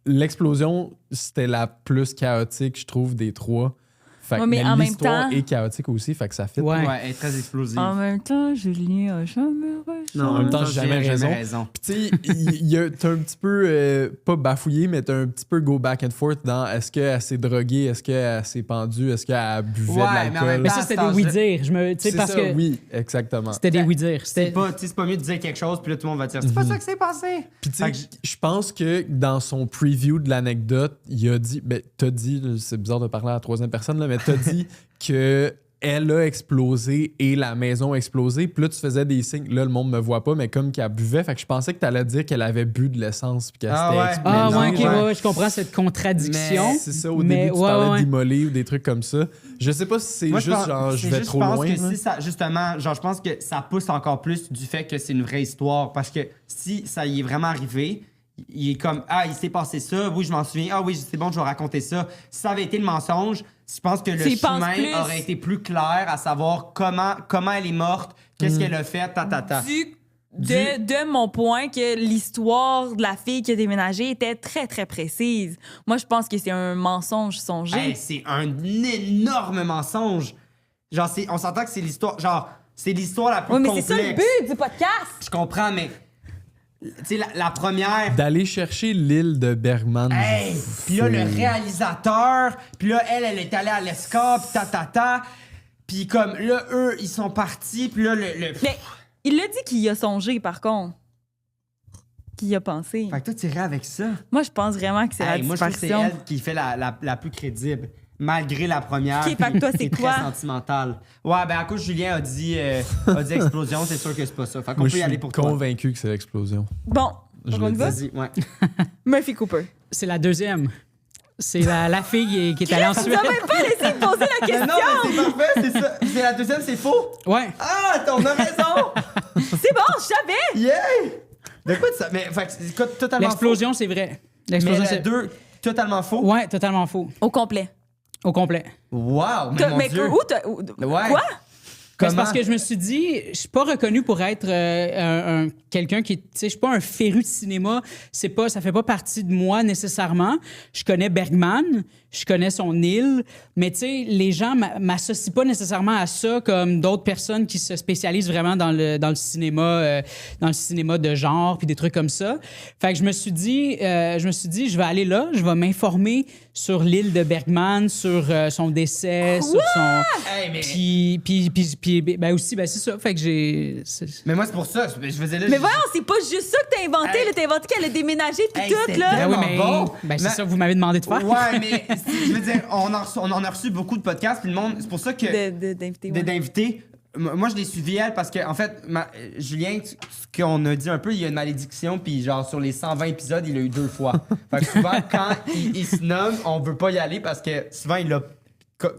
l'explosion, c'était la plus chaotique, je trouve, des trois. Fait que, Ouais, mais en même l'histoire temps- est chaotique aussi, fait que ça fit. Ouais. Ouais, elle est très explosive. En même temps, Julien a jamais raison. Non, en même temps, j'ai jamais raison. Puis tu sais, t'as un petit peu, pas bafouillé, mais t'as un petit peu go back and forth dans est-ce qu'elle s'est droguée, est-ce qu'elle s'est pendue, est-ce qu'elle buvait Ouais, de mais en l'alcool. même Mais temps, ça, c'était cet des âge-là- oui-dire. Tu sais, C'est parce ça, que oui, exactement. c'était des oui-dire. C'est pas mieux de dire quelque chose, puis là, tout le monde va dire c'est pas ça que c'est passé. Puis tu Fait sais, que je pense que dans son preview de l'anecdote, il a dit, ben t'as dit, là, c'est bizarre de parler à la troisième personne, là, mais t'as dit que elle a explosé et la maison a explosé. Puis là, tu faisais des signes. Là, le monde me voit pas, mais comme qu'elle buvait. Fait que je pensais que t'allais dire qu'elle avait bu de l'essence puis qu'elle Ah s'était ouais. explosée. Ah, Mais ouais, non, ok, ouais. ouais, je comprends cette contradiction. C'est ça, au Mais début, tu ouais, parlais ouais. d'immoler ou des trucs comme ça. Je sais pas si c'est Moi, juste genre je c'est vais juste, trop je pense loin. que là. si ça, justement, genre, je pense que ça pousse encore plus du fait que c'est une vraie histoire. Parce que si ça y est vraiment arrivé, il est comme il s'est passé ça, oui, je m'en souviens, oui, c'est bon, je vais raconter ça. Si ça avait été le mensonge, je pense que le Tu y penses chemin plus. aurait été plus clair à savoir comment elle est morte, qu'est-ce qu'elle a fait, De mon point que l'histoire de la fille qui a déménagé était très, très précise. Moi, je pense que c'est un mensonge songé. Hey, c'est un énorme mensonge. Genre, on s'entend que c'est l'histoire, genre, c'est l'histoire la plus Oui, mais complexe. c'est ça le but du podcast! Je comprends, mais tu sais, la première... D'aller chercher l'île de Bergman. Hey! Puis là, le réalisateur, puis là, elle est allée à l'escape, puis comme, là, eux, ils sont partis, puis là, Mais il l'a dit qu'il y a songé, par contre. Qu'il y a pensé. Fait que toi, t'irais avec ça. Moi, je pense vraiment que c'est la Moi, je trouve que c'est dispersion. elle qui fait la plus crédible, malgré la première. Ok, fait que toi, qui c'est est quoi? très sentimentale. Ouais, ben, à cause, Julien a dit explosion, c'est sûr que c'est pas ça. Fait qu'on Moi, peut je y aller suis pour toi. convaincu que c'est l'explosion. Bon, Je on le y va? Vas-y, ouais. Murphy Cooper. C'est la deuxième. C'est la fille qui est allée en Tu Suède. n'as même pas laissé me poser la Mais question! non, mais c'est parfait, c'est ça. C'est la deuxième, c'est faux. Ouais. Ah, on a raison. C'est bon, je savais! Yeah! De quoi ça? Mais, fait que c'est totalement L'explosion, c'est vrai. faux. Mais L'explosion, la c'est... deux, totalement faux. Ouais, totalement faux. Au complet. Au complet. Wow, mais mon Dieu. Ouais. Quoi? Ben, c'est parce que je me suis dit, je suis pas reconnu pour être quelqu'un qui, tu sais, je suis pas un féru de cinéma. Ça fait pas partie de moi nécessairement. Je connais Bergman, je connais son île, mais tu sais, les gens m'associent pas nécessairement à ça comme d'autres personnes qui se spécialisent vraiment dans le cinéma de genre puis des trucs comme ça. Fait que je me suis dit, je vais aller là, je vais m'informer sur l'île de Bergman, sur son décès, sur son. Hey, mais... Puis, ben aussi, ben c'est ça. Fait que j'ai. Mais moi, c'est pour ça. Je faisais là. Mais voyons, c'est pas juste ça que t'as inventé. Hey. Là, t'as inventé qu'elle a déménagé pis Hey, tout, c'était là. tellement Ben oui, mais bon. ben, c'est Mais- ça que vous m'avez demandé de faire. Ouais, mais je veux dire, on en a reçu beaucoup de podcasts, puis le monde, c'est pour ça que D'inviter. Ouais. d'inviter. Moi, je l'ai suivi elle parce que en fait, Julien, ce qu'on a dit un peu, il y a une malédiction, puis genre sur les 120 épisodes, il l'a eu 2 fois. Fait que souvent, quand il se nomme, on veut pas y aller parce que souvent, il l'a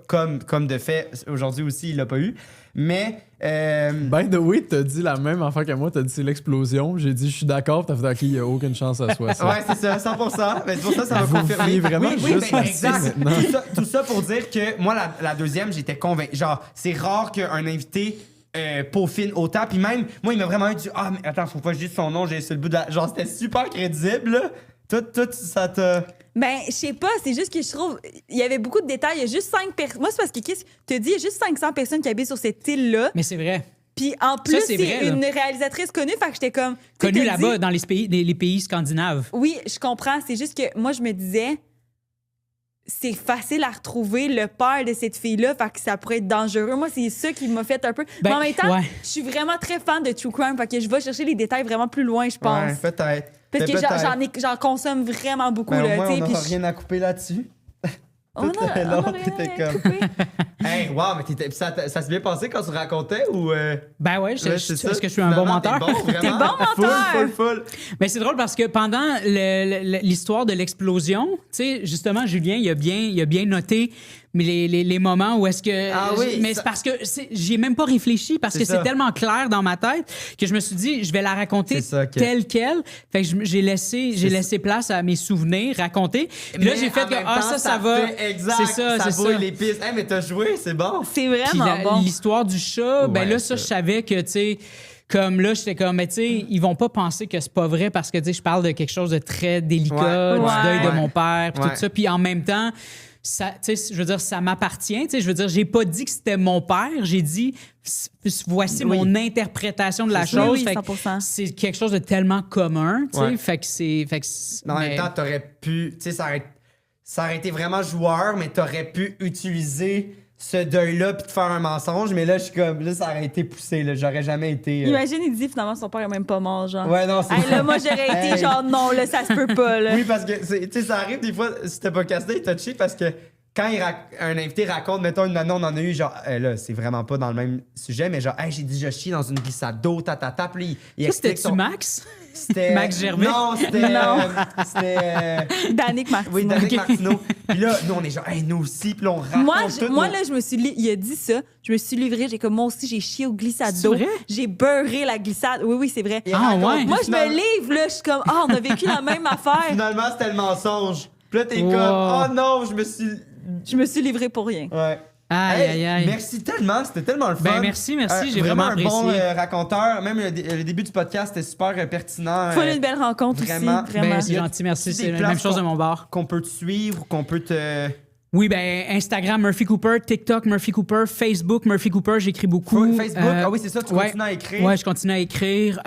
comme de fait, aujourd'hui aussi, il l'a pas eu. Mais By the way, t'as dit la même affaire que moi, t'as dit c'est l'explosion. J'ai dit je suis d'accord, t'as fait OK, il n'y a aucune chance à soit ça. ouais, c'est ça, 100%. Mais c'est pour ça, ça m'a Vous confirmé. fiez vraiment juste ben, là-dessus exact. maintenant. Tout ça pour dire que moi, la deuxième, j'étais convaincu. Genre, c'est rare qu'un invité peaufine autant. Puis même, moi, il m'a vraiment dit ah, mais attends, faut pas que je dise son nom, j'ai sur le bout de la. Genre, c'était super crédible, là. Tout, ça te. Ben, je sais pas, c'est juste que je trouve. Il y avait beaucoup de détails. Il y a juste 5 personnes. Moi, c'est parce que qu'est-ce que te dis, il y a juste 500 personnes qui habitent sur cette île-là. Mais c'est vrai. Puis en plus, c'est c'est vrai, là. une réalisatrice connue. Fait que j'étais comme. tu sais, Connu t'as là-bas, dit- dans les pays scandinaves. Oui, je comprends. C'est juste que moi, je me disais. C'est facile à retrouver le père de cette fille-là, fait que ça pourrait être dangereux. Moi, c'est ça qui m'a fait un peu. Ben, mais en même temps, ouais. je suis vraiment très fan de True Crime, fait que je vais chercher les détails vraiment plus loin, je pense. Ouais, peut-être. Parce que Mais j'en consomme vraiment beaucoup. Ben, au là, moins, tu sais, on puis n'aura rien à couper là-dessus. on a Tout le long, rien t'étais à comme- couper. Hey, wow, mais ça s'est bien passé quand tu racontais ou. Ben ouais, c'est ça. est-ce que je suis un bon Finalement, menteur? T'es bon menteur! Full. Mais c'est drôle parce que pendant l'histoire de l'explosion, tu sais, justement, Julien, il a bien noté les moments où est-ce que... Ah oui, mais ça- c'est parce que j'y ai même pas réfléchi, parce C'est que ça. c'est tellement clair dans ma tête que je me suis dit, je vais la raconter C'est ça que- telle quelle. Fait que j'ai laissé place à mes souvenirs, raconter. Puis là, Mais j'ai fait en que, même temps, ça va. fait exact, C'est ça, c'est bouille ça. les pistes. Hey, mais t'as joué, c'est bon. C'est Puis vraiment bon. l'histoire du chat, ben Ouais, là, ça, je savais que, tu sais, comme là, j'étais comme, mais tu sais, ils vont pas penser que c'est pas vrai parce que, tu sais, je parle de quelque chose de très délicat, Ouais. du Ouais. deuil de Ouais. mon père, puis Ouais. tout ça. Puis en même temps, ça, tu sais, je veux dire, ça m'appartient. Tu sais, je veux dire, j'ai pas dit que c'était mon père, j'ai dit, voici Oui. mon interprétation de la C'est ça. chose. Oui, Fait que 100%. c'est quelque chose de tellement commun, tu sais. Ouais. Fait que c'est. Mais en mais- même temps, t'aurais pu. Tu sais, ça aurait été vraiment joueur, mais t'aurais pu utiliser ce deuil-là puis te faire un mensonge. Mais là, je suis comme. Là, ça aurait été poussé. Là. J'aurais jamais été. Imagine, il dit finalement son père est même pas mort, genre. Ouais, non, c'est Hey, là, moi, j'aurais été Hey. genre, non, là, ça se peut pas, là. Oui, parce que, tu sais, ça arrive des fois, c'était pas cassé, touché, parce que quand un invité raconte, mettons, une annonce, on en a eu, genre, là, c'est vraiment pas dans le même sujet, mais genre, hey, j'ai dit, je chie dans une glissade d'eau, tatata, puis il Ça, explique c'était-tu Max? C'était. Max Gervais? Non, c'était. Non. C'était. Danick Martin. Oui, Danick Martineau. Puis là, nous, on est genre, hey, nous aussi, puis là, on raconte tout. Moi, là, je me suis il a dit ça. Je me suis livrée. J'ai comme, moi aussi, j'ai chié aux glissades C'est d'eau. vrai? J'ai beurré la glissade. Oui, oui, c'est vrai. Il Ah, raconte, ouais. puis Moi, je me finalement- livre, là. Je suis comme, on a vécu la même affaire. Finalement, c'était le mensonge. Puis là, t'es Wow. comme, oh non, je me suis. Je me suis livrée pour rien. Ouais. Aïe, Hey, aïe, aïe. Merci tellement, c'était tellement le fun. Ben, merci, j'ai vraiment un apprécié. bon raconteur. Même le début du podcast était super pertinent. Faut une belle rencontre vraiment. aussi. Vraiment. Ben, c'est gentil, merci. Des C'est la places même chose de qu'on- mon bar. Qu'on peut te suivre, qu'on peut te. Oui, ben Instagram Murphy Cooper, TikTok Murphy Cooper, Facebook Murphy Cooper, j'écris beaucoup. Facebook, ah oui, c'est ça, tu ouais. continues à écrire. Ouais, je continue à écrire.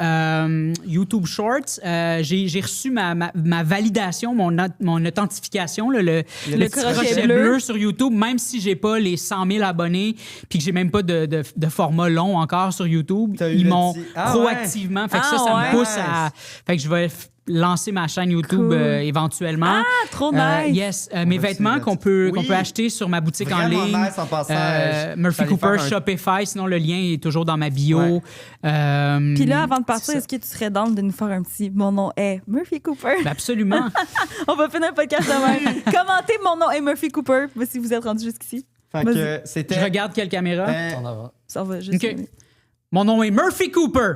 YouTube Shorts, j'ai reçu ma validation, mon authentification, là, le petit crochet bleu sur YouTube, même si j'ai pas les 100 000 abonnés puis que j'ai même pas de format long encore sur YouTube, T'as eu ils le m'ont petit- Ah proactivement. Fait que Ah ça ouais. me pousse à. Fait que je vais lancer ma chaîne YouTube Cool. éventuellement. Ah, trop nice. Yes, mes va vêtements suivre qu'on peut, là-dessus. qu'on peut acheter sur ma boutique en Vraiment ligne. nice en passant. Murphy j'allais Cooper, faire un- Shopify, sinon le lien est toujours dans ma bio. Ouais. Puis là, avant de partir, c'est ça. est-ce que tu serais down de nous faire un petit Mon nom est Murphy Cooper? Ben absolument. On va finir un podcast demain. Commentez Mon nom est Murphy Cooper si vous êtes rendu jusqu'ici. Fait que Vas-y. c'était. Je regarde quelle caméra. euh, En avant. Ça va juste. OK. Mon nom est Murphy Cooper.